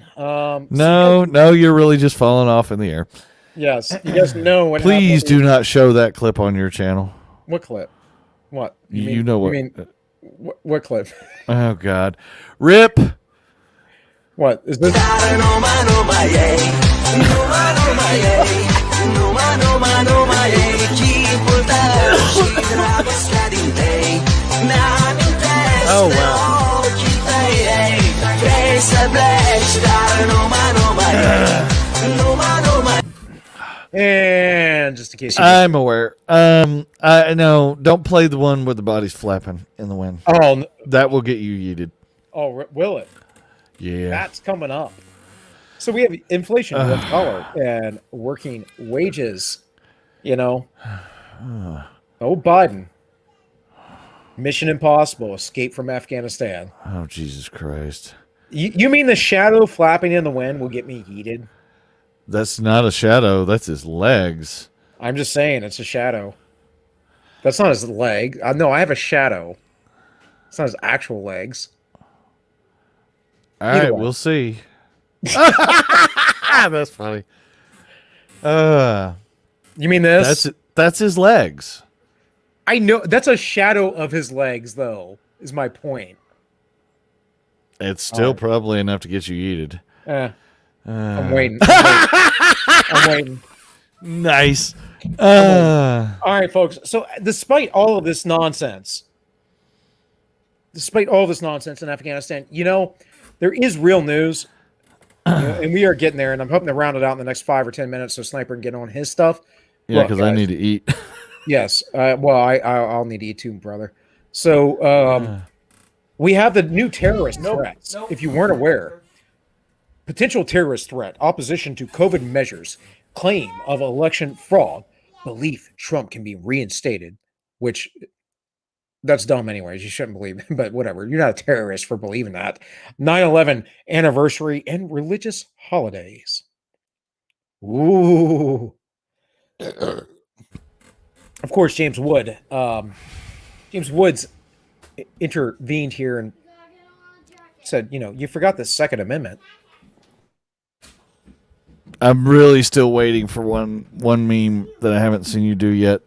No, you're really just falling off in the air. Yes, you guys know what. Please do not show that clip on your channel. What clip? What? You know what? You mean what clip? Oh God, Rip. What is this? Oh wow. And just in case I'm aware. I know. Don't play the one where the body's flapping in the wind. Oh, that will get you yeeted. Oh, will it? Yeah, that's coming up. So we have inflation, US dollar, and working wages. You know, oh Biden, Mission Impossible, escape from Afghanistan. Oh Jesus Christ! You mean the shadow flapping in the wind will get me heated? That's not a shadow. That's his legs. I'm just saying it's a shadow. That's not his leg. No, I have a shadow. It's not his actual legs. All right, we'll see. That's funny. You mean this? That's his legs. I know that's a shadow of his legs, though. Is my point. It's still probably enough to get you yeeted. I'm waiting. I'm waiting. Nice. All right, folks. So, despite all of this nonsense in Afghanistan, there is real news, and we are getting there. And I'm hoping to round it out in the next 5 or 10 minutes so Sniper can get on his stuff. Yeah, because I need to eat. Yes. Well, I'll need to eat too, brother. So, we have the new terrorist threats. If you weren't aware, potential terrorist threat, opposition to COVID measures, claim of election fraud, belief Trump can be reinstated, which that's dumb anyways. You shouldn't believe it, but whatever. You're not a terrorist for believing that. 9/11 anniversary and religious holidays. Ooh. Of course, James Woods intervened here and said, you forgot the Second Amendment. I'm really still waiting for one meme that I haven't seen you do yet.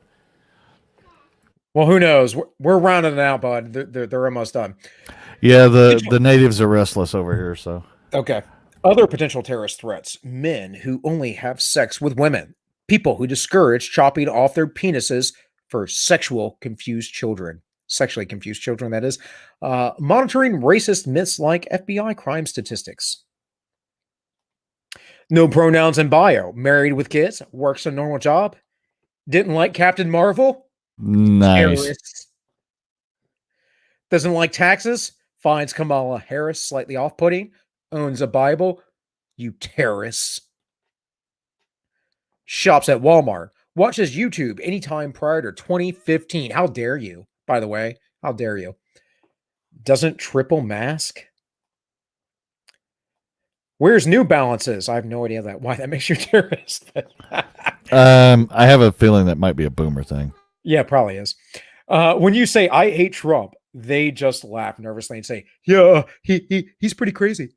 Well, who knows? We're rounding it out, bud. They're almost done. Yeah, the natives are restless over here, so. Okay. Other potential terrorist threats: men who only have sex with women, people who discourage chopping off their penises for sexually confused children, that is, monitoring racist myths like FBI crime statistics. No pronouns in bio, married with kids, works a normal job, didn't like Captain Marvel. Nice. Terrorists. Doesn't like taxes, finds Kamala Harris slightly off-putting, owns a Bible, you terrorists. Shops at Walmart, watches YouTube anytime prior to 2015. How dare you, by the way? How dare you? Doesn't triple mask. Wears New Balances. I have no idea why that makes you a terrorist. I have a feeling that might be a boomer thing. Yeah, probably is. When you say I hate Trump, they just laugh nervously and say, "Yeah, he's pretty crazy."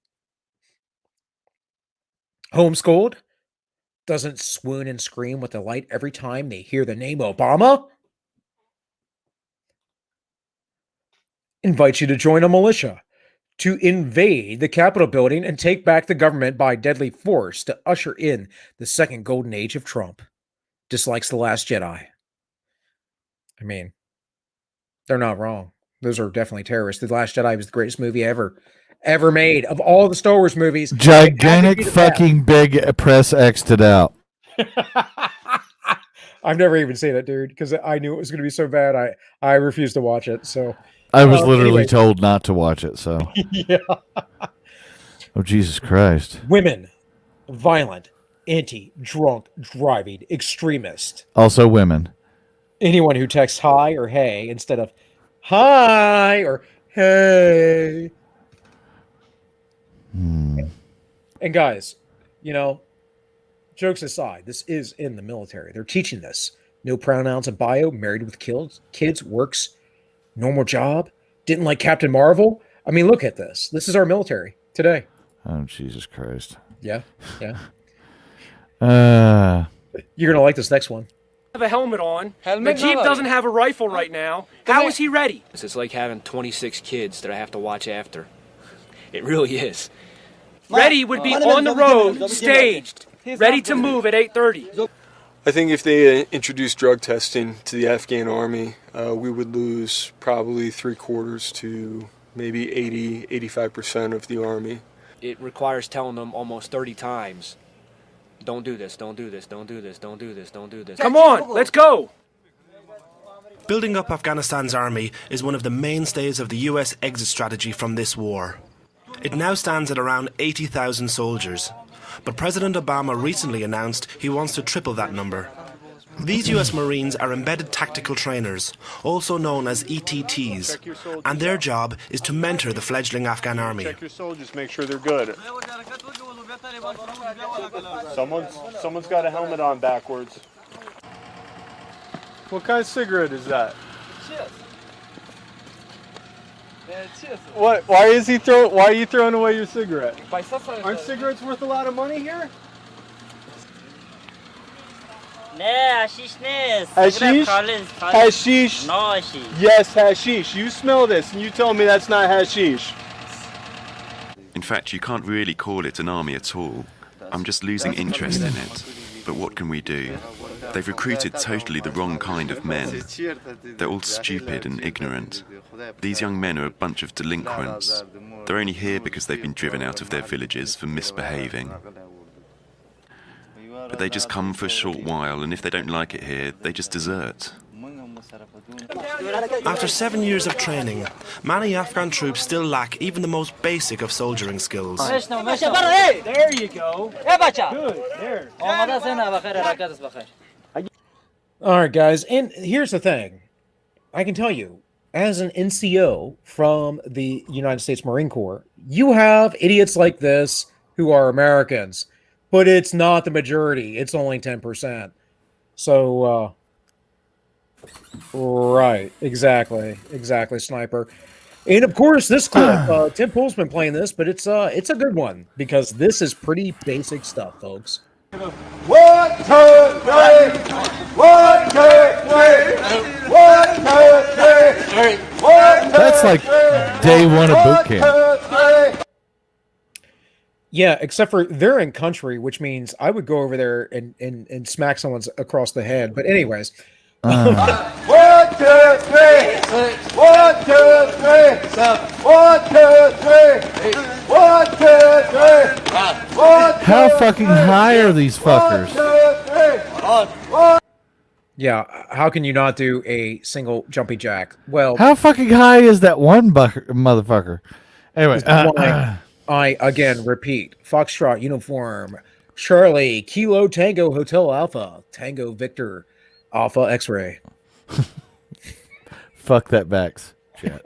Homeschooled, doesn't swoon and scream with delight every time they hear the name Obama. Invites you to join a militia to invade the Capitol building and take back the government by deadly force to usher in the second golden age of Trump. Dislikes The Last Jedi. I mean, they're not wrong. Those are definitely terrorists. The Last Jedi was the greatest movie ever made of all the Star Wars movies. Gigantic fucking big press X'd it out. I've never even seen it, dude, because I knew it was going to be so bad. I refused to watch it. So I was literally told not to watch it. So yeah. Oh, Jesus Christ. Women, violent, anti-drunk driving extremist. Also women. Anyone who texts hi or hey instead of hi or hey. And guys, jokes aside, this is in the military. They're teaching this. No pronouns in bio, married with kids, works, normal job, didn't like Captain Marvel. I mean, look at this. This is our military today. Oh, Jesus Christ. Yeah. You're going to like this next one. Have a helmet on. Najib doesn't have a rifle right now. How is he ready? It's like having 26 kids that I have to watch after. It really is. Ready would be on the road, staged, ready to move at 8:30. I think if they introduced drug testing to the Afghan army, we would lose probably 3/4 to maybe 85% of the army. It requires telling them almost 30 times, don't do this, don't do this, don't do this, don't do this, don't do this. Come on, let's go! Building up Afghanistan's army is one of the mainstays of the US exit strategy from this war. It now stands at around 80,000 soldiers, but President Obama recently announced he wants to triple that number. These US Marines are embedded tactical trainers, also known as ETTs, and their job is to mentor the fledgling Afghan army. Check your soldiers, make sure they're good. Someone's got a helmet on backwards. What kind of cigarette is that? What? Why are you throwing away your cigarette? Aren't cigarettes worth a lot of money here? Hashish? Hashish? No hashish. Yes, hashish. You smell this and you tell me that's not hashish. In fact, you can't really call it an army at all. I'm just losing interest in it. But what can we do? They've recruited totally the wrong kind of men. They're all stupid and ignorant. These young men are a bunch of delinquents. They're only here because they've been driven out of their villages for misbehaving. But they just come for a short while, and if they don't like it here, they just desert. After 7 years of training, many Afghan troops still lack even the most basic of soldiering skills. There you go. Good. There. All right, guys, and here's the thing. I can tell you, as an NCO from the United States Marine Corps, you have idiots like this who are Americans, but it's not the majority. It's only 10%. So, right, exactly, Sniper. And of course, this clip, Tim Pool's been playing this, but it's a good one because this is pretty basic stuff, folks. 1, 2, 3. 1, 2, 3. 1, 2, 3. That's like day one of boot camp. Yeah, except for they're in country, which means I would go over there and smack someone across the head. But anyways. 1, 2, 3. 1, 2, 3. 1, 2, 3. 1, 2, 3. How fucking high are these fuckers? 1, 2, 3. Yeah, how can you not do a single jumping jack? Well, how fucking high is that one motherfucker? Anyway, I again repeat: Foxtrot uniform, Charlie, Kilo Tango Hotel Alpha, Tango Victor, Alpha X-ray. Fuck that Vax. Chat.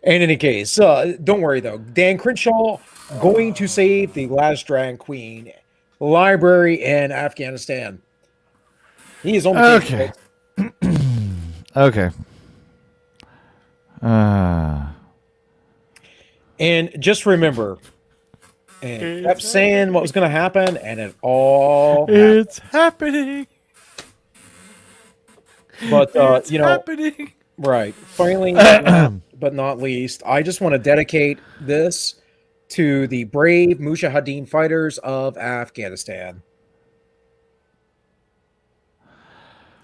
In any case, don't worry though. Dan Crenshaw going to save the last Dragon Queen library in Afghanistan. He is only okay. Okay. And just remember, and kept saying what was going to happen, and it all it's happening. But you know, happening. Right. Finally, but not least, I just want to dedicate this to the brave Mujahideen fighters of Afghanistan.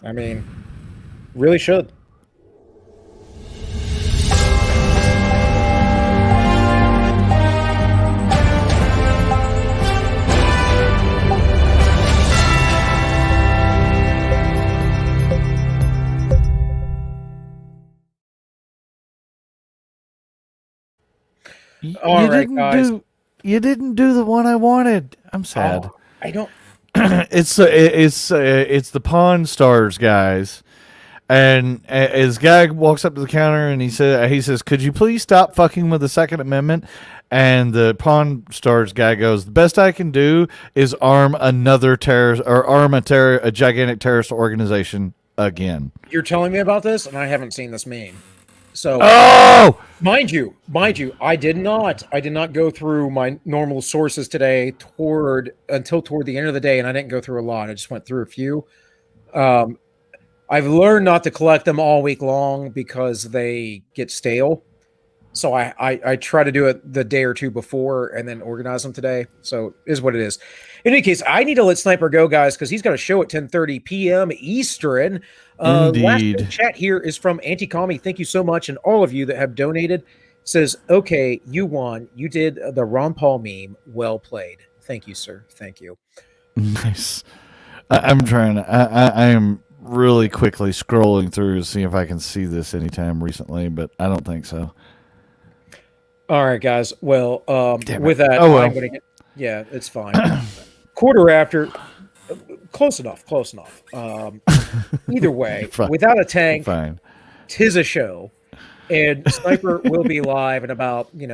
I mean, really should. All right, guys. You didn't do the one I wanted. I'm sad. Oh, I don't. It's the Pawn Stars guys, and his guy walks up to the counter and he says, "Could you please stop fucking with the Second Amendment?" And the Pawn Stars guy goes, "The best I can do is arm another terrorist or a gigantic terrorist organization again." You're telling me about this, and I haven't seen this meme. So, mind you, I did not go through my normal sources today until toward the end of the day, and I didn't go through a lot. I just went through a few. I've learned not to collect them all week long because they get stale. So I try to do it the day or two before and then organize them today. So it is what it is. In any case, I need to let Sniper go, guys, because he's got a show at 10:30 p.m. Eastern. Indeed. Last chat here is from Anti-Commie. Thank you so much. And all of you that have donated says, okay, you won. You did the Ron Paul meme. Well played. Thank you, sir. Thank you. Nice. I'm trying to, I am really quickly scrolling through to see if I can see this anytime recently, but I don't think so. All right, guys. Well, with that, oh, well. I'm going to yeah, it's fine. Quarter after, close enough. Either way, without a tank, fine. 'Tis a show. And Sniper will be live in about, an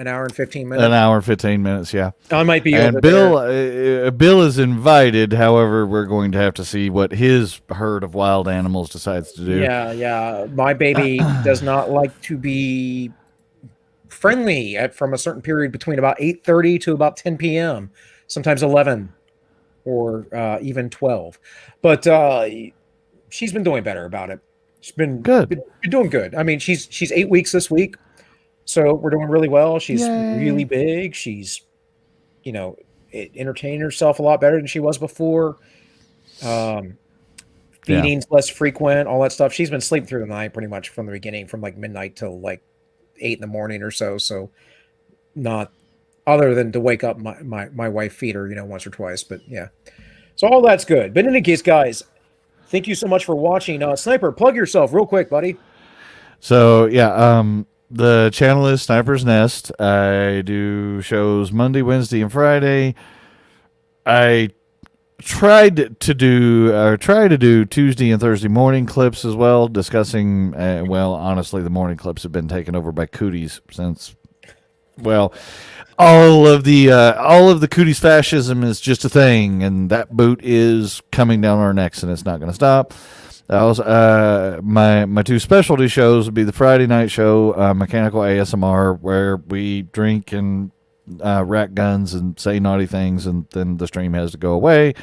hour and 15 minutes? An hour and 15 minutes, yeah. I might be and over Bill, Bill is invited. However, we're going to have to see what his herd of wild animals decides to do. Yeah. My baby does not like to be friendly from a certain period between about 8:30 to about 10 p.m., sometimes 11 or even 12. But she's been doing better about it. She's been good. Been doing good. I mean, she's 8 weeks this week, so we're doing really well. She's really big. She's, entertaining herself a lot better than she was before. Feeding's less frequent, all that stuff. She's been sleeping through the night pretty much from the beginning, from like midnight till like 8 in the morning or so. So not other than to wake up my wife, feed her, once or twice. But yeah, so all that's good. But in any case, guys, thank you so much for watching. Sniper, plug yourself real quick, buddy. So yeah, the channel is Sniper's Nest. I do shows Monday, Wednesday, and Friday. I try to do Tuesday and Thursday morning clips as well, discussing honestly, the morning clips have been taken over by cooties since all of the cooties fascism is just a thing, and that boot is coming down our necks and it's not going to stop. Also, my two specialty shows would be the Friday night show, Mechanical ASMR, where we drink and rack guns and say naughty things, and then the stream has to go away.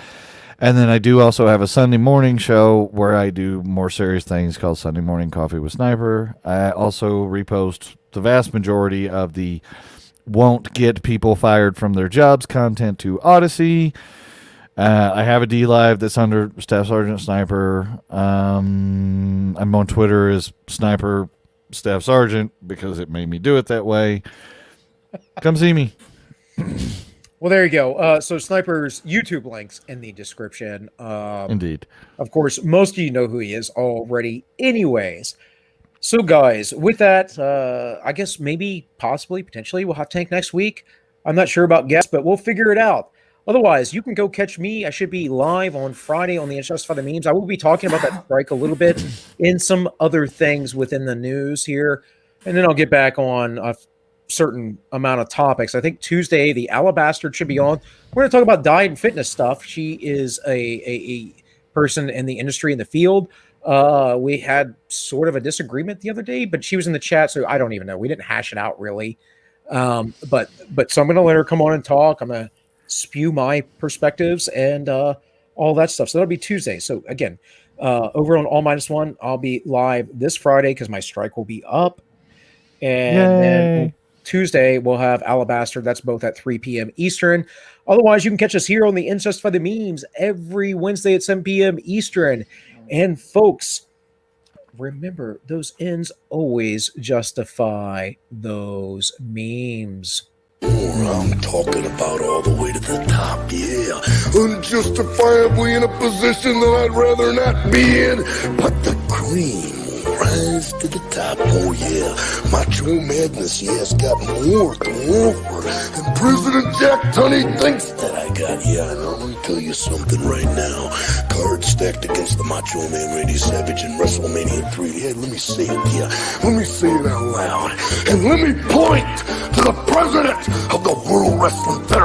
And then I do also have a Sunday morning show where I do more serious things called Sunday Morning Coffee with Sniper. I also repost the vast majority of the won't get people fired from their jobs content to Odyssey. I have a D-Live that's under Staff Sergeant Sniper. I'm on Twitter as Sniper Staff Sergeant because it made me do it that way. Come see me. Well, there you go. So Sniper's YouTube links in the description. Indeed. Of course, most of you know who he is already anyways. So guys, with that, I guess maybe, possibly, potentially, we'll have Tank next week. I'm not sure about guests, but we'll figure it out. Otherwise, you can go catch me. I should be live on Friday on the Unjustified Memes. I will be talking about that strike a little bit and some other things within the news here. And then I'll get back on a certain amount of topics. I think Tuesday, the Alabaster should be on. We're going to talk about diet and fitness stuff. She is a person in the industry, in the field. We had sort of a disagreement the other day, but she was in the chat, so I don't even know. We didn't hash it out really. But so I'm going to let her come on and talk. I'm going to spew my perspectives and all that stuff. So that'll be Tuesday. So again, over on All Minus One, I'll be live this Friday because my strike will be up. And then Tuesday, we'll have Alabaster. That's both at 3 p.m. Eastern. Otherwise, you can catch us here on the Unjustified Memes every Wednesday at 7 p.m. Eastern. And folks, remember, those ends always justify those memes. I'm talking about all the way to the top, yeah. Unjustifiably in a position that I'd rather not be in, but the cream will rise to the top, oh yeah. Macho madness, yeah, it's got more to offer than President Jack Tunney thinks that I got, yeah. And I'm gonna tell you something right now. Cards stacked against the Macho Man Randy Savage in WrestleMania 3. Yeah, let me say it, yeah. Let me say it out loud. And let me point to the president of the World Wrestling Federation.